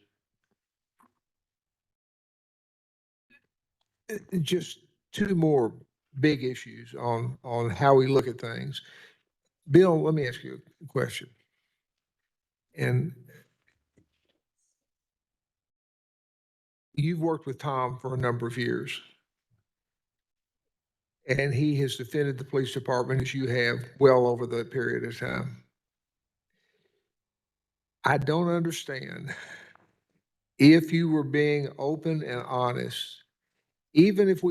Just two more big issues on how we look at things. Bill, let me ask you a question. And you've worked with Tom for a number of years. And he has defended the police department as you have well over the period of time. I don't understand if you were being open and honest, even if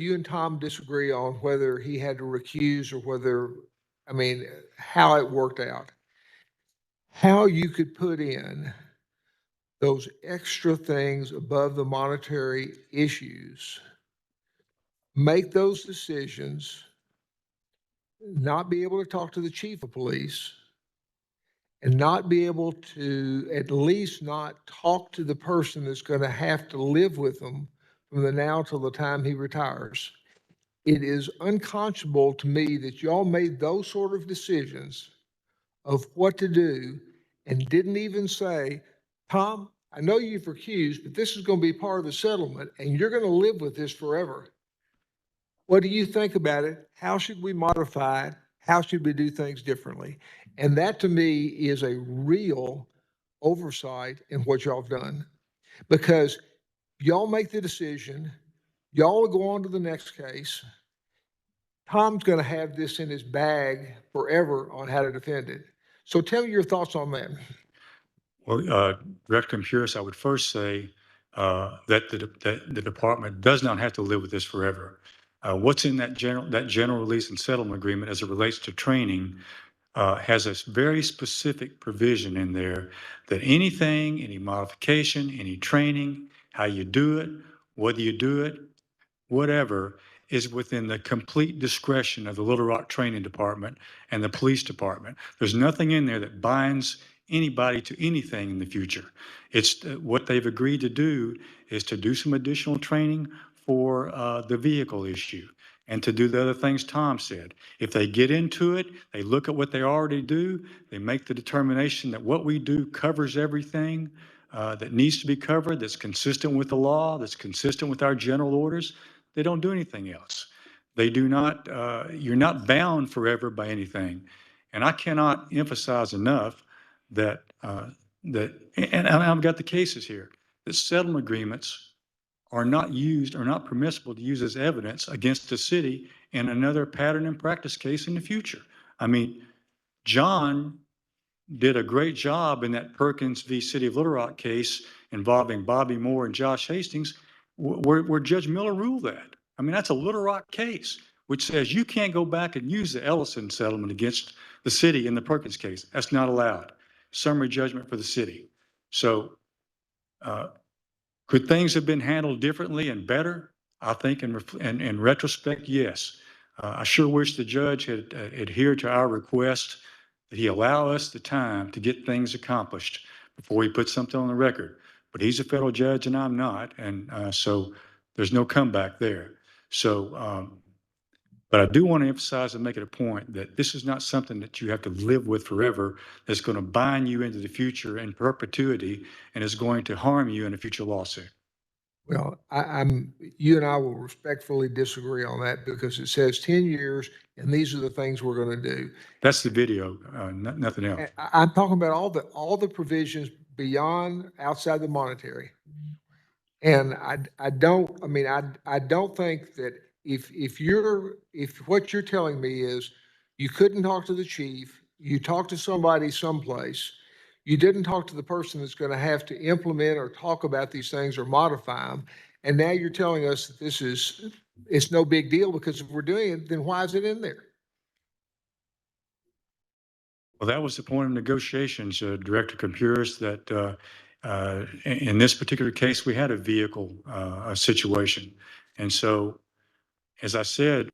you and Tom disagree on whether he had to recuse or whether, how it worked out, how you could put in those extra things above the monetary issues, make those decisions, not be able to talk to the chief of police, and not be able to at least not talk to the person that's going to have to live with them from the now till the time he retires. It is unconscionable to me that y'all made those sort of decisions of what to do and didn't even say, Tom, I know you've recused, but this is going to be part of the settlement and you're going to live with this forever. What do you think about it? How should we modify it? How should we do things differently? And that to me is a real oversight in what y'all have done, because y'all make the decision, y'all will go on to the next case. Tom's going to have this in his bag forever on how to defend it. So tell me your thoughts on that. Well, Director Imperius, I would first say that the department does not have to live with this forever. What's in that general release and settlement agreement as it relates to training has a very specific provision in there that anything, any modification, any training, how you do it, whether you do it, whatever, is within the complete discretion of the Little Rock Training Department and the police department. There's nothing in there that binds anybody to anything in the future. It's what they've agreed to do is to do some additional training for the vehicle issue and to do the other things Tom said. If they get into it, they look at what they already do, they make the determination that what we do covers everything that needs to be covered, that's consistent with the law, that's consistent with our general orders, they don't do anything else. They do not, you're not bound forever by anything. And I cannot emphasize enough that, and I've got the cases here, that settlement agreements are not used or not permissible to use as evidence against the city in another pattern and practice case in the future. I mean, John did a great job in that Perkins v. City of Little Rock case involving Bobby Moore and Josh Hastings, where Judge Miller ruled that. I mean, that's a Little Rock case, which says you can't go back and use the Ellison settlement against the city in the Perkins case. That's not allowed. Summary judgment for the city. So could things have been handled differently and better? I think in retrospect, yes. I sure wish the judge had adhered to our request that he allow us the time to get things accomplished before he puts something on the record. But he's a federal judge and I'm not, and so there's no comeback there. So, but I do want to emphasize and make it a point that this is not something that you have to live with forever, that's going to bind you into the future in perpetuity and is going to harm you in a future lawsuit. Well, you and I will respectfully disagree on that because it says 10 years and these are the things we're going to do. That's the video, nothing else. I'm talking about all the provisions beyond, outside the monetary. And I don't think that if what you're telling me is you couldn't talk to the chief, you talked to somebody someplace, you didn't talk to the person that's going to have to implement or talk about these things or modify them, and now you're telling us that it's no big deal because if we're doing it, then why is it in there? Well, that was the point of negotiations, Director Compuris, that in this particular case, we had a vehicle situation. And so, as I said,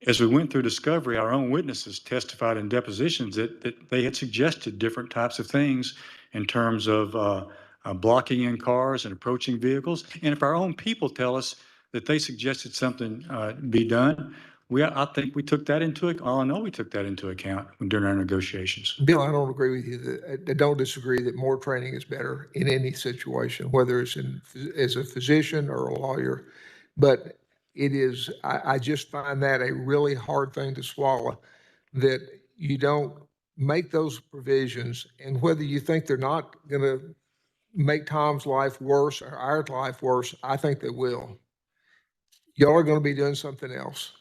as we went through discovery, our own witnesses testified in depositions that they had suggested different types of things in terms of blocking in cars and approaching vehicles. And if our own people tell us that they suggested something be done, I think we took that into account. I know we took that into account during our negotiations. Bill, I don't agree with you. I don't disagree that more training is better in any situation, whether it's as a physician or a lawyer. But it is, I just find that a really hard thing to swallow, that you don't make those provisions, and whether you think they're not going to make Tom's life worse or our life worse, I think they will. Y'all are going to be doing something else.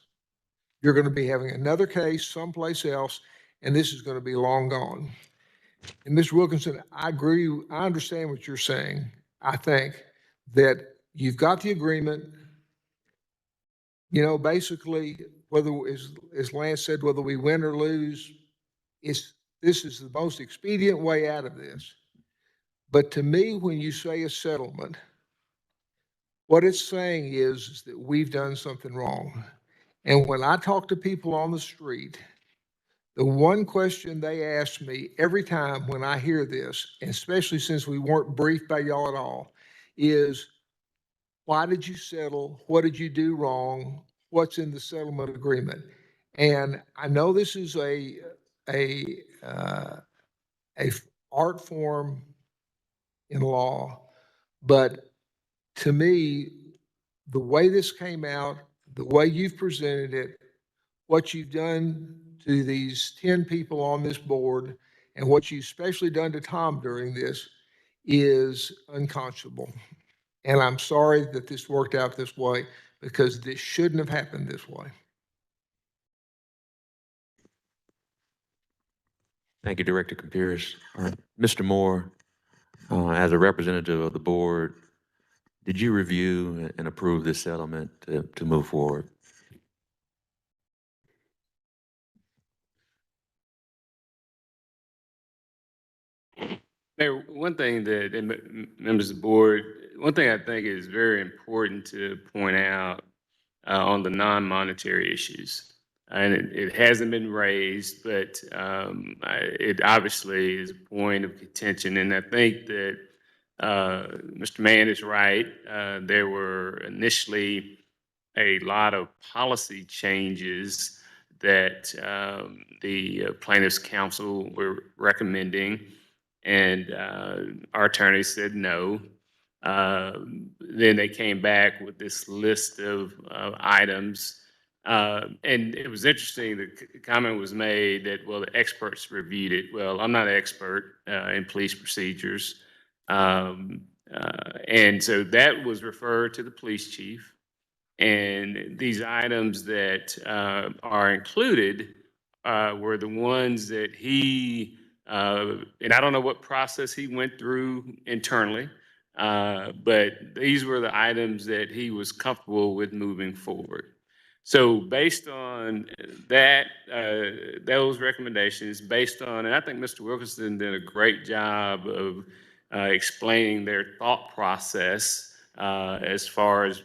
You're going to be having another case someplace else, and this is going to be long gone. And Ms. Wilkinson, I agree. I understand what you're saying. I think that you've got the agreement. You know, basically, whether, as Lance said, whether we win or lose, this is the most expedient way out of this. But to me, when you say a settlement, what it's saying is that we've done something wrong. And when I talk to people on the street, the one question they ask me every time when I hear this, and especially since we weren't briefed by y'all at all, is why did you settle? What did you do wrong? What's in the settlement agreement? And I know this is a art form in law, but to me, the way this came out, the way you've presented it, what you've done to these 10 people on this board, and what you've especially done to Tom during this is unconscionable. And I'm sorry that this worked out this way because this shouldn't have happened this way. Thank you, Director Compuris. Mr. Moore, as a representative of the board, did you review and approve this settlement to move forward? Mayor, one thing that, and members of the board, one thing I think is very important to point out on the non-monetary issues, and it hasn't been raised, but it obviously is a point of contention, and I think that Mr. Mann is right. There were initially a lot of policy changes that the plaintiffs' counsel were recommending, and our attorney said no. Then they came back with this list of items. And it was interesting, the comment was made that, well, the experts reviewed it. Well, I'm not an expert in police procedures. And so that was referred to the police chief. And these items that are included were the ones that he, and I don't know what process he went through internally, but these were the items that he was comfortable with moving forward. So based on that, those recommendations, based on, and I think Mr. Wilkinson did a great job of explaining their thought process as far as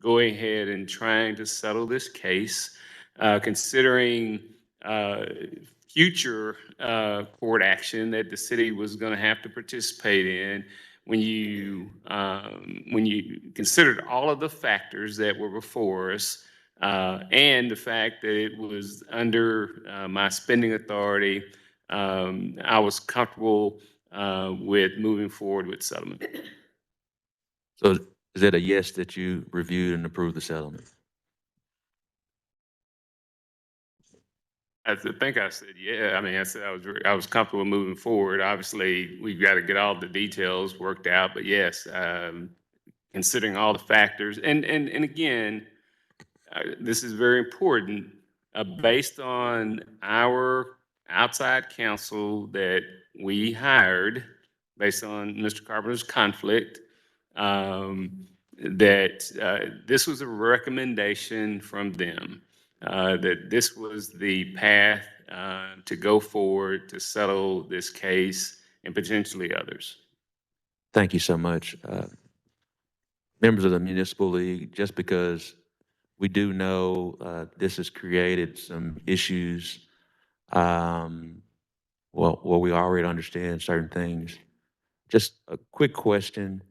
going ahead and trying to settle this case. considering future court action that the city was going to have to participate in, when you considered all of the factors that were before us, and the fact that it was under my spending authority, I was comfortable with moving forward with settlement. So is that a yes that you reviewed and approved the settlement? I think I said, yeah. I mean, I said I was comfortable moving forward. Obviously, we've got to get all the details worked out, but yes, considering all the factors, and again, this is very important. Based on our outside counsel that we hired, based on Mr. Carpenter's conflict, that this was a recommendation from them, that this was the path to go forward to settle this case and potentially others. Thank you so much. Members of the Municipal League, just because we do know this has created some issues, well, we already understand certain things. Just a quick question,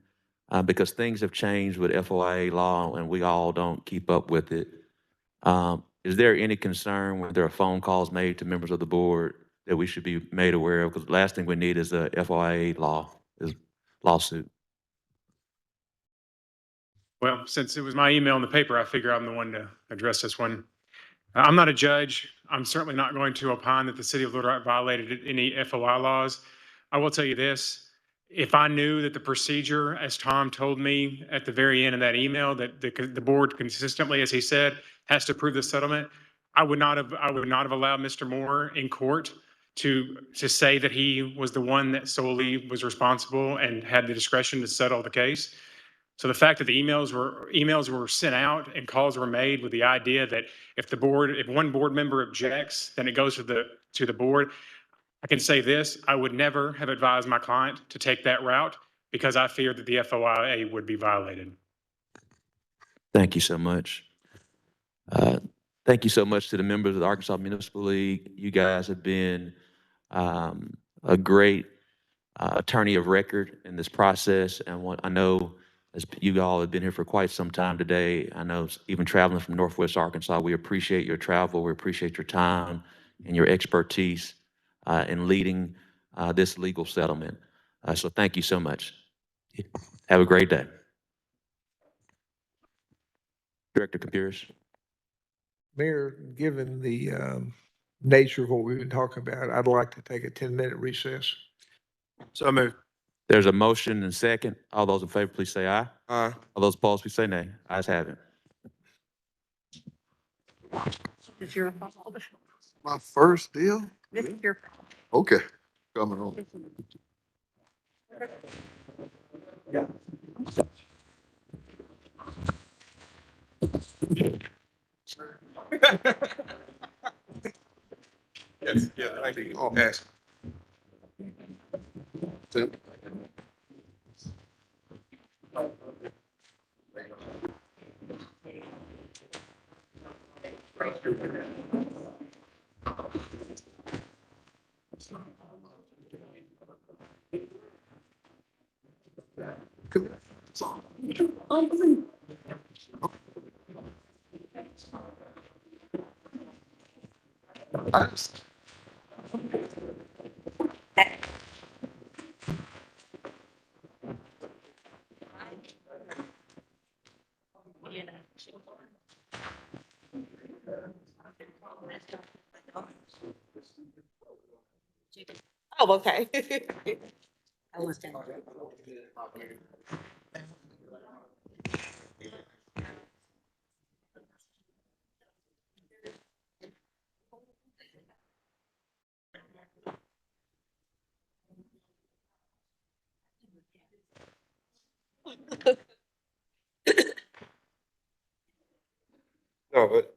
because things have changed with FOIA law and we all don't keep up with it. Is there any concern when there are phone calls made to members of the board that we should be made aware of? Because the last thing we need is a FOIA lawsuit. Well, since it was my email in the paper, I figure I'm the one to address this one. I'm not a judge. I'm certainly not going to opine that the city of Little Rock violated any FOI laws. I will tell you this. If I knew that the procedure, as Tom told me at the very end of that email, that the board consistently, as he said, has to approve the settlement, I would not have allowed Mr. Moore in court to say that he was the one that solely was responsible and had the discretion to settle the case. So the fact that the emails were sent out and calls were made with the idea that if one board member objects, then it goes to the board. I can say this: I would never have advised my client to take that route because I feared that the FOIA would be violated. Thank you so much. Thank you so much to the members of the Arkansas Municipal League. You guys have been a great attorney of record in this process. And I know, as you all have been here for quite some time today, I know even traveling from Northwest Arkansas, we appreciate your travel. We appreciate your time and your expertise in leading this legal settlement. So thank you so much. Have a great day. Director Capiris. Mayor, given the nature of what we've been talking about, I'd like to take a 10-minute recess. So moved. There's a motion and second. All those in favor, please say aye. Aye. All those opposed, please say nay. Ayes have it. Is your My first deal? this is your Okay, coming on. Yes, yeah, thank you. Oh, yes. Tim? I just- Oh, okay. No, but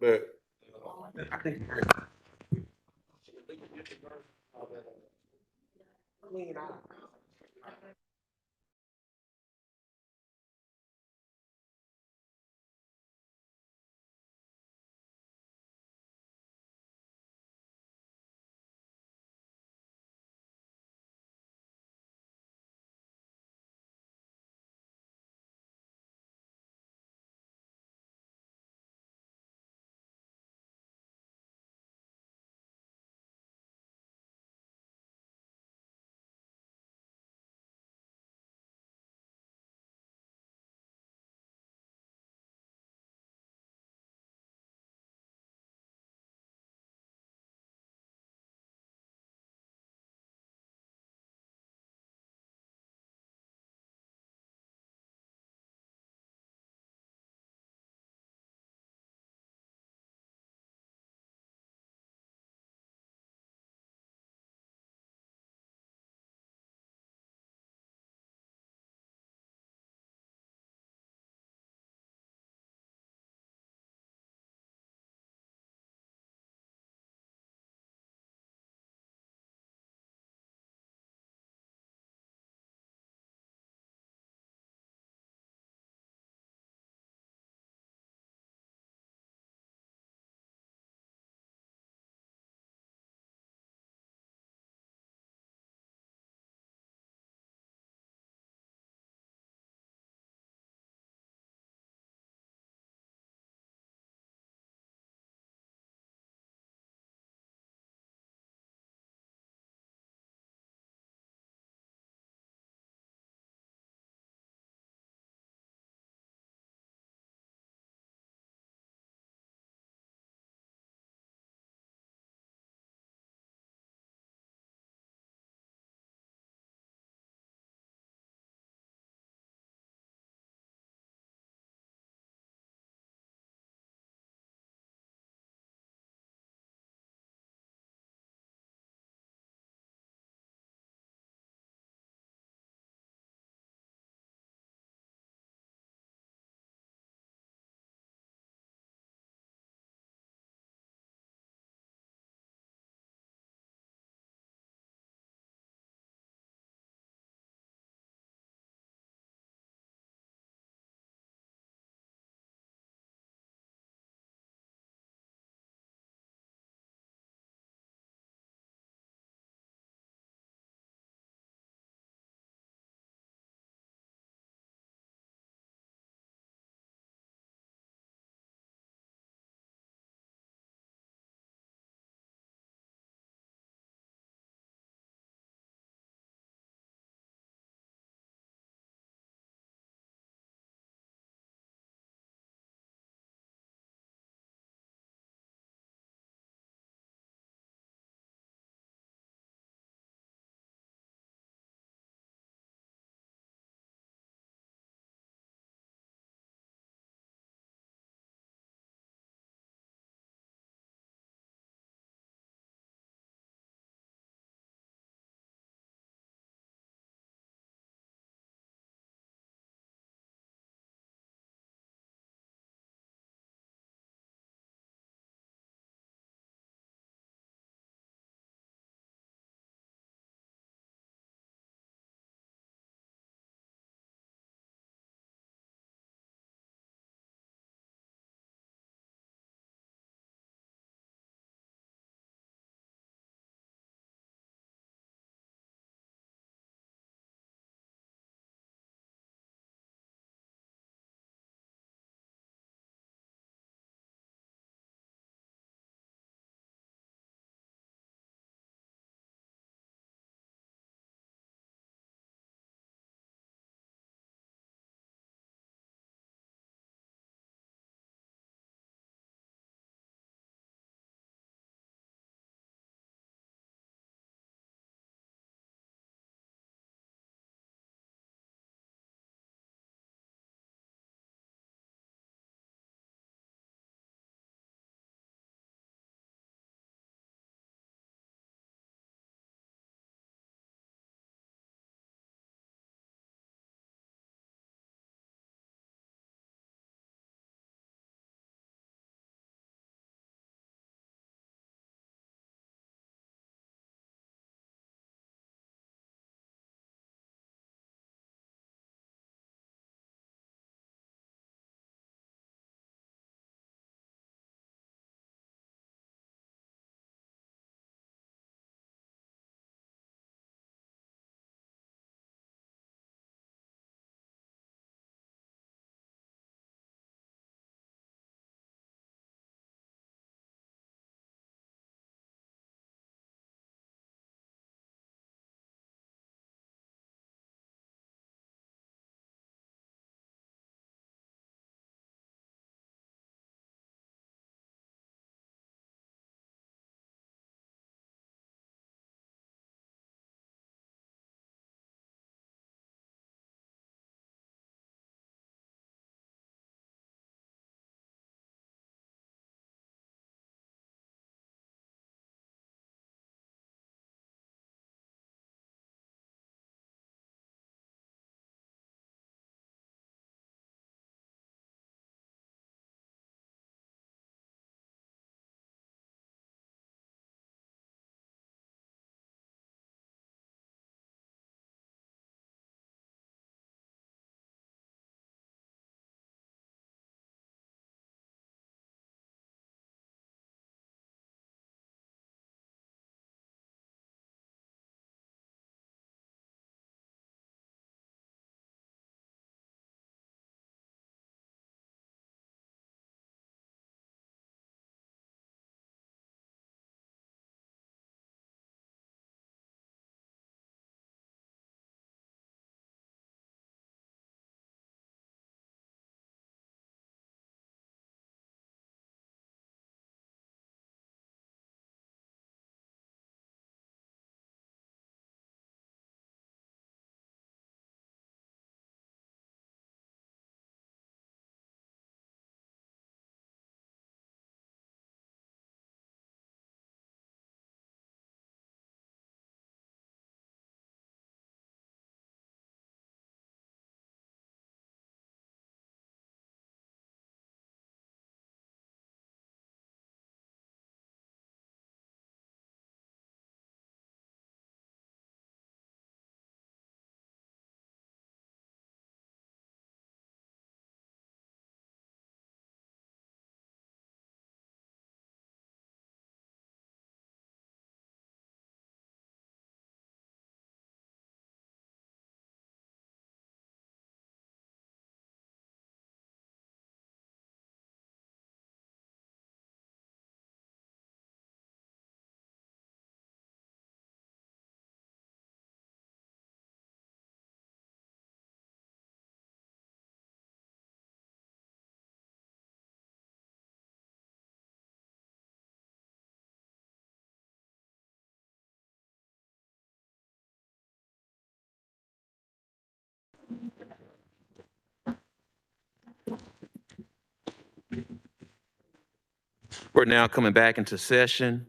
We're now coming back into session.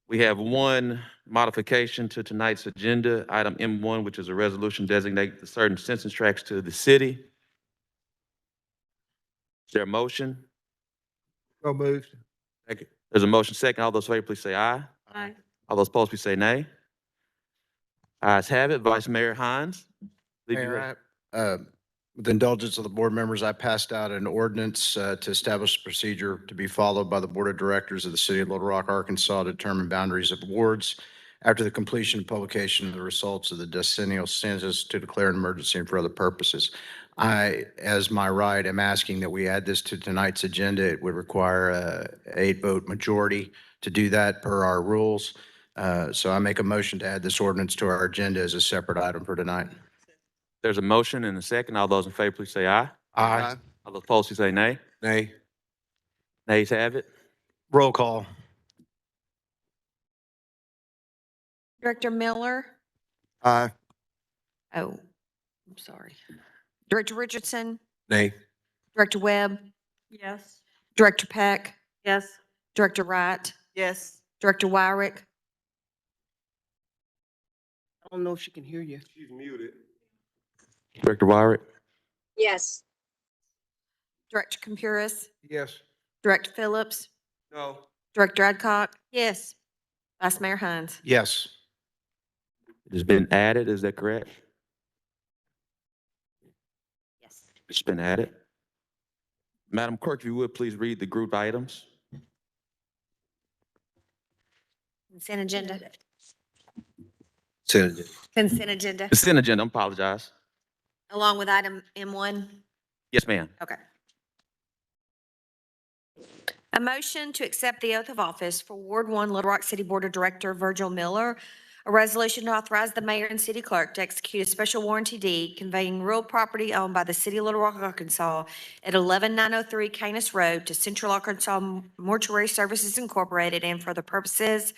We have one modification to tonight's agenda, item M1, which is a resolution designating the certain census tracts to the city. Is there a motion? So moved. Second. There's a motion second. All those in favor, please say aye. Aye. All those opposed, please say nay. Ayes have it. Vice Mayor Hines. Leave you Mayor, with the indulgence of the board members, I passed out an ordinance to establish a procedure to be followed by the Board of Directors of the City of Little Rock, Arkansas, to determine boundaries of wards after the completion and publication of the results of the decennial census to declare an emergency and for other purposes. I, as my right, am asking that we add this to tonight's agenda. It would require a 8-vote majority to do that per our rules. So I make a motion to add this ordinance to our agenda as a separate item for tonight. There's a motion and a second. All those in favor, please say aye. Aye. All those opposed, please say nay. Nay. Nays have it. Roll call. Director Miller? Aye. Oh, I'm sorry. Director Richardson? Nay. Director Webb? Yes. Director Peck? Yes. Director Wright? Yes. Director Wyrick? I don't know if she can hear you. She's muted. Director Wyrick. Yes. Director Campuris? Yes. Director Phillips? No. Director Adcock? Yes. Vice Mayor Hines? Yes. It has been added. Is that correct? Yes. It's been added. Madam Clerk, if you would please read the group items. Consent agenda. Consent. Consent agenda, Consent agenda. I apologize. along with item M1. Yes, ma'am. Okay. A motion to accept the oath of office for Ward 1 Little Rock City Board of Director Virgil Miller. A resolution to authorize the mayor and city clerk to execute a special warranty deed conveying real property owned by the city of Little Rock, Arkansas at 11903 Canis Road to Central Arkansas Mortuary Services Incorporated and for the purposes.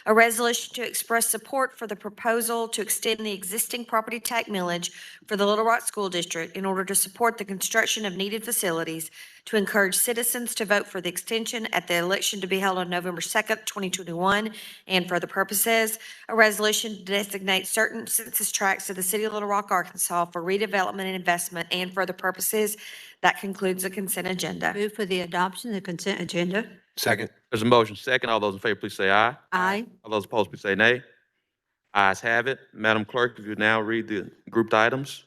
A resolution to express support for the proposal to extend the existing property tax millage for the Little Rock School District in order to support the construction of needed facilities to encourage citizens to vote for the extension at the election to be held on November 2nd, 2021, and for the purposes. A resolution to designate certain census tracts of the city of Little Rock, Arkansas for redevelopment and investment and for the purposes. That concludes the consent agenda. Move for the adoption of the consent agenda. Second. There's a motion second. All those in favor, please say aye. Aye. All those opposed, please say nay. Ayes have it. Madam Clerk, if you now read the grouped items.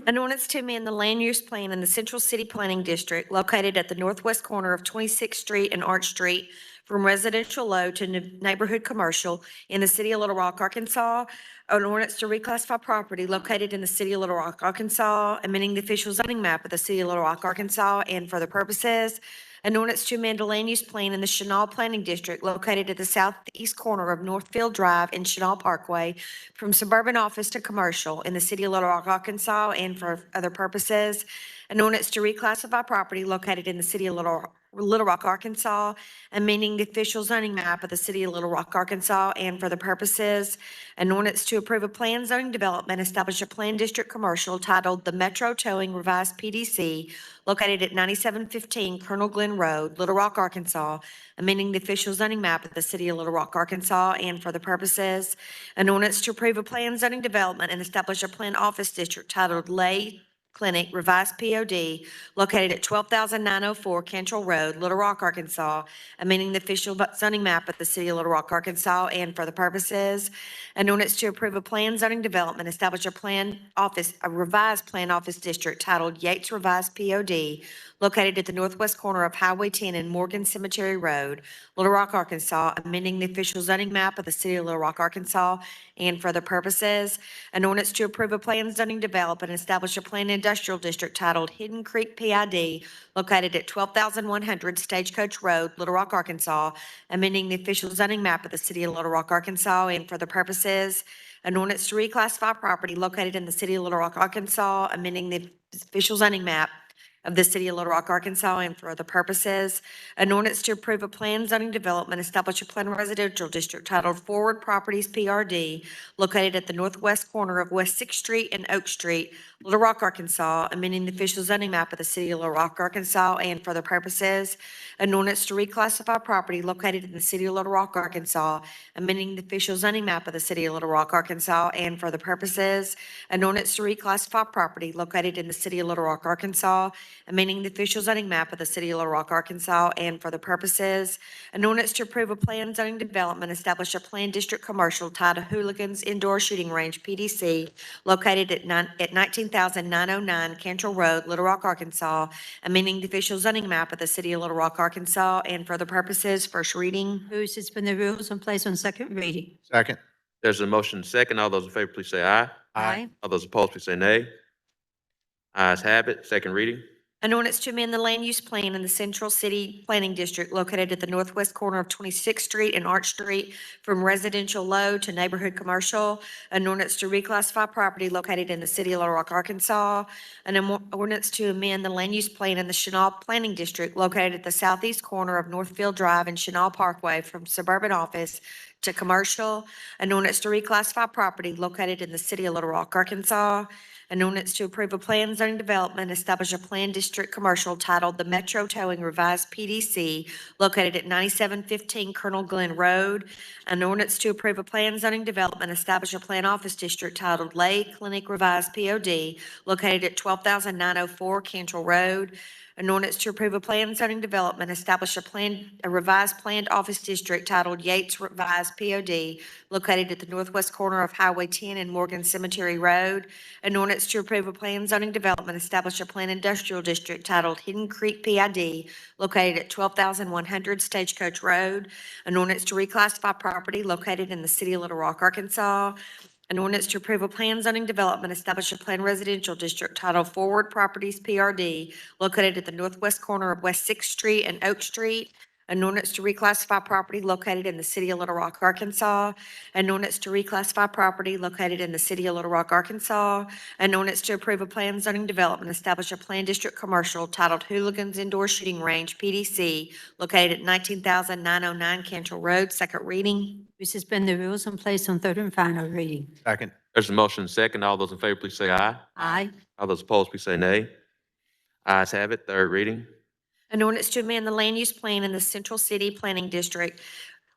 An ordinance to amend the land use plan in the Central City Planning District located at the northwest corner of 26th Street and Arch Street from residential low to neighborhood commercial in the city of Little Rock, Arkansas. An ordinance to reclassify property located in the city of Little Rock, Arkansas, amending the official zoning map of the city of Little Rock, Arkansas, and for the purposes. An ordinance to amend a land use plan in the Chenal Planning District located at the southeast corner of Northfield Drive and Chenal Parkway from suburban office to commercial in the city of Little Rock, Arkansas, and for other purposes. An ordinance to reclassify property located in the city of Little Rock, Arkansas, amending the official zoning map of the city of Little Rock, Arkansas, and for the purposes. An ordinance to approve a planned zoning development, establish a planned district commercial titled the Metro Towing Revised PDC, located at 9715 Colonel Glenn Road, Little Rock, Arkansas, amending the official zoning map of the city of Little Rock, Arkansas, and for the purposes. An ordinance to approve a planned zoning development and establish a planned office district titled Lay Clinic Revised POD, located at 12,904 Cantrell Road, Little Rock, Arkansas, amending the official zoning map of the city of Little Rock, Arkansas, and for the purposes. An ordinance to approve a planned zoning development, establish a revised planned office district titled Yates Revised POD, located at the northwest corner of Highway 10 and Morgan Cemetery Road, Little Rock, Arkansas, amending the official zoning map of the city of Little Rock, Arkansas, and for the purposes. An ordinance to approve a planned zoning development and establish a planned industrial district titled Hidden Creek PID, located at 12,100 Stagecoach Road, Little Rock, Arkansas, amending the official zoning map of the city of Little Rock, Arkansas, and for the purposes. An ordinance to reclassify property located in the city of Little Rock, Arkansas, amending the official zoning map of the City of Little Rock, Arkansas, and for other purposes. An ordinance to approve a plan zoning development, establish a plan residential district titled Forward Properties PRD, located at the northwest corner of West Sixth Street and Oak Street, Little Rock, Arkansas, amending the official zoning map of the City of Little Rock, Arkansas, and for other purposes. An ordinance to reclassify property located in the City of Little Rock, Arkansas, amending the official zoning map of the City of Little Rock, Arkansas, and for other purposes. An ordinance to reclassify property located in the City of Little Rock, Arkansas, amending the official zoning map of the City of Little Rock, Arkansas, and for the purposes. An ordinance to approve a plan zoning development, establish a planned district commercial tied to Hooligans Indoor Shooting Range, PDC, located at 19,909 Cantrell Road, Little Rock, Arkansas, amending the official zoning map of the City of Little Rock, Arkansas, and for the purposes. First reading. Move to suspend the rules and place on second reading. Second. There's a motion second. All those in favor, please say aye. Aye. All those opposed, please say nay. Ayes have it. Second reading. An ordinance to amend the land use plan in the Central City Planning District located at the northwest corner of 26th Street and Arch Street from residential low to neighborhood commercial. An ordinance to reclassify property located in the City of Little Rock, Arkansas. An ordinance to amend the land use plan in the Chenal Planning District located at the southeast corner of Northfield Drive and Chenal Parkway from suburban office to commercial. An ordinance to reclassify property located in the City of Little Rock, Arkansas. An ordinance to approve a plan zoning development, establish a planned district commercial titled the Metro Towing Revised PDC located at 9715 Colonel Glenn Road. An ordinance to approve a plan zoning development, establish a plan office district titled Lay Clinic Revised POD located at 12,904 Cantrell Road. An ordinance to approve a plan zoning development, establish a revised planned office district titled Yates Revised POD located at the northwest corner of Highway 10 and Morgan Cemetery Road. An ordinance to approve a plan zoning development, establish a planned industrial district titled Hidden Creek PID located at 12,100 Stagecoach Road. An ordinance to reclassify property located in the City of Little Rock, Arkansas. An ordinance to approve a plan zoning development, establish a planned residential district titled Forward Properties PRD located at the northwest corner of West Sixth Street and Oak Street. An ordinance to reclassify property located in the City of Little Rock, Arkansas. An ordinance to reclassify property located in the City of Little Rock, Arkansas. An ordinance to approve a plan zoning development, establish a planned district commercial titled Hooligans Indoor Shooting Range, PDC, located at 19,909 Cantrell Road. Second reading. We suspend the rules and place on third and final reading. Second. There's a motion second. All those in favor, please say aye. Aye. All those opposed, please say nay. Ayes have it. Third reading. An ordinance to amend the land use plan in the Central City Planning District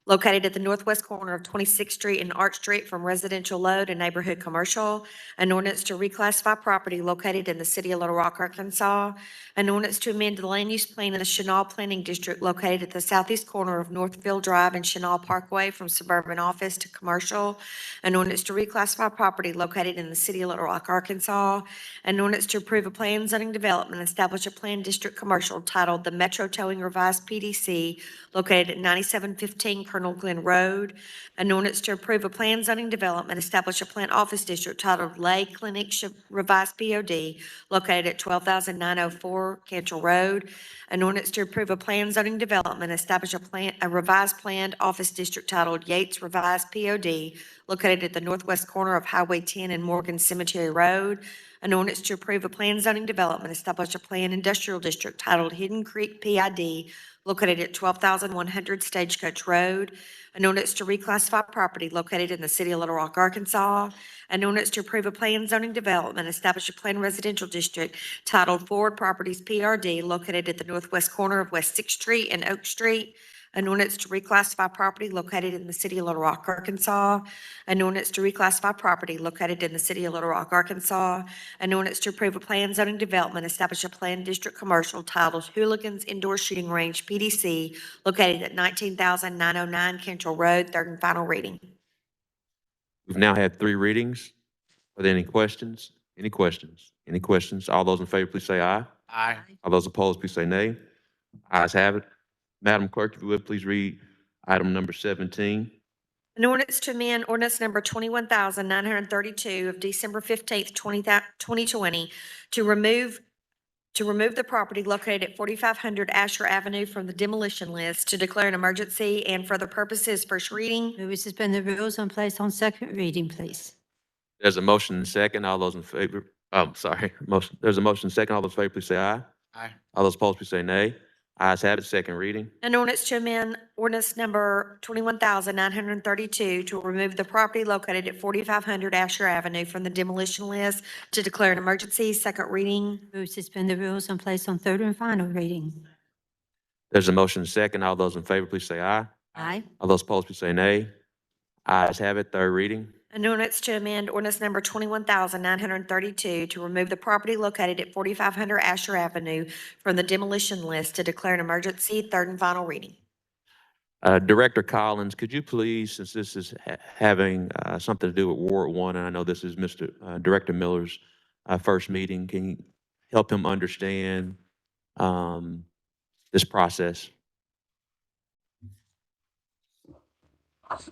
located at the northwest corner of 26th Street and Arch Street from residential low to neighborhood commercial. An ordinance to reclassify property located in the City of Little Rock, Arkansas. An ordinance to amend the land use plan in the Chenal Planning District located at the southeast corner of Northfield Drive and Chenal Parkway from suburban office to commercial. An ordinance to reclassify property located in the City of Little Rock, Arkansas. An ordinance to approve a plan zoning development, establish a planned district commercial titled the Metro Towing Revised PDC located at 9715 Colonel Glenn Road. An ordinance to approve a plan zoning development, establish a plant office district titled Lay Clinic Revised POD located at 12,904 Cantrell Road. An ordinance to approve a plan zoning development, establish a revised planned office district titled Yates Revised POD located at the northwest corner of Highway 10 and Morgan Cemetery Road. An ordinance to approve a plan zoning development, establish a planned industrial district titled Hidden Creek PID located at 12,100 Stagecoach Road. An ordinance to reclassify property located in the City of Little Rock, Arkansas. An ordinance to approve a plan zoning development, establish a planned residential district titled Forward Properties PRD located at the northwest corner of West Sixth Street and Oak Street. An ordinance to reclassify property located in the City of Little Rock, Arkansas. An ordinance to reclassify property located in the City of Little Rock, Arkansas. An ordinance to approve a plan zoning development, establish a planned district commercial titled Hooligans Indoor Shooting Range, PDC, located at 19,909 Cantrell Road. Third and final reading. We've now had three readings. Are there any questions? Any questions? Any questions? All those in favor, please say aye. Aye. All those opposed, please say nay. Ayes have it. Madam Clerk, if you would, please read item number 17. An ordinance to amend ordinance number 21,932 of December 15th, 2020 to remove the property located at 4500 Asher Avenue from the demolition list, to declare an emergency and for other purposes. First reading. Move we suspend the rules and place on second reading, please. There's a motion and second. All those in favor, there's a motion and second. All those in favor, please say aye. Aye. All those opposed, please say nay. Ayes have it, second reading. An ordinance to amend ordinance number 21,932 to remove the property located at 4,500 Asher Avenue from the demolition list to declare an emergency, second reading. Move to suspend the rules and place on third and final reading. There's a motion second. All those in favor, please say aye. Aye. All those opposed, please say nay. Ayes have it, third reading. An ordinance to amend ordinance number 21,932 to remove the property located at 4,500 Asher Avenue from the demolition list to declare an emergency, third and final reading. Director Collins, could you please, since this is having something to do with Ward 1, and I know this is Mr. Director Miller's first meeting, can you help him understand this process?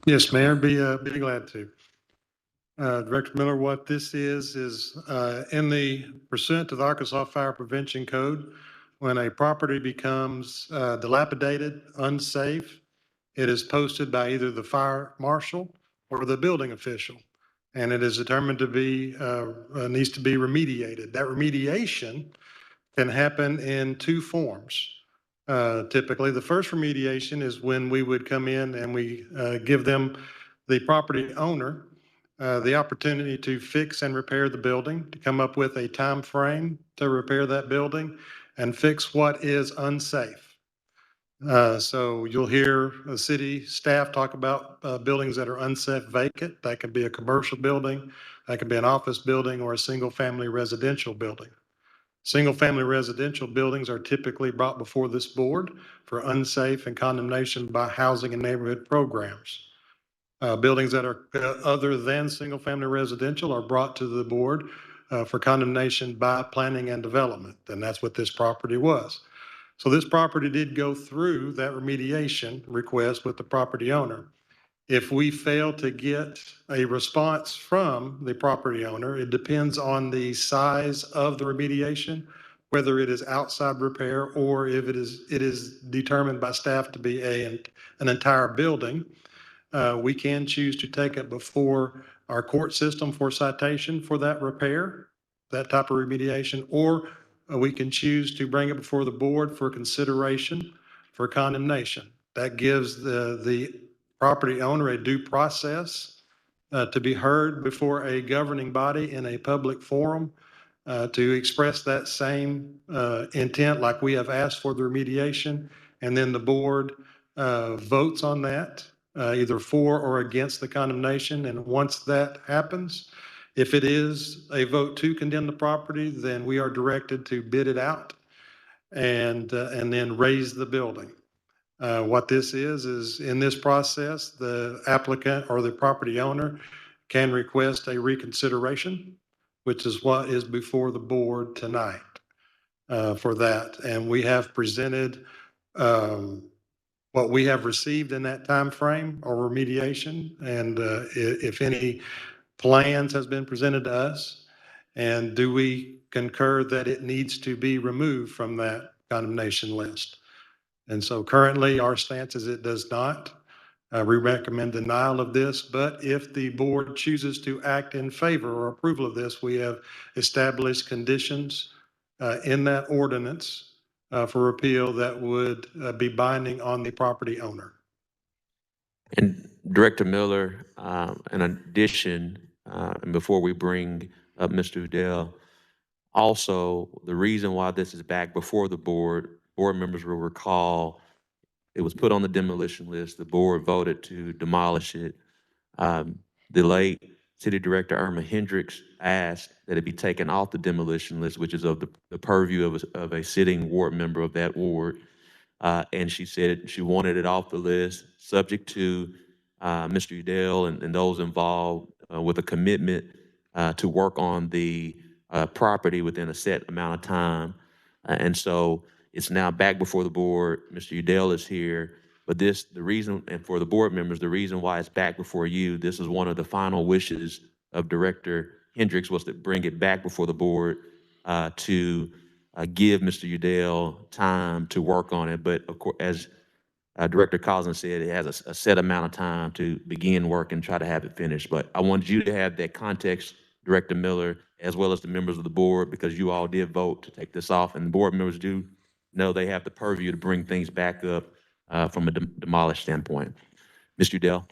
Yes, Mayor, be glad to. Director Miller, what this is in the pursuant to the Arkansas Fire Prevention Code, when a property becomes dilapidated, unsafe, it is posted by either the fire marshal or the building official, and it is determined to be, needs to be remediated. That remediation can happen in two forms. Typically, the first remediation is when we would come in and we give them, the property owner, the opportunity to fix and repair the building, to come up with a time frame to repair that building and fix what is unsafe. So you'll hear the city staff talk about buildings that are unsafe vacant. That could be a commercial building, that could be an office building, or a single-family residential building. Single-family residential buildings are typically brought before this board for unsafe and condemnation by housing and neighborhood programs. Buildings that are other than single-family residential are brought to the board for condemnation by planning and development, and that's what this property was. So this property did go through that remediation request with the property owner. If we fail to get a response from the property owner, it depends on the size of the remediation, whether it is outside repair or if it is determined by staff to be an entire building. We can choose to take it before our court system for citation for that repair, that type of remediation, or we can choose to bring it before the board for consideration for condemnation. That gives the property owner a due process to be heard before a governing body in a public forum to express that same intent like we have asked for the remediation. And then the board votes on that, either for or against the condemnation. And once that happens, if it is a vote to condemn the property, then we are directed to bid it out and then raise the building. What this is in this process, the applicant or the property owner can request a reconsideration, which is what is before the board tonight for that. And we have presented what we have received in that time frame or remediation, and if any plans has been presented to us, and do we concur that it needs to be removed from that condemnation list? And so currently our stance is it does not. We recommend denial of this, but if the board chooses to act in favor or approval of this, we have established conditions in that ordinance for repeal that would be binding on the property owner. And Director Miller, in addition, and before we bring up Mr. Udell, also the reason why this is back before the board members will recall it was put on the demolition list. The board voted to demolish it. The late City Director Irma Hendricks asked that it be taken off the demolition list, which is of the purview of a sitting ward member of that ward. And she said she wanted it off the list, subject to Mr. Udell and those involved with a commitment to work on the property within a set amount of time. And so it's now back before the board. Mr. Udell is here. But the reason, and for the board members, the reason why it's back before you, this is one of the final wishes of Director Hendricks, was to bring it back before the board to give Mr. Udell time to work on it. But of course, as Director Collins said, it has a set amount of time to begin work and try to have it finished. But I wanted you to have that context, Director Miller, as well as the members of the board, because you all did vote to take this off, and the board members do know they have the purview to bring things back up from a demolished standpoint. Mr. Udell?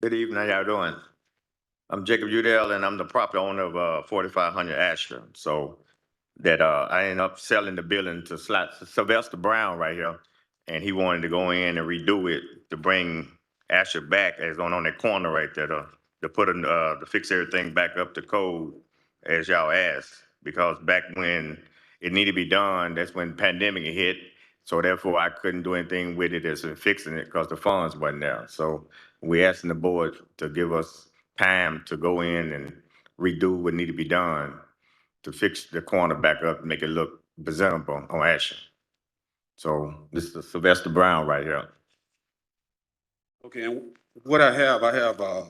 Good evening, how y'all doing? I'm Jacob Udell, and I'm the property owner of 4500 Asher. So that I ended up selling the building to Sylvester Brown right here, and he wanted to go in and redo it to bring Asher back as on that corner right there to put to fix everything back up to code as y'all asked. Because back when it needed to be done, that's when pandemic hit. So therefore, I couldn't do anything with it as in fixing it because the funds wasn't there. So we asking the board to give us time to go in and redo what needed to be done to fix the corner back up and make it look presentable on Asher. So this is Sylvester Brown right here. Okay, and what I have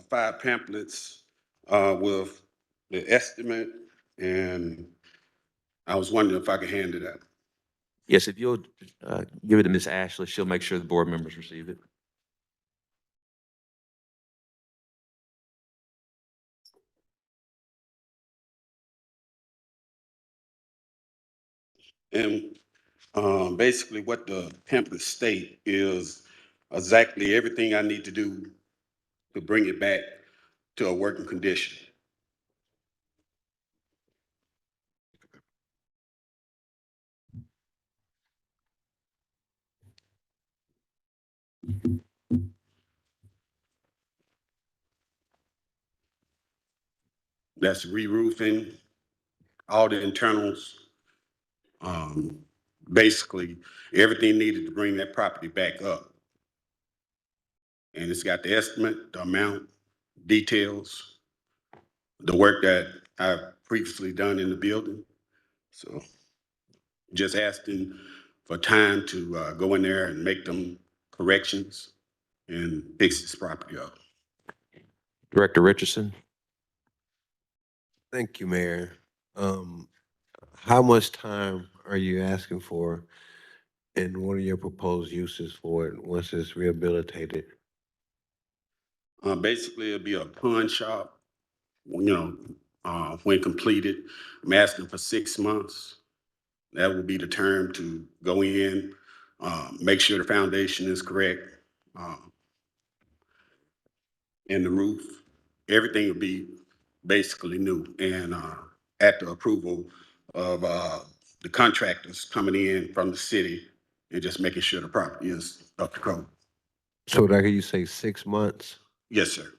5 pamphlets with the estimate, and I was wondering if I could hand it out. Yes, if you'll give it to Ms. Ashley, she'll make sure the board members receive it. And basically what the pamphlet state is exactly everything I need to do to bring it back to a working condition. That's re-roofing, all the internals, basically everything needed to bring that property back up. And it's got the estimate, the amount, details, the work that I've previously done in the building. So just asking for time to go in there and make them corrections and fix this property up. Director Richardson? Thank you, Mayor. How much time are you asking for, and what are your proposed uses for it once it's rehabilitated? Basically, it'll be a pawn shop, when completed. I'm asking for 6 months. That will be the term to go in, make sure the foundation is correct, and the roof. Everything will be basically new, and at the approval of the contractors coming in from the city and just making sure the property is up to code. So like you say 6 months? Yes, sir.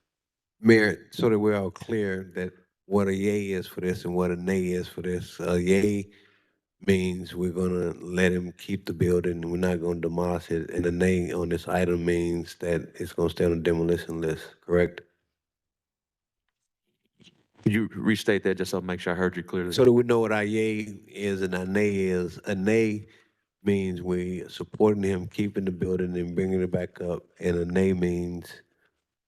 Mayor, so that we're all clear that what a yay is for this and what a nay is for this. A yay means we're gonna let him keep the building, we're not gonna demolish it, and a nay on this item means that it's gonna stay on the demolition list, correct? Could you restate that just so I make sure I heard you clearly? So that we know what our yay is and our nay is. A nay means we supporting him keeping the building and bringing it back up, and a nay means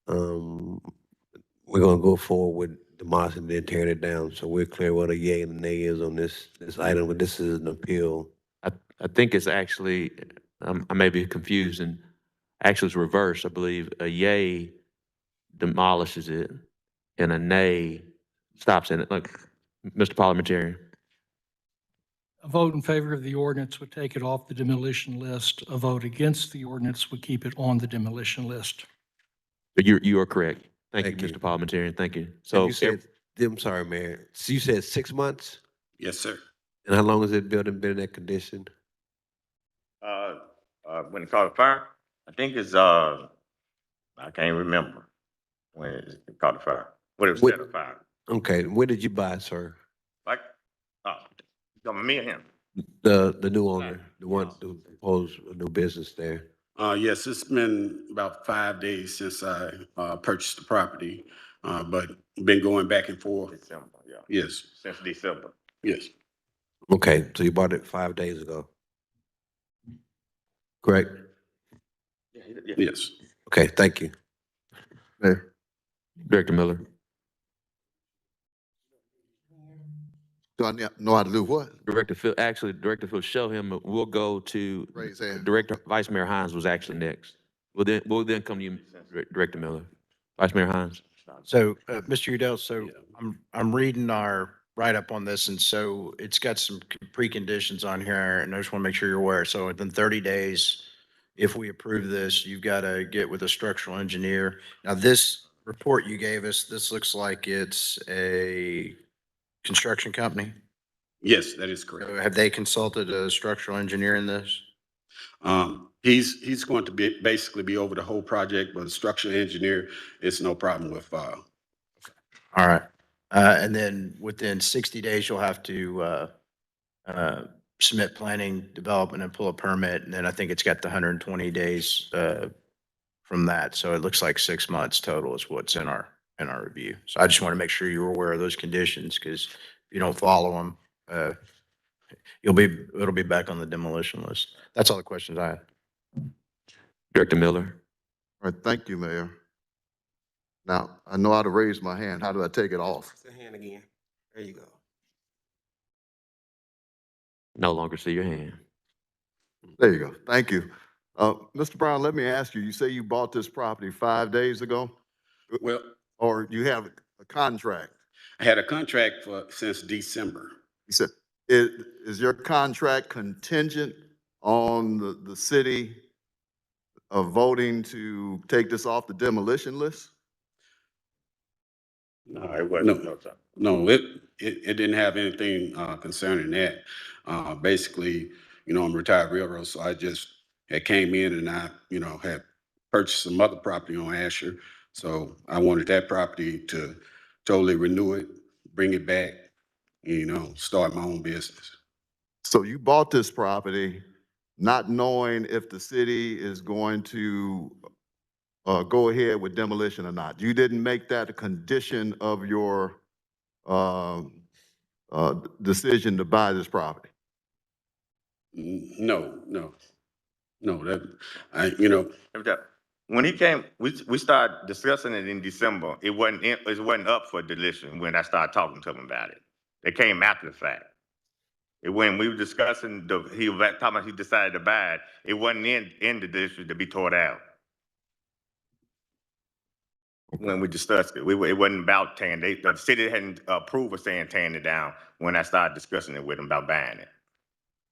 we're gonna go forward with demolishing and then tearing it down. So we're clear what a yay and a nay is on this item, but this is an appeal. I think it's actually, I may be confused, and actually it's reversed. I believe a yay demolishes it and a nay stops in it. Look, Mr. Parliamentarian. A vote in favor of the ordinance would take it off the demolition list. A vote against the ordinance would keep it on the demolition list. You are correct. Thank you, Thank you. Mr. Parliamentarian. Thank you. And So you said, I'm sorry, Mayor. So you said 6 months? Yes, sir. And how long has that building been in that condition? When it caught fire, I think it's I can't remember when it caught the fire. What it was set afire. Okay, when did you buy it, sir? Like, me or him? The new owner, the one who proposed a new business there. Yes, it's been about 5 days since I purchased the property, but been going back and forth. December, yeah. Yes, Since December. yes. Okay, so you bought it 5 days ago? Correct? Yes. Okay, thank you. Director Miller. Do I know how to do what? Director Phil, show him, we'll go to Raise hand. Vice Mayor Hines was actually next. We'll then come to you, Director Miller. Vice Mayor Hines. So, Mr. Udell, so I'm reading our write-up on this, and so it's got some preconditions on here, and I just want to make sure you're aware. So within 30 days, if we approve this, you've got to get with a structural engineer. Now, this report you gave us, this looks like it's a construction company. Yes, that is correct. So have they consulted a structural engineer in this? He's going to basically be over the whole project, but a structural engineer, it's no problem with, All right. And then within 60 days, you'll have to submit planning, development, and pull a permit. And then I think it's got the 120 days from that. So it looks like 6 months total is what's in our review. So I just want to make sure you're aware of those conditions, because if you don't follow them, it'll be back on the demolition list. That's all the questions I have. Director Miller. All right, thank you, Mayor. Now, I know how to raise my hand. How do I take it off? Raise your hand again. There you go. No longer see your hand. There you go. Thank you. Mr. Brown, let me ask you, you say you bought this property 5 days ago? well, Or you have a contract? I had a contract since December. You said, is your contract contingent on the city of voting to take this off the demolition list? No, it wasn't. No, it didn't have anything concerning that. Basically, I'm a retired railroad, so I just had came in and I, had purchased some other property on Asher. So I wanted that property to totally renew it, bring it back, start my own business. So you bought this property not knowing if the city is going to go ahead with demolition or not. You didn't make that a condition of your decision to buy this property. No, When he came, we started discussing it in December. It wasn't up for demolition when I started talking to him about it. They came after the fact. When we were discussing, he was talking about he decided to buy it. It wasn't in the district to be tore down. When we discussed it, it wasn't about tearing. The city hadn't approved of saying tearing it down when I started discussing it with him about buying it.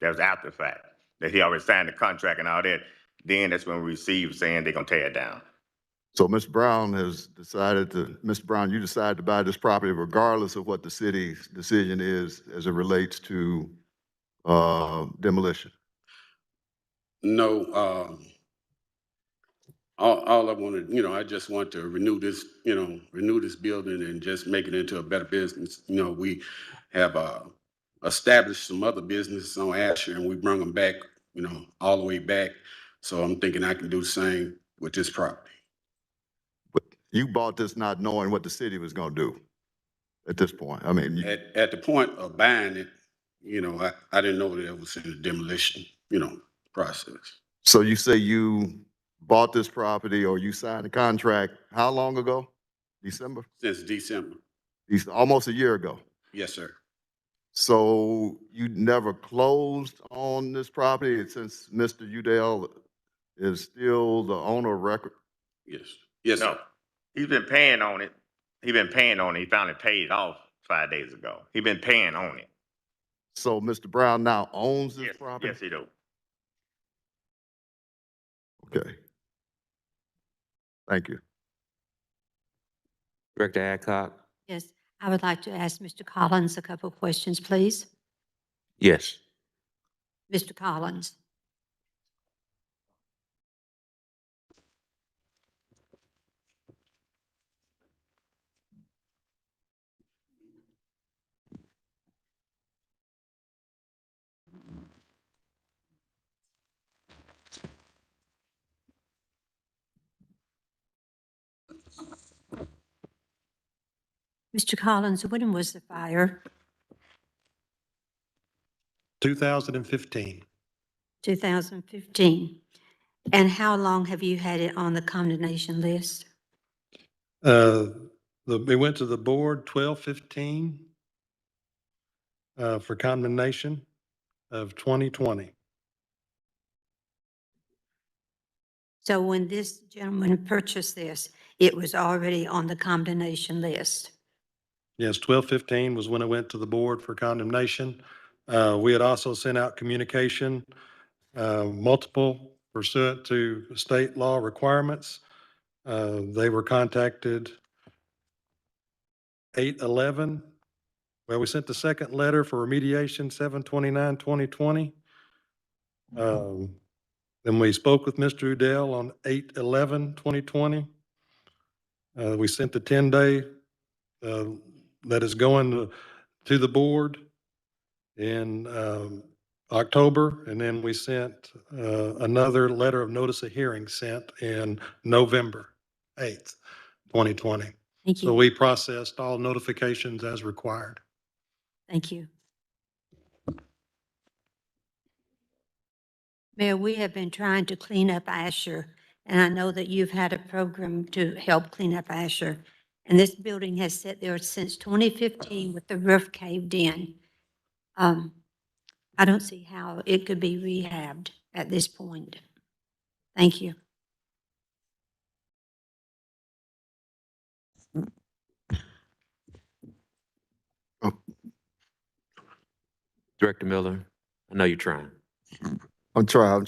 That was after the fact that he already signed the contract and all that. Then that's when we received saying they're gonna tear it down. So Mr. Brown Mr. Brown, you decided to buy this property regardless of what the city's decision is as it relates to demolition. No, all I wanted, I just want to renew this building and just make it into a better business. We have established some other businesses on Asher and we bring them back, all the way back. So I'm thinking I can do the same with this property. But you bought this not knowing what the city was going to do at this point. I mean, At the point of buying it, I didn't know that it was in the demolition, process. so you say you bought this property or you signed a contract how long ago? December? Since December. Almost a year ago. Yes, sir. So you never closed on this property since Mr. Udell is still the owner of record? Yes. Yes, No, sir. he's been paying on it. He finally paid it off 5 days ago. He's been paying on it. So Mr. Brown now owns this property? Yes, he do. Okay. Thank you. Director Adcock. Yes, I would like to ask Mr. Collins a couple of questions, please. Yes. Mr. Collins. Mr. Collins, when was the fire? 2015. 2015. And how long have you had it on the condemnation list? We went to the board 12/15. for condemnation of 2020. So when this gentleman purchased this, it was already on the condemnation list. Yes, 12/15 was when it went to the board for condemnation. We had also sent out communication, multiple pursuant to state law requirements. They were contacted 8/11. Well, we sent the second letter for remediation 7/29/2020. Then we spoke with Mr. Udell on 8/11/2020. We sent the 10-day that is going to the board in October, and then we sent another letter of notice of hearing sent in November 8th, 2020. Thank So you. we processed all notifications as required. Thank you. Mayor, we have been trying to clean up Asher, and I know that you've had a program to help clean up Asher. And this building has sat there since 2015 with the roof caved in. I don't see how it could be rehabbed at this point. Thank you. Director Miller, I know you're trying. I'm trying.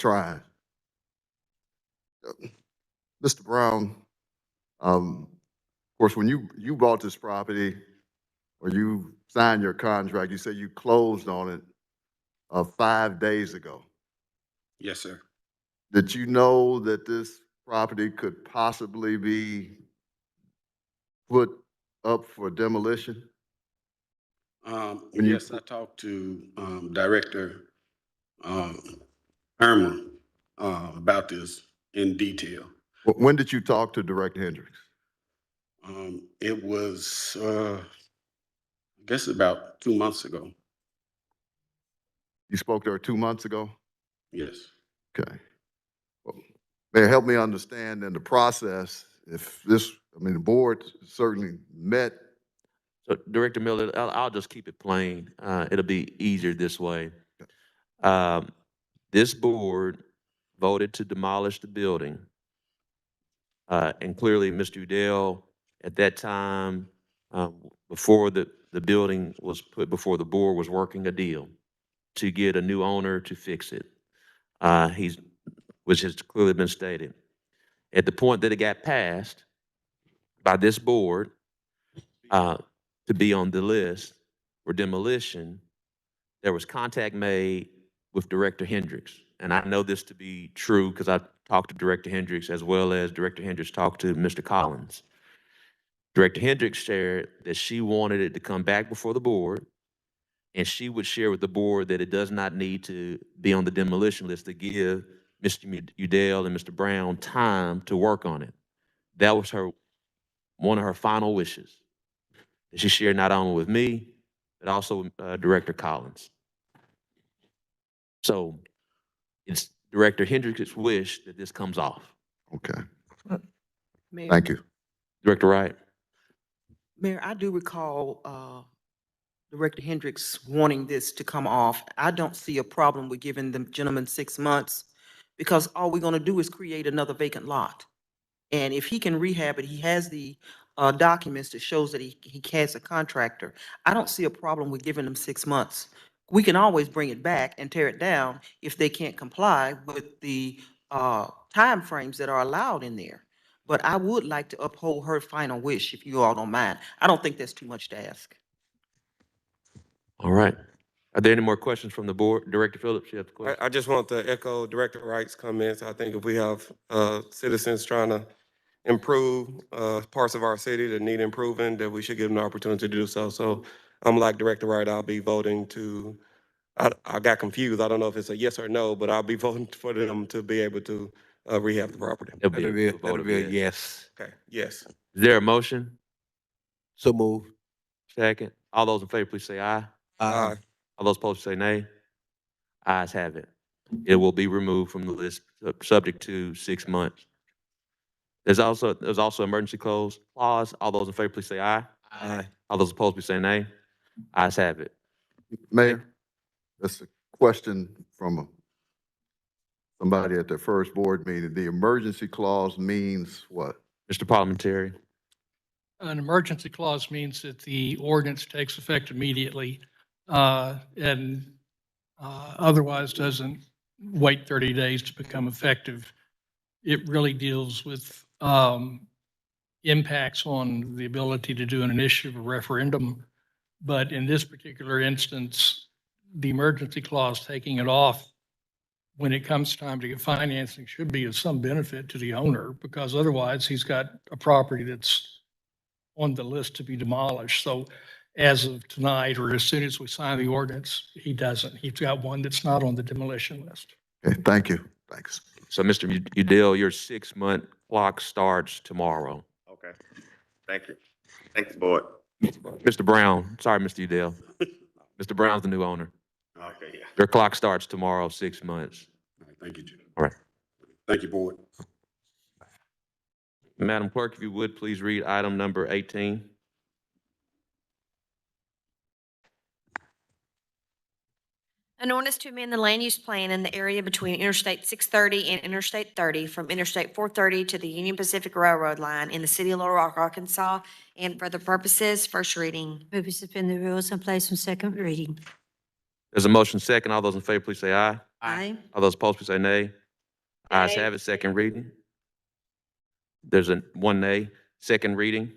Mr. Brown, of course, when you bought this property or you signed your contract, you said you closed on it 5 days ago. Yes, sir. Did you know that this property could possibly be put up for demolition? Yes, I talked to Director Irma about this in detail. When did you talk to Director Hendricks? It was, I guess, about 2 months ago. You spoke to her 2 months ago? Yes. Okay. Well, Mayor, help me understand in the process, if this, the board certainly met. So Director Miller, I'll just keep it plain. It'll be easier this way. This board voted to demolish the building. And clearly, Mr. Udell, at that time, before the building was put before the board, was working a deal to get a new owner to fix it. Which has clearly been stated. At the point that it got passed by this board to be on the list for demolition, there was contact made with Director Hendricks. And I know this to be true because I talked to Director Hendricks as well as Director Hendricks talked to Mr. Collins. Director Hendricks shared that she wanted it to come back before the board, and she would share with the board that it does not need to be on the demolition list to give Mr. Udell and Mr. Brown time to work on it. That was one of her final wishes that she shared not only with me, but also with Director Collins. So it's Director Hendricks' wish that this comes off. Okay. Mayor, Thank you. Director Wright. Mayor, I do recall Director Hendricks wanting this to come off. I don't see a problem with giving the gentleman 6 months because all we're going to do is create another vacant lot. And if he can rehab it, he has the documents that shows that he has a contractor. I don't see a problem with giving them 6 months. We can always bring it back and tear it down if they can't comply with the timeframes that are allowed in there. But I would like to uphold her final wish, if you all don't mind. I don't think that's too much to ask. All right. Are there any more questions from the board? Director Phillips, you have the question. I just want to echo Director Wright's comments. I think if we have citizens trying to improve parts of our city that need improving, that we should give them the opportunity to do so. So I'm like Director Wright, I'll be voting to, I got confused. I don't know if it's a yes or no, but I'll be voting for them to be able to rehab the property. That'll be a yes. Okay, yes. Is there a motion? So move. Second. All those in favor, please say aye. Aye. All those opposed, say nay. Ayes have it. It will be removed from the list, subject to 6 months. There's also emergency clause. All those in favor, please say aye. Aye. All those opposed, please say nay. Ayes have it. Mayor, that's a question from somebody at their first board meeting. The emergency clause means what? Mr. Parliamentary. An emergency clause means that the ordinance takes effect immediately and otherwise doesn't wait 30 days to become effective. It really deals with impacts on the ability to do an initiative or referendum. But in this particular instance, the emergency clause taking it off when it comes time to get financing should be of some benefit to the owner, because otherwise he's got a property that's on the list to be demolished. So as of tonight, or as soon as we sign the ordinance, he doesn't. He's got one that's not on the demolition list. Okay, thank you. Thanks. So, Mr. Udell, your 6-month clock starts tomorrow. Okay, thank you. Thank you, board. Mr. Brown, sorry, Mr. Udell. Mr. Brown's the new owner. Okay, yeah. Your clock starts tomorrow, 6 months. All right, thank you, Jim. All right. Thank you, board. Madam Clerk, if you would, please read item number 18. An ordinance to amend the land use plan in the area between Interstate 630 and Interstate 30 from Interstate 430 to the Union Pacific Railroad line in the city of Little Rock, Arkansas, and for the purposes, first reading. Move to suspend the rules and place on second reading. There's a motion second. All those in favor, please say aye. Aye. All those opposed, please say nay. Ayes Nay. have it, second reading. There's one nay, second reading.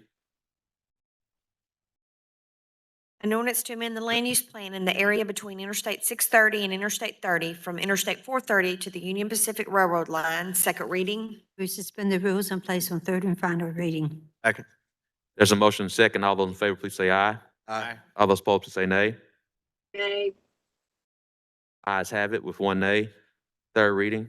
An ordinance to amend the land use plan in the area between Interstate 630 and Interstate 30 from Interstate 430 to the Union Pacific Railroad line, second reading. Move to suspend the rules and place on third and final reading. Second. There's a motion second. All those in favor, please say aye. Aye. All those opposed, please say nay. Nay. Ayes have it with one nay. Third reading.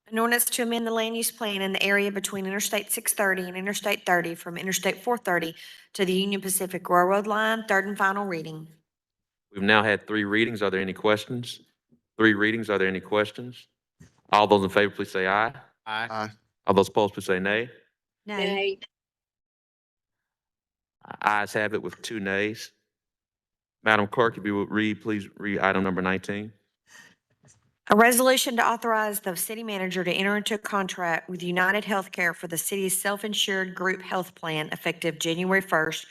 An ordinance to amend the land use plan in the area between Interstate 630 and Interstate 30 from Interstate 430 to the Union Pacific Railroad line, third and final reading. We've now had 3 readings. Are there any questions? 3 readings. Are there any questions? All those in favor, please say aye. Aye. Aye. All those opposed, please say nay. Nay. Ayes have it with 2 nays. Madam Clerk, if you would read, please read item number 19. A resolution to authorize the city manager to enter into a contract with United Healthcare for the city's self-insured group health plan effective January 1st,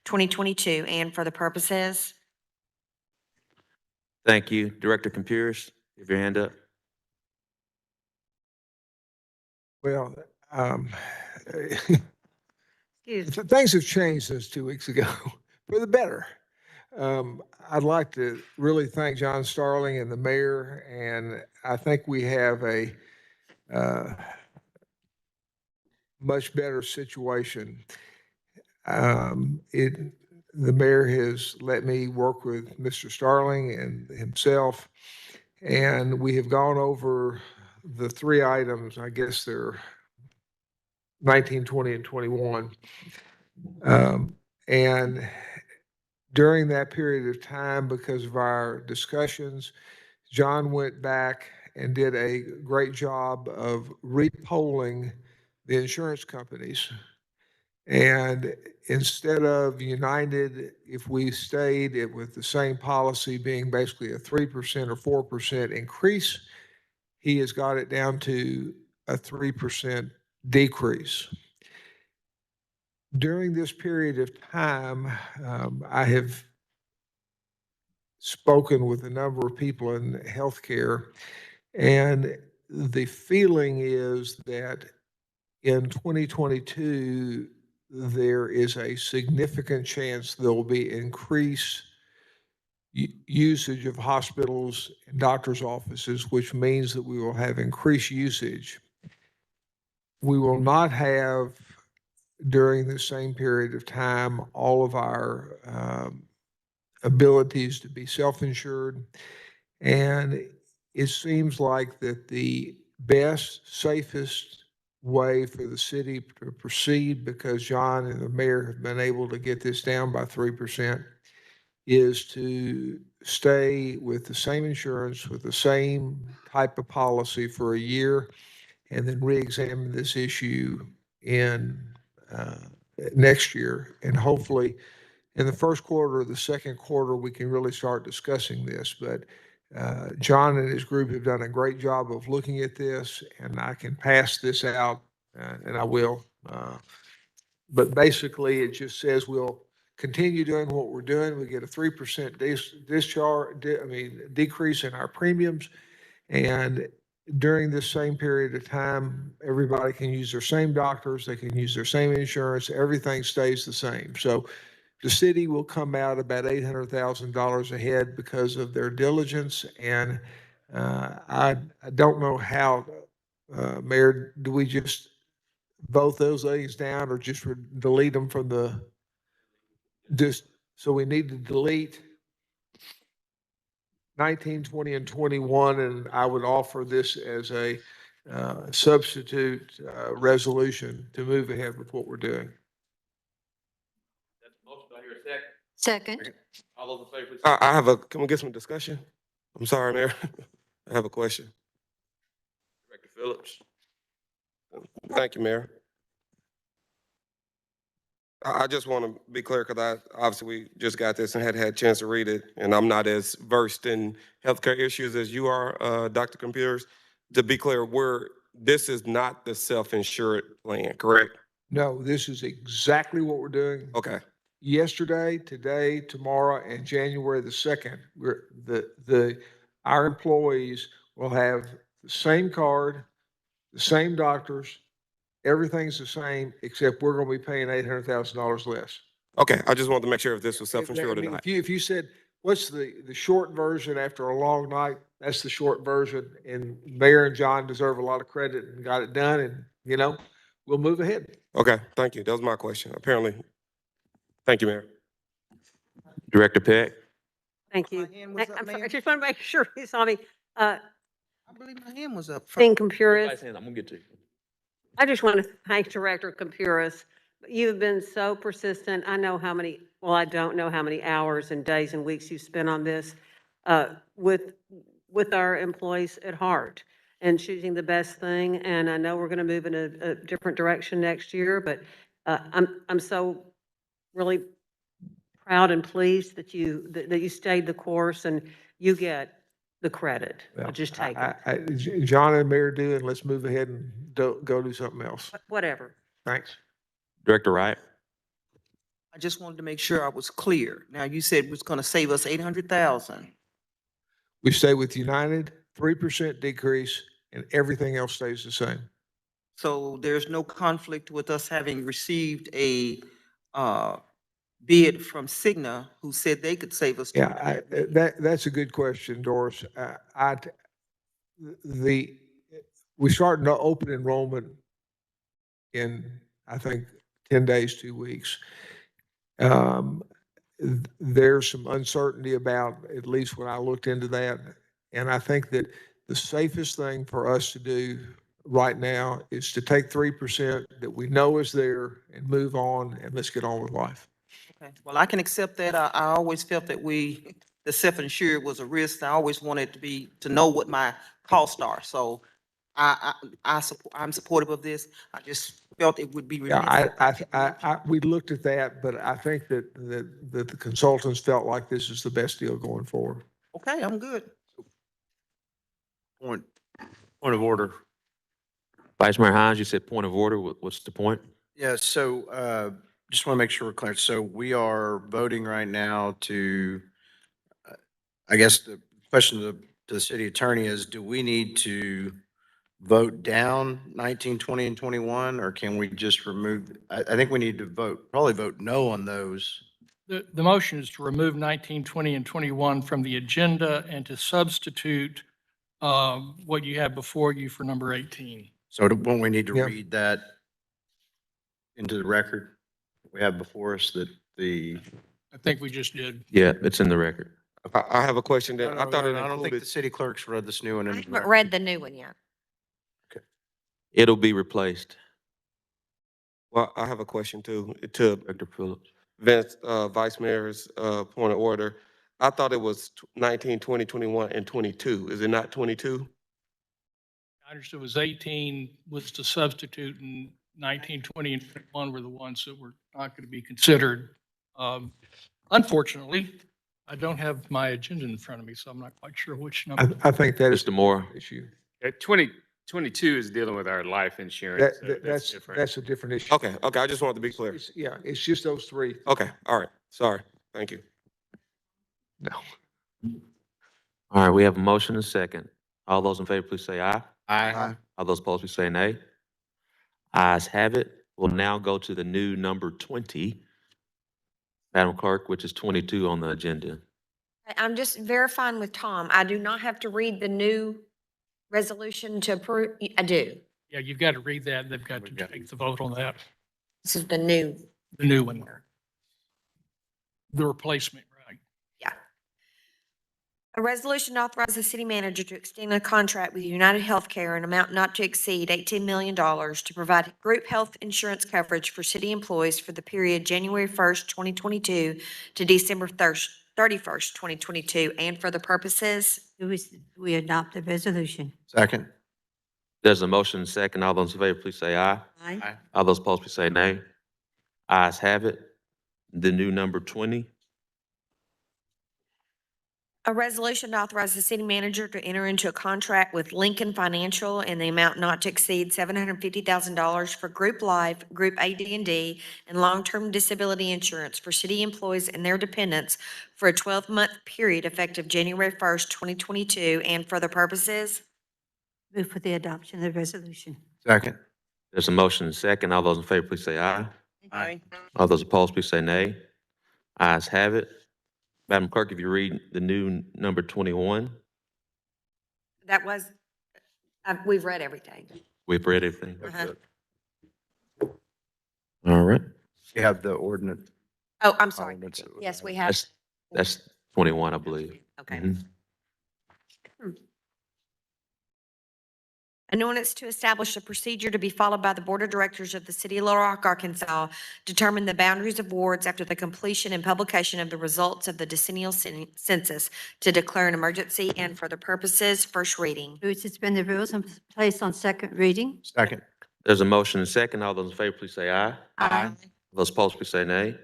2022, and for the purposes. Thank you. Director Computers, give your hand up. Well, Excuse me. things have changed since 2 weeks ago for the better. I'd like to really thank John Starling and the mayor, and I think we have a much better situation. The mayor has let me work with Mr. Starling and himself, and we have gone over the 3 items. I guess they're 19, 20, and 21. And during that period of time, because of our discussions, John went back and did a great job of repolling the insurance companies. And instead of United, if we stayed with the same policy being basically a 3% or 4% increase, he has got it down to a 3% decrease. During this period of time, I have spoken with a number of people in healthcare, and the feeling is that in 2022, there is a significant chance there will be increased usage of hospitals and doctors' offices, which means that we will have increased usage. We will not have, during the same period of time, all of our abilities to be self-insured. And it seems like that the best, safest way for the city to proceed, because John and the mayor have been able to get this down by 3%, is to stay with the same insurance, with the same type of policy for a year, and then re-examine this issue in next year. And hopefully in the first quarter or the second quarter, we can really start discussing this. But John and his group have done a great job of looking at this, and I can pass this out, and I will. But basically, it just says we'll continue doing what we're doing. We get a 3% decrease in our premiums. And during this same period of time, everybody can use their same doctors, they can use their same insurance, everything stays the same. So the city will come out about $800,000 ahead because of their diligence. And I don't know how, Mayor, do we just vote those things down or just delete them from so we need to delete 19, 20, and 21, and I would offer this as a substitute resolution to move ahead with what we're doing. That's the motion. Do I hear a second? Second. All those in favor, please. Can we get some discussion? I'm sorry, Mayor. I have a question. Director Phillips. Thank you, Mayor. I just want to be clear because obviously we just got this and had a chance to read it, and I'm not as versed in healthcare issues as you are, Dr. Computers. To be clear, this is not the self-insured plan, correct? No, this is exactly what we're doing. Okay. Yesterday, today, tomorrow, and January the 2nd, our employees will have the same card, the same doctors, everything's the same, except we're going to be paying $800,000 less. Okay, I just wanted to make sure if this was self-insured I mean, or not. if you said, what's the short version after a long night, that's the short version. And Mayor and John deserve a lot of credit and got it done. And, we'll move ahead. Okay, thank you. That was my question. Apparently, thank you, Mayor. Director Peck. Thank you. My hand was up, I'm sorry, I Mayor. just want to make sure you saw me. I believe my hand was up. Being Compuris, I'm gonna get to you. I just want to thank Director Compuris. You've been so persistent. I don't know how many hours and days and weeks you've spent on this with our employees at heart and choosing the best thing. And I know we're going to move in a different direction next year, but I'm so really proud and pleased that you stayed the course and you get the credit. I'll just take it. John and Mayor do, and let's move ahead and go do something else. Whatever. Thanks. Director Wright. I just wanted to make sure I was clear. Now, you said it was going to save us 800,000. We stay with United, 3% decrease, and everything else stays the same. So there's no conflict with us having received a bid from Cigna who said they could save us. Yeah, that's a good question, Doris. We start open enrollment in, I think, 10 days, 2 weeks. There's some uncertainty about, at least when I looked into that. And I think that the safest thing for us to do right now is to take 3% that we know is there and move on, and let's get on with life. Okay, well, I can accept that. I always felt that the self-insured was a risk. I always wanted to know what my costs are. So I'm supportive of this. I just felt it would be. Yeah, we looked at that, but I think that the consultants felt like this is the best deal going forward. Okay, I'm good. Point of order. Vice Mayor Hines, you said point of order. What's the point? Yeah, so just want to make sure we're clear. So we are voting right now to, I guess the question to the city attorney is, do we need to vote down 19, 20, and 21, or can we just remove? I think we need to probably vote no on those. The motion is to remove 19, 20, and 21 from the agenda and to substitute what you have before you for number 18. So won't we need to Yeah. read that into the record? We have before us that I think we just did. Yeah, it's in the record. I have a question that I thought it I don't think the included. city clerks read this new one. I into the haven't record. read the new one yet. It'll be replaced. Well, I have a question too, to Director Phillips. Vice Mayor's point of order. I thought it was 19, 20, 21, and 22. Is it not 22? I understood it was 18 was to substitute, and 19, 20, and 21 were the ones that were not going to be considered Unfortunately, I don't have my agenda in front of me, so I'm not quite sure which number. I think that is Mr. Moore. the issue. 2022 is dealing with our life insurance, so that's different. That's a different issue. Okay, I just wanted to be clear. Yeah, it's just those three. Okay, all right, sorry, thank you. No. All right, we have a motion and a second. All those in favor, please say aye. Aye. All those opposed, please say nay. Ayes have it. We'll now go to the new number 20, Madam Clerk, which is 22 on the agenda. I'm just verifying with Tom. I do not have to read the new resolution to approve. I do. Yeah, you've got to read that. They've got to take the vote on that. This is the new. The new one. The replacement, right? Yeah. A resolution to authorize the city manager to extend a contract with United Healthcare in amount not to exceed $18 million to provide group health insurance coverage for city employees for the period January 1st, 2022 to December 31st, 2022, and for the purposes. We adopt the resolution. Second. There's a motion and a second. All those in favor, please say aye. Aye. All those opposed, please say nay. Ayes have it. The new number 20. A resolution to authorize the city manager to enter into a contract with Lincoln Financial in the amount not to exceed $750,000 for group life, group AD&D, and long-term disability insurance for city employees and their dependents for a 12-month period effective January 1st, 2022, and for the purposes. Move for the adoption of the resolution. Second. There's a motion and a second. All those in favor, please say aye. Aye. All those opposed, please say nay. Ayes have it. Madam Clerk, if you read the new number 21. That was, we've read everything. We've read everything. Uh-huh. All right. You have the ordinance. Oh, I'm sorry. Ordinance. Yes, we have. That's 21, I believe. Okay. Mhm. An ordinance to establish a procedure to be followed by the Board of Directors of the City of Little Rock, Arkansas, determine the boundaries of wards after the completion and publication of the results of the decennial census to declare an emergency and for the purposes. First reading. Move to suspend the rules and place on second reading. Second. There's a motion and a second. All those in favor, please say aye. Aye. Those opposed, please say nay.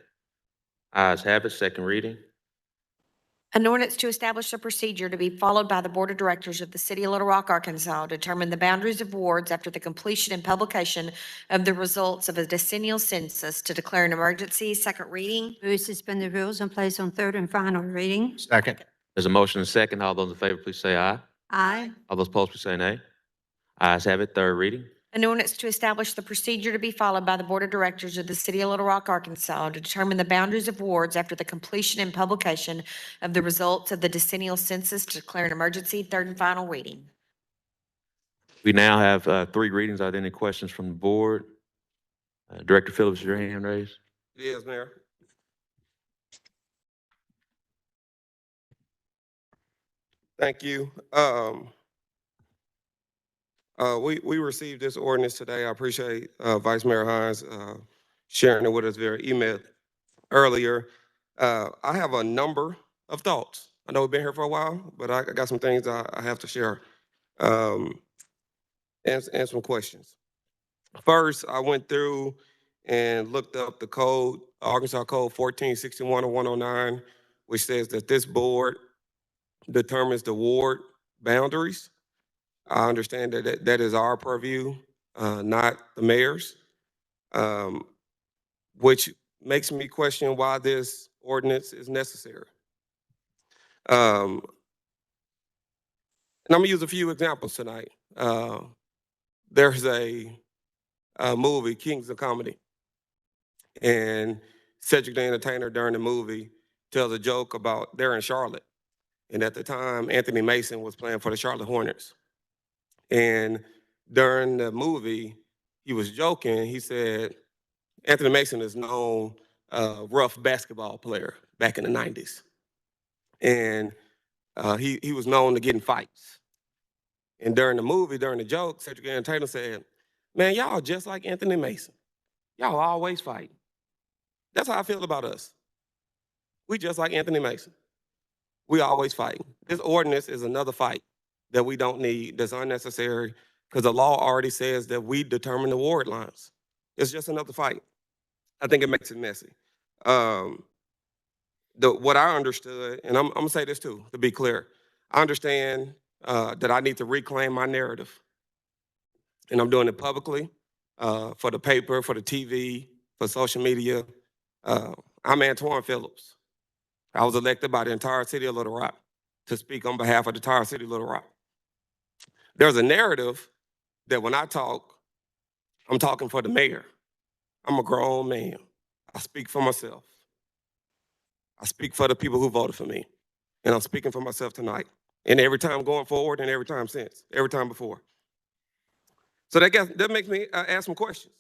Ayes have it. Second reading. An ordinance to establish a procedure to be followed by the Board of Directors of the City of Little Rock, Arkansas, determine the boundaries of wards after the completion and publication of the results of a decennial census to declare an emergency. Second reading. Move to suspend the rules and place on third and final reading. Second. There's a motion and a second. All those in favor, please say aye. Aye. All those opposed, please say nay. Ayes have it. Third reading. An ordinance to establish the procedure to be followed by the Board of Directors of the City of Little Rock, Arkansas, to determine the boundaries of wards after the completion and publication of the results of the decennial census to declare an emergency. Third and final reading. We now have 3 readings. Are there any questions from the board? Director Phillips, your hand raised. It is, Mayor. Thank you. We received this ordinance today. I appreciate Vice Mayor Hines sharing it with us via email earlier. I have a number of thoughts. I know we've been here for a while, but I got some things I have to share and some questions. First, I went through and looked up the code, Arkansas Code 1461-109, which says that this board determines the ward boundaries. I understand that that is our purview, not the mayor's, which makes me question why this ordinance is necessary. And I'm gonna use a few examples tonight. There's a movie, Kings of Comedy, and Cedric the Entertainer during the movie tells a joke about they're in Charlotte. And at the time, Anthony Mason was playing for the Charlotte Hornets. And during the movie, he was joking. He said, Anthony Mason is known rough basketball player back in the 90s. And he was known to get in fights. And during the movie, during the joke, Cedric the Entertainer said, man, y'all just like Anthony Mason. Y'all always fight. That's how I feel about us. We just like Anthony Mason. We always fight. This ordinance is another fight that we don't need, that's unnecessary, because the law already says that we determine the ward lines. It's just another fight. I think it makes it messy. what I understood, and I'm gonna say this too, to be clear, I understand that I need to reclaim my narrative, and I'm doing it publicly, for the paper, for the TV, for social media. I'm Antoine Phillips. I was elected by the entire city of Little Rock to speak on behalf of the entire city of Little Rock. There's a narrative that when I talk, I'm talking for the mayor. I'm a grown man. I speak for myself. I speak for the people who voted for me. And I'm speaking for myself tonight. And every time going forward and every time since, every time before. So that makes me ask some questions.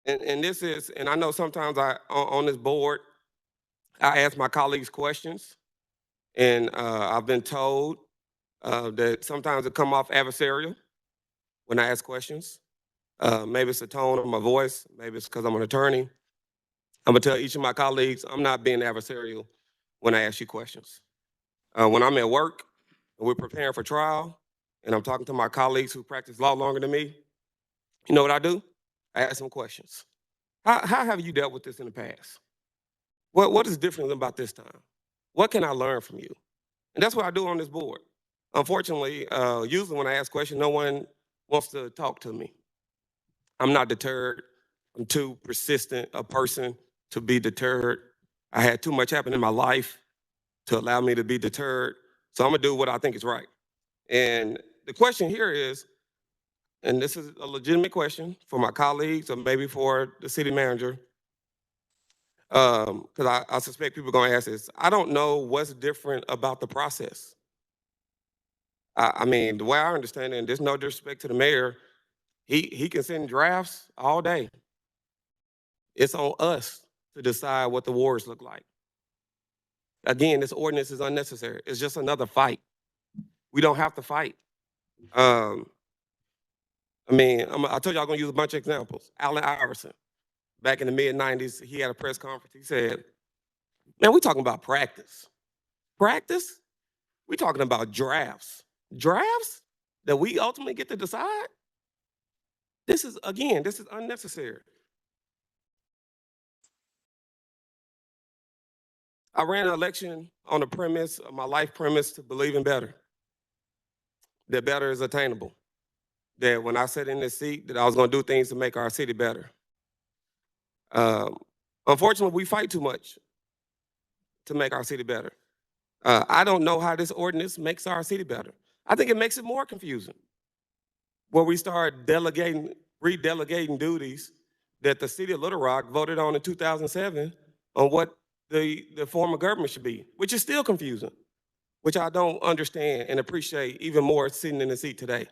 And this is, and I know sometimes on this board, I ask my colleagues questions. And I've been told that sometimes it come off adversarial when I ask questions. Maybe it's the tone of my voice. Maybe it's because I'm an attorney. I'm gonna tell each of my colleagues, I'm not being adversarial when I ask you questions. When I'm at work and we're preparing for trial and I'm talking to my colleagues who practice law longer than me, you know what I do? I ask them questions. How have you dealt with this in the past? What is different about this time? What can I learn from you? And that's what I do on this board. Unfortunately, usually when I ask questions, no one wants to talk to me. I'm not deterred. I'm too persistent a person to be deterred. I had too much happen in my life to allow me to be deterred. So I'm gonna do what I think is right. And the question here is, and this is a legitimate question for my colleagues or maybe for the city manager, because I suspect people are gonna ask this. I don't know what's different about the process. I mean, the way I understand it, and there's no disrespect to the mayor, he can send drafts all day. It's on us to decide what the wards look like. Again, this ordinance is unnecessary. It's just another fight. We don't have to fight. I mean, I told you I'm gonna use a bunch of examples. Allen Iverson, back in the mid-90s, he had a press conference. He said, man, we talking about practice. Practice? We talking about drafts. Drafts that we ultimately get to decide? This is unnecessary. I ran an election on the premise, my life premise, to believe in better. That better is attainable. That when I sat in this seat, that I was gonna do things to make our city better. Unfortunately, we fight too much to make our city better. I don't know how this ordinance makes our city better. I think it makes it more confusing. Where we start redelegating duties that the city of Little Rock voted on in 2007 on what the form of government should be, which is still confusing, which I don't understand and appreciate even more sitting in the seat today.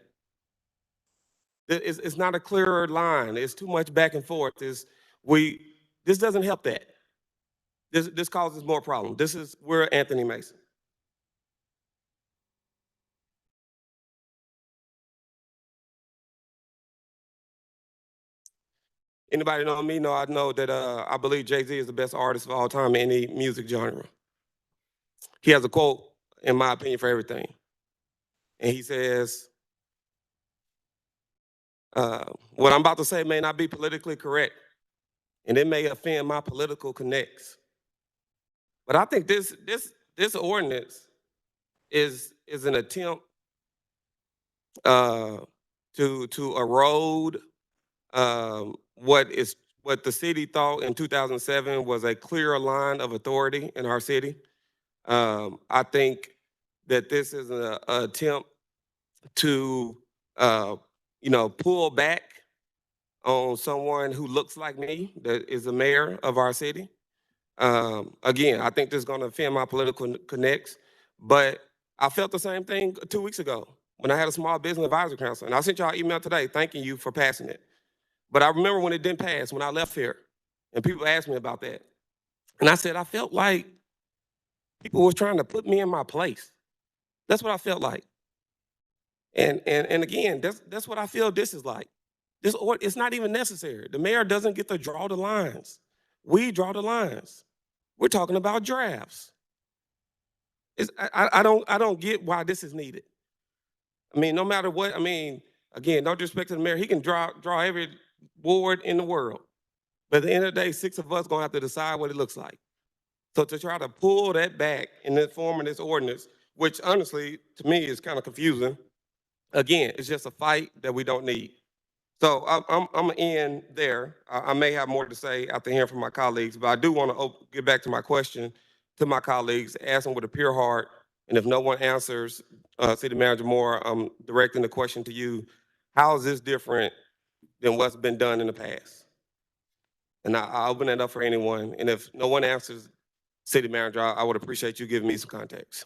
It's not a clearer line. It's too much back and forth. This doesn't help that. This causes more problems. We're Anthony Mason. Anybody know me? I know that I believe Jay-Z is the best artist of all time in any music genre. He has a quote, in my opinion, for everything. And he says, what I'm about to say may not be politically correct, and it may offend my political connects. But I think this ordinance is an attempt to erode what the city thought in 2007 was a clear line of authority in our city. I think that this is an attempt to pull back on someone who looks like me, that is the mayor of our city. Again, I think this is going to offend my political connects, but I felt the same thing 2 weeks ago when I had a small business advisory council, and I sent y'all an email today thanking you for passing it. But I remember when it didn't pass, when I left here, and people asked me about that. And I said, I felt like people were trying to put me in my place. That's what I felt like. And again, that's what I feel this is like. It's not even necessary. The mayor doesn't get to draw the lines. We draw the lines. We're talking about drafts. I don't get why this is needed. I mean, no matter what, again, no disrespect to the mayor, he can draw every ward in the world. But at the end of the day, 6 of us gonna have to decide what it looks like. So to try to pull that back in this form of this ordinance, which honestly, to me, is kind of confusing, again, it's just a fight that we don't need. So I'm gonna end there. I may have more to say after hearing from my colleagues, but I do want to get back to my question to my colleagues, ask them with a pure heart. And if no one answers, City Manager Moore, I'm directing the question to you. How is this different than what's been done in the past? And I'll open it up for anyone. And if no one answers, City Manager, I would appreciate you giving me some context.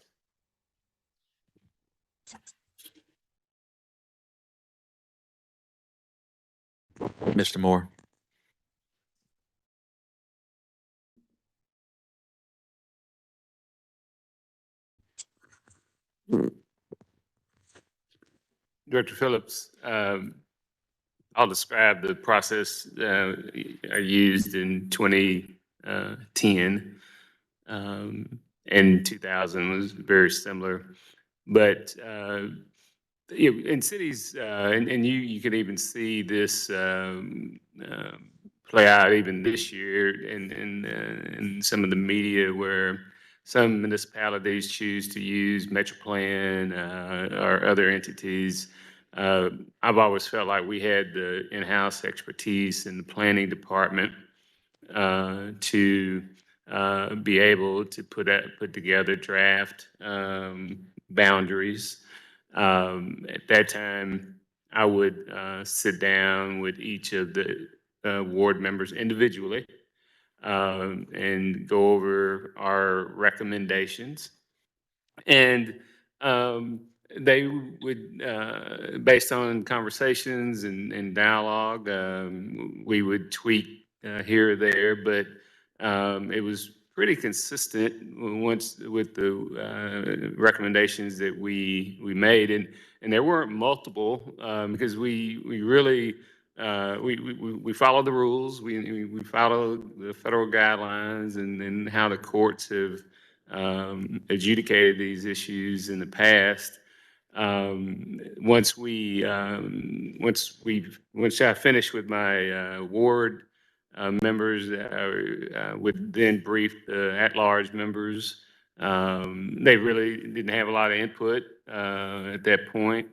Mr. Moore. Director Phillips, I'll describe the process I used in 2010. And 2000 was very similar. But in cities, and you can even see this play out even this year in some of the media where some municipalities choose to use MetroPlan or other entities. I've always felt like we had the in-house expertise in the planning department to be able to put together draft boundaries. At that time, I would sit down with each of the ward members individually and go over our recommendations. And they would, based on conversations and dialogue, we would tweak here or there, but it was pretty consistent once with the recommendations that we made, and there weren't multiple because we really we follow the rules, we follow the federal guidelines and how the courts have adjudicated these issues in the past. Once I finished with my ward members, would then brief the at-large members. They really didn't have a lot of input at that point,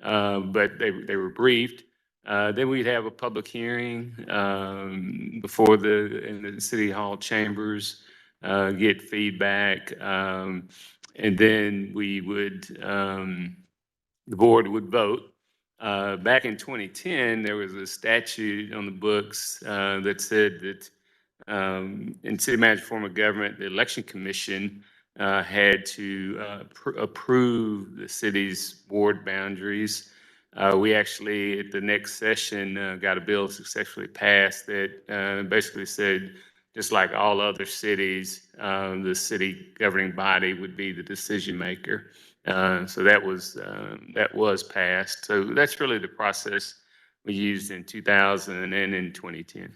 but they were briefed. Then we'd have a public hearing in the City Hall chambers, get feedback, and then we would, the board would vote. Back in 2010, there was a statute on the books that said that in city manager form of government, the election commission had to approve the city's ward boundaries. We actually, at the next session, got a bill successfully passed that basically said, just like all other cities, the city governing body would be the decision maker. So that was passed. So that's really the process we used in 2000 and in 2010.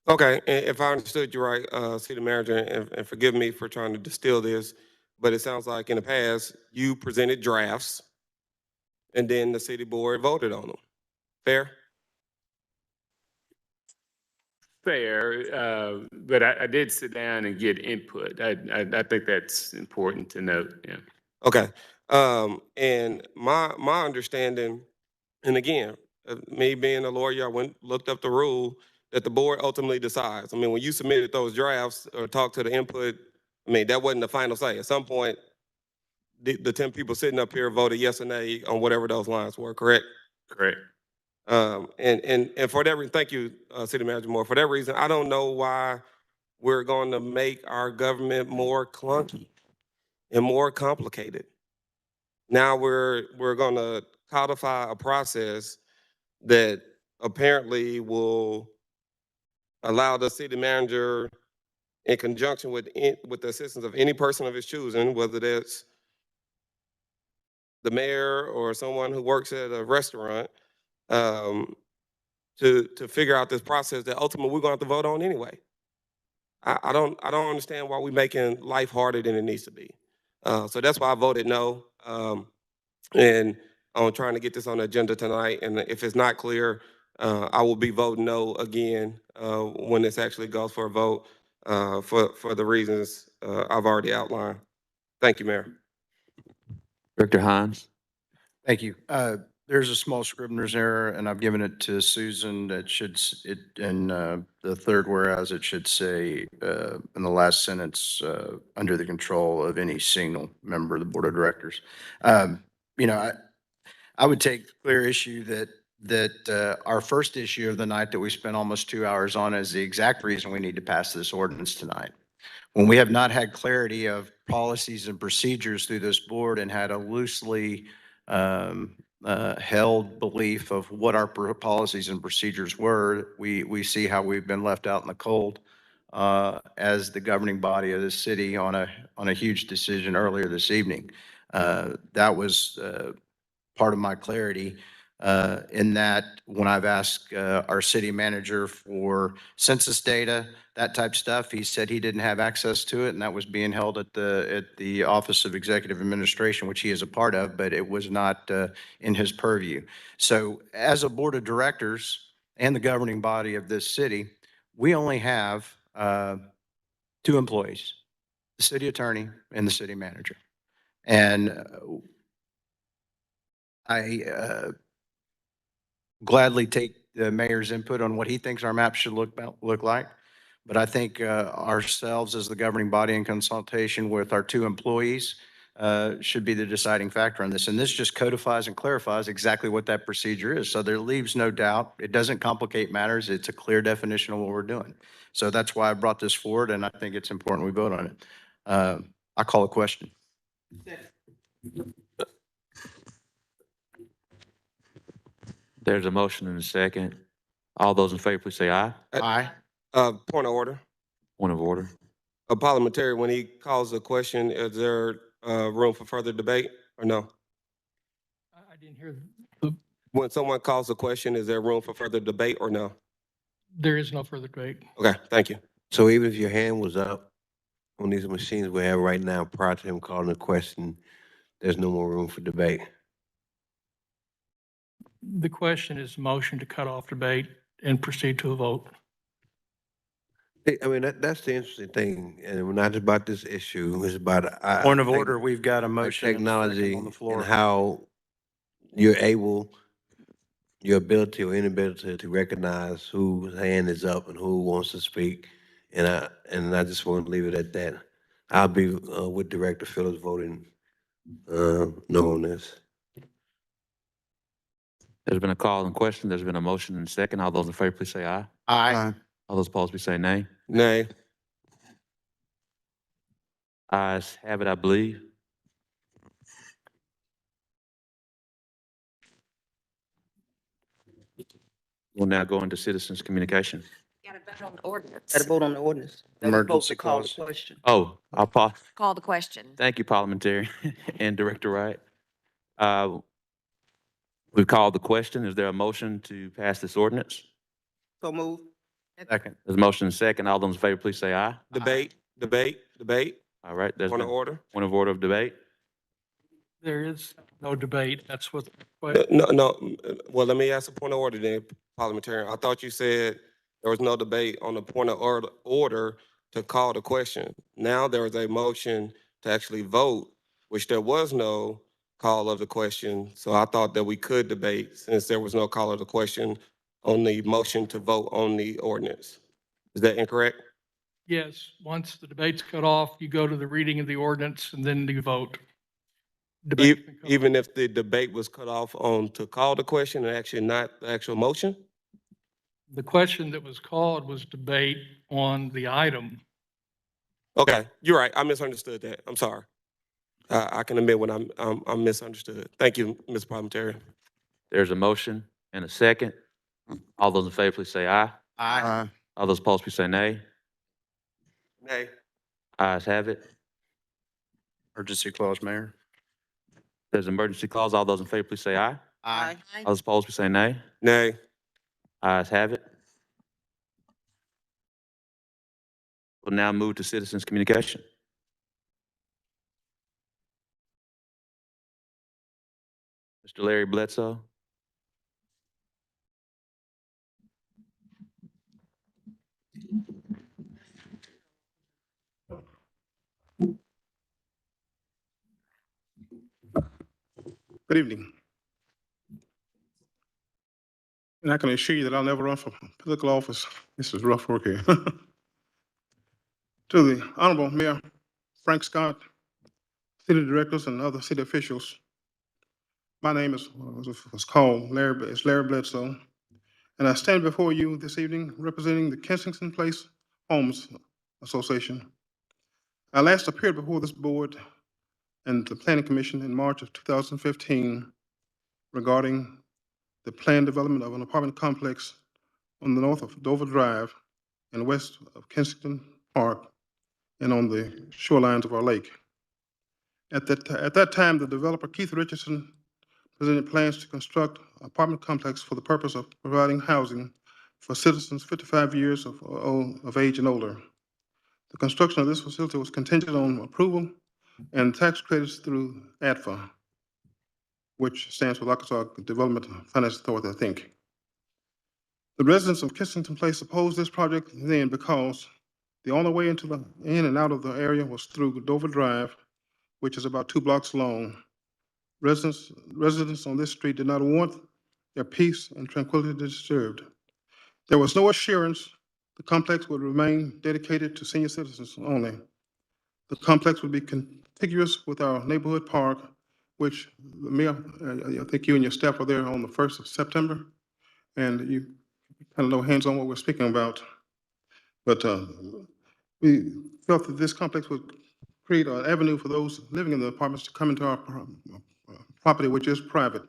Okay, and if I understood you right, City Manager, and forgive me for trying to distill this, but it sounds like in the past, you presented drafts, and then the city board voted on them. Fair? Fair, but I did sit down and get input. I think that's important to note, yeah. Okay, and my understanding, and again, me being a lawyer, I went, looked up the rule that the board ultimately decides. I mean, when you submitted those drafts or talked to the input, I mean, that wasn't the final say. At some point, the 10 people sitting up here voted yes or nay on whatever those lines were, correct? Correct. And for that reason, thank you, City Manager Moore. For that reason, I don't know why we're going to make our government more clunky and more complicated. Now we're going to codify a process that apparently will allow the city manager, in conjunction with the assistance of any person of his choosing, whether that's the mayor or someone who works at a restaurant, to figure out this process that ultimately we're going to have to vote on anyway. I don't understand why we're making life harder than it needs to be. So that's why I voted no. And I'm trying to get this on the agenda tonight. And if it's not clear, I will be voting no again when this actually goes for a vote for the reasons I've already outlined. Thank you, Mayor. Director Hines. Thank you. There's a small scrivener's error, and I've given it to Susan. That should, in the third whereas, it should say in the last sentence, under the control of any single member of the Board of Directors. You know, I would take clear issue that our first issue of the night that we spent almost 2 hours on is the exact reason we need to pass this ordinance tonight. When we have not had clarity of policies and procedures through this board and had a loosely held belief of what our policies and procedures were, we see how we've been left out in the cold as the governing body of the city on a huge decision earlier this evening. That was part of my clarity in that when I've asked our city manager for census data, that type stuff, he said he didn't have access to it, and that was being held at the Office of Executive Administration, which he is a part of, but it was not in his purview. So as a board of directors and the governing body of this city, we only have 2 employees, the city attorney and the city manager. And I gladly take the mayor's input on what he thinks our map should look like. But I think ourselves as the governing body in consultation with our 2 employees should be the deciding factor on this. And this just codifies and clarifies exactly what that procedure is. So there leaves no doubt. It doesn't complicate matters. It's a clear definition of what we're doing. So that's why I brought this forward, and I think it's important we vote on it. I call a question. There's a motion and a second. All those in favor, please say aye. Aye. Point of order. Point of order. A parliamentary, when he calls a question, is there room for further debate or no? I didn't hear, When someone calls a question, is there room for further debate or no? there is no further debate. Okay, thank you. So even if your hand was up on these machines we have right now, prior to him calling a question, there's no more room for debate. The question is motion to cut off debate and proceed to a vote. I mean, that's the interesting thing, and we're not just about this issue, it's about. Point of order, we've got a motion and a second Technology on the floor. and how you're able, your ability or inability to recognize whose hand is up and who wants to speak. And I just want to leave it at that. I'll be with Director Phillips voting no on this. There's been a call and question. There's been a motion and a second. All those in favor, please say aye. Aye. All those opposed, please say nay. Nay. Ayes have it, I believe. We'll now go into citizens' communication. Got to vote on the ordinance. Got to vote on the ordinance. Emergency Call the clause. question. Oh, I'll pause. Call the question. Thank you, Parliamentary and Director Wright. We've called the question. Is there a motion to pass this ordinance? So move. Second. There's a motion and a second. All those in favor, please say aye. Debate. All right. There's Point been of order. point of order of debate. There is no debate. That's what. No. Well, let me ask a point of order then, parliamentarian. I thought you said there was no debate on the point of order to call the question. Now there is a motion to actually vote, which there was no call of the question. So I thought that we could debate since there was no call of the question on the motion to vote on the ordinance. Is that incorrect? Yes, once the debate's cut off, you go to the reading of the ordinance and then you vote. Even if the debate was cut off on to call the question and actually not the actual motion? The question that was called was debate on the item. Okay, you're right. I misunderstood that. I'm sorry. I can admit when I'm misunderstood. Thank you, Mr. Parliamentarian. There's a motion and a second. All those in favor, please say aye. Aye. All those opposed, please say nay. Nay. Ayes have it. Emergency clause, Mayor. There's an emergency clause. All those in favor, please say aye. Aye. All those opposed, please say nay. Nay. Ayes have it. We'll now move to citizens' communication. Mr. Larry Bledsoe. Good evening. And I can assure you that I'll never run for political office. This is rough work here. To the Honorable Mayor Frank Scott, city directors, and other city officials, my name is Larry Bledsoe, and I stand before you this evening representing the Kensington Place Homes Association. I last appeared before this board and the Planning Commission in March of 2015 regarding the planned development of an apartment complex on the north of Dover Drive and west of Kensington Park and on the shorelines of our lake. At that time, the developer Keith Richardson presented plans to construct an apartment complex for the purpose of providing housing for citizens 55 years of age and older. The construction of this facility was contingent on approval and tax credits through ADFA, which stands for Arkansas Development Finance Authority, I think. The residents of Kensington Place opposed this project then because the only way in and out of the area was through Dover Drive, which is about 2 blocks long. Residents on this street did not want their peace and tranquility disturbed. There was no assurance the complex would remain dedicated to senior citizens only. The complex would be contiguous with our neighborhood park, which the mayor, I think you and your staff were there on the 1st of September, and you kind of know hands-on what we're speaking about. But we felt that this complex would create an avenue for those living in the apartments to come into our property, which is private.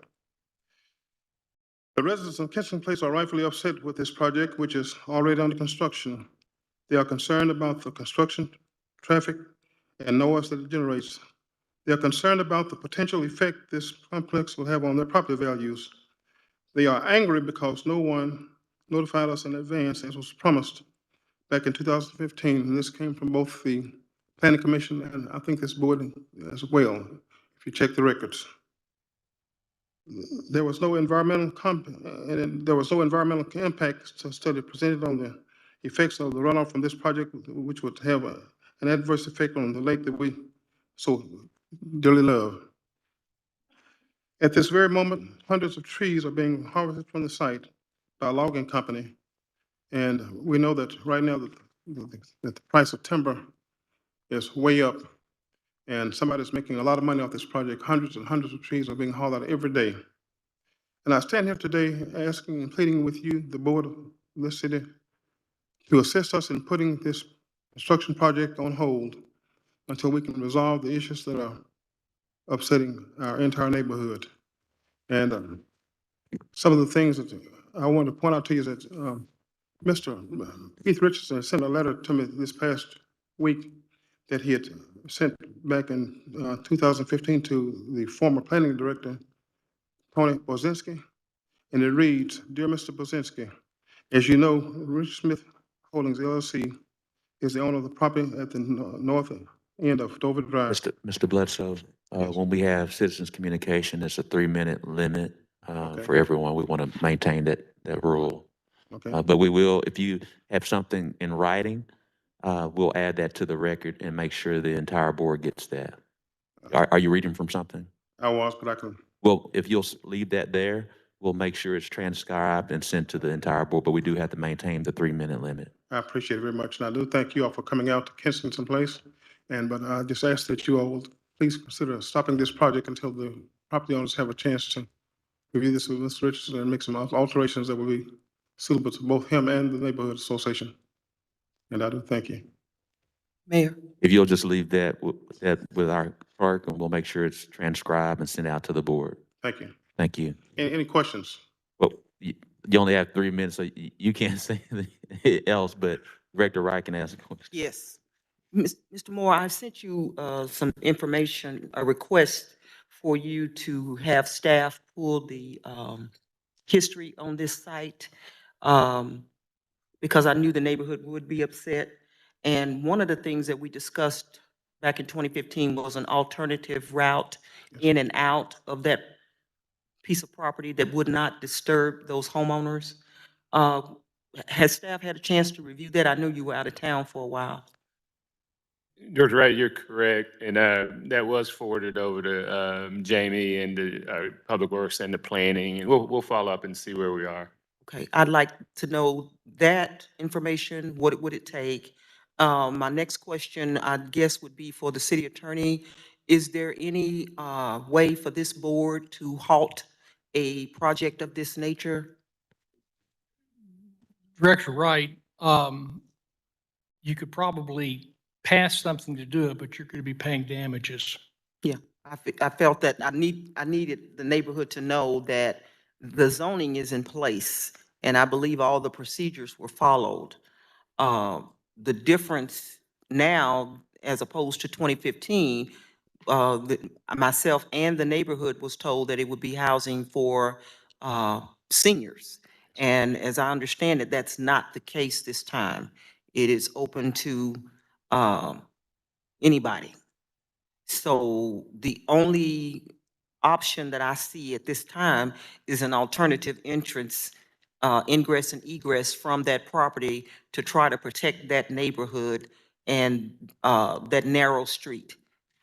The residents of Kensington Place are rightfully upset with this project, which is already under construction. They are concerned about the construction, traffic, and noise that it generates. They are concerned about the potential effect this complex will have on their property values. They are angry because no one notified us in advance, as was promised back in 2015, and this came from both the Planning Commission and I think this board as well, if you check the records. There was no environmental impact study presented on the effects of the runoff from this project, which would have an adverse effect on the lake that we so dearly love. At this very moment, hundreds of trees are being harvested from the site by a logging company, and we know that right now that the price of timber is way up, and somebody's making a lot of money off this project. Hundreds and hundreds of trees are being hauled out every day. And I stand here today asking and pleading with you, the board of this city, to assist us in putting this construction project on hold until we can resolve the issues that are upsetting our entire neighborhood. And some of the things that I want to point out to you is that Mr. Keith Richardson sent a letter to me this past week that he had sent back in 2015 to the former planning director, Tony Bozinski. And it reads, "Dear Mr. Bozinski, as you know, Rich Smith Holdings LLC is the owner of the property at the north end of Dover Drive." Mr. Bledsoe, when we have citizens communication, it's a 3-minute limit for everyone. We want to maintain that rule. Okay. But we will, if you have something in writing, we'll add that to the record and make sure the entire board gets that. Are you reading from something? I was, but I can. Well, if you'll leave that there, we'll make sure it's transcribed and sent to the entire board, but we do have to maintain the 3-minute limit. I appreciate it very much, and I do thank you all for coming out to Kensington Place. But I just ask that you all will please consider stopping this project until the property owners have a chance to review this with Mr. Richardson and make some alterations that will be suitable to both him and the neighborhood association. And I do thank you. Mayor. If you'll just leave that with our clerk, and we'll make sure it's transcribed and sent out to the board. Thank you. Thank you. Any questions? Well, you only have 3 minutes, so you can't say anything else, but Director Wright can ask a question. Yes. Mr. Moore, I sent you some information, a request for you to have staff pull the history on this site because I knew the neighborhood would be upset. And one of the things that we discussed back in 2015 was an alternative route in and out of that piece of property that would not disturb those homeowners. Has staff had a chance to review that? I know you were out of town for a while. George Wright, you're correct, and that was forwarded over to Jamie and the Public Works and the Planning, and we'll follow up and see where we are. Okay, I'd like to know that information. What would it take? My next question, I guess, would be for the city attorney. Is there any way for this board to halt a project of this nature? Director Wright, you could probably pass something to do it, but you're going to be paying damages. Yeah, I felt that I needed the neighborhood to know that the zoning is in place, and I believe all the procedures were followed. The difference now, as opposed to 2015, myself and the neighborhood was told that it would be housing for seniors. And as I understand it, that's not the case this time. It is open to anybody. So the only option that I see at this time is an alternative entrance, ingress and egress from that property to try to protect that neighborhood and that narrow street.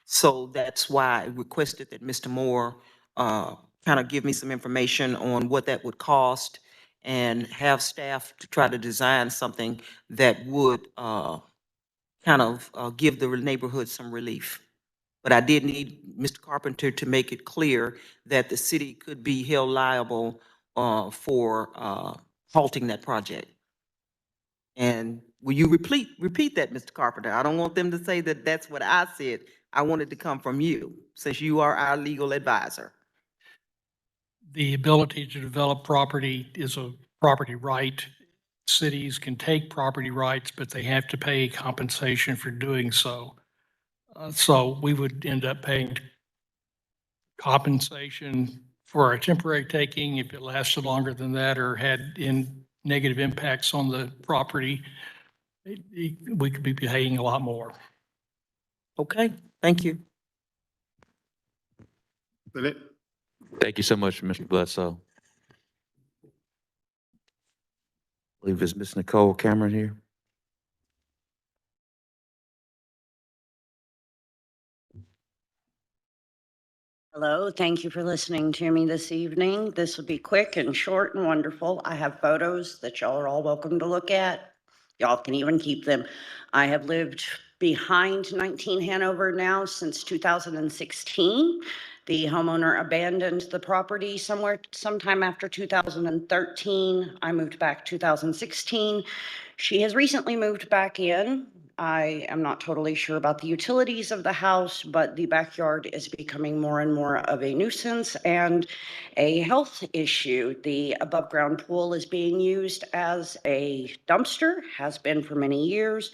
So that's why I requested that Mr. Moore kind of give me some information on what that would cost and have staff to try to design something that would kind of give the neighborhood some relief. But I did need Mr. Carpenter to make it clear that the city could be held liable for halting that project. And will you repeat that, Mr. Carpenter? I don't want them to say that that's what I said. I wanted to come from you, since you are our legal advisor. The ability to develop property is a property right. Cities can take property rights, but they have to pay compensation for doing so. So we would end up paying compensation for a temporary taking if it lasted longer than that or had negative impacts on the property. We could be paying a lot more. Okay, thank you. Thank you so much, Mr. Bledsoe. I believe it's Ms. Nicole Cameron here. Hello, thank you for listening to me this evening. This will be quick and short and wonderful. I have photos that y'all are all welcome to look at. Y'all can even keep them. I have lived behind 19 Hanover now since 2016. The homeowner abandoned the property sometime after 2013. I moved back 2016. She has recently moved back in. I am not totally sure about the utilities of the house, but the backyard is becoming more and more of a nuisance and a health issue. The above ground pool is being used as a dumpster, has been for many years.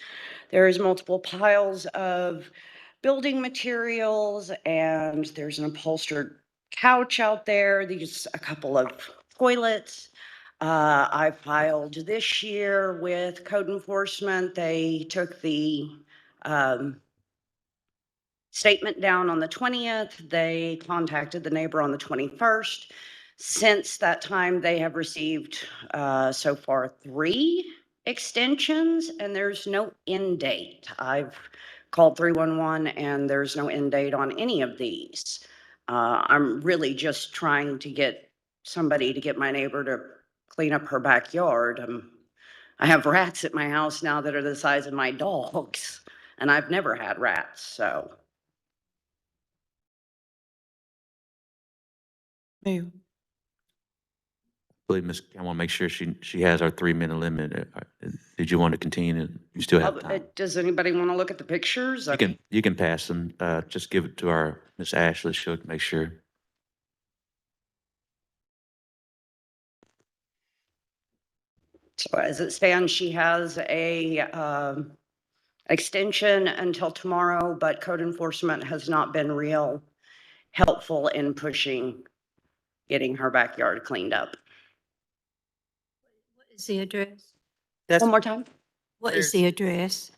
There is multiple piles of building materials and there's an upholstered couch out there. There's a couple of toilets. I filed this year with code enforcement. They took the statement down on the 20th. They contacted the neighbor on the 21st. Since that time, they have received so far 3 extensions and there's no end date. I've called 311 and there's no end date on any of these. I'm really just trying to get somebody to get my neighbor to clean up her backyard. I have rats at my house now that are the size of my dogs, and I've never had rats, so. Mayor. I believe I want to make sure she has our 3-minute limit. Did you want to continue? You still have time. Does anybody want to look at the pictures? You can pass them. Just give it to our Miss Ashley. She'll make sure. So as it stands, she has a extension until tomorrow, but code enforcement has not been real helpful in pushing getting her backyard cleaned up. What is the address? One more time. What is the address?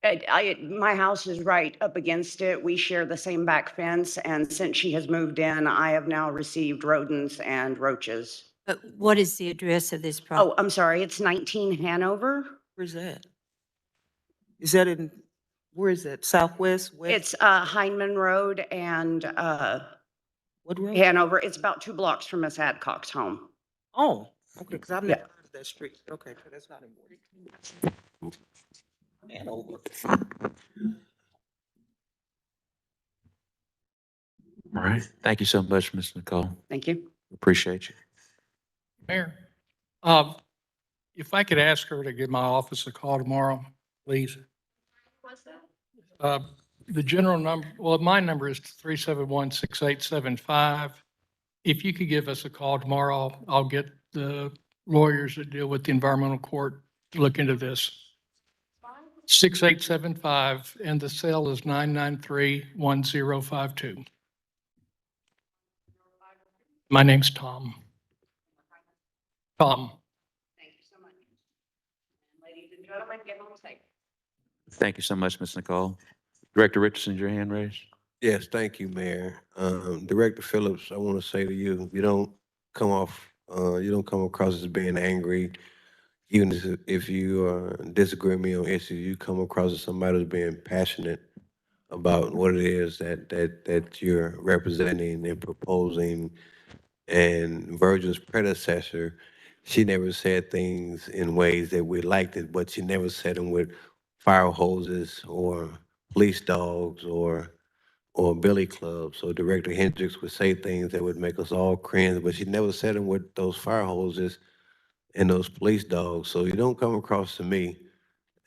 My house is right up against it. We share the same back fence, and since she has moved in, I have now received rodents and roaches. But what is the address of this property? Oh, I'm sorry, it's 19 Hanover. Where's that? Is that in Where is that? Southwest, west? It's Heineman Road and What road? Hanover. It's about 2 blocks from Miss Adcock's home. Oh, okay, because I've Yeah. never heard of that street. Okay, so that's not important. Hanover. All right. Thank you so much, Ms. Nicole. Thank you. Appreciate you. Mayor, if I could ask her to give my office a call tomorrow, please. What's that? The general number, well, my number is 371-6875. If you could give us a call tomorrow, I'll get the lawyers that deal with the environmental court to look into this. 6875, and the cell is 993-1052. My name's Tom. Tom. Thank you so much. And ladies and gentlemen, get home safe. Thank you so much, Ms. Nicole. Director Richardson, your hand raised. Yes, thank you, Mayor. Director Phillips, I want to say to you, you don't come across as being angry. Even if you disagree with me on issues, you come across as somebody who's being passionate about what it is that you're representing and proposing. And Virgil's predecessor, she never said things in ways that we liked it, but she never said them with fire hoses or police dogs or billy clubs. So Director Hendricks would say things that would make us all cringe, but she never said them with those fire hoses and those police dogs. So you don't come across to me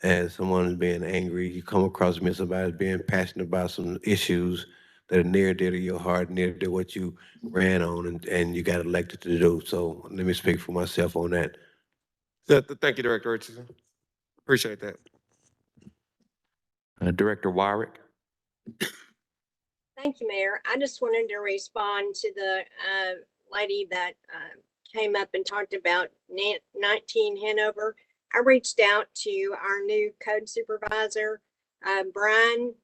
as someone who's being angry. You come across me as somebody who's being passionate about some issues that are near and dear to your heart, near to what you ran on and you got elected to do. So let me speak for myself on that. Thank you, Director Richardson. Appreciate that. Director Wyrick. Thank you, Mayor. I just wanted to respond to the lady that came up and talked about 19 Hanover. I reached out to our new code supervisor, Brian,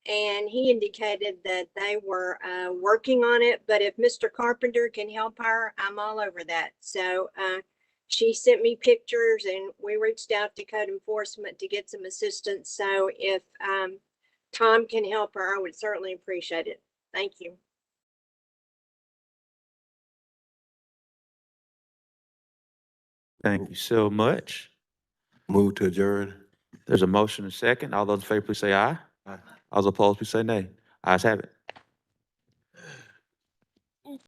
and he indicated that they were working on it. But if Mr. Carpenter can help her, I'm all over that. So she sent me pictures and we reached out to code enforcement to get some assistance. So if Tom can help her, I would certainly appreciate it. Thank you. Thank you so much. Move to adjourn. There's a motion and second. All those in favor, please say aye. Aye. All those opposed, please say nay. Ayes have it.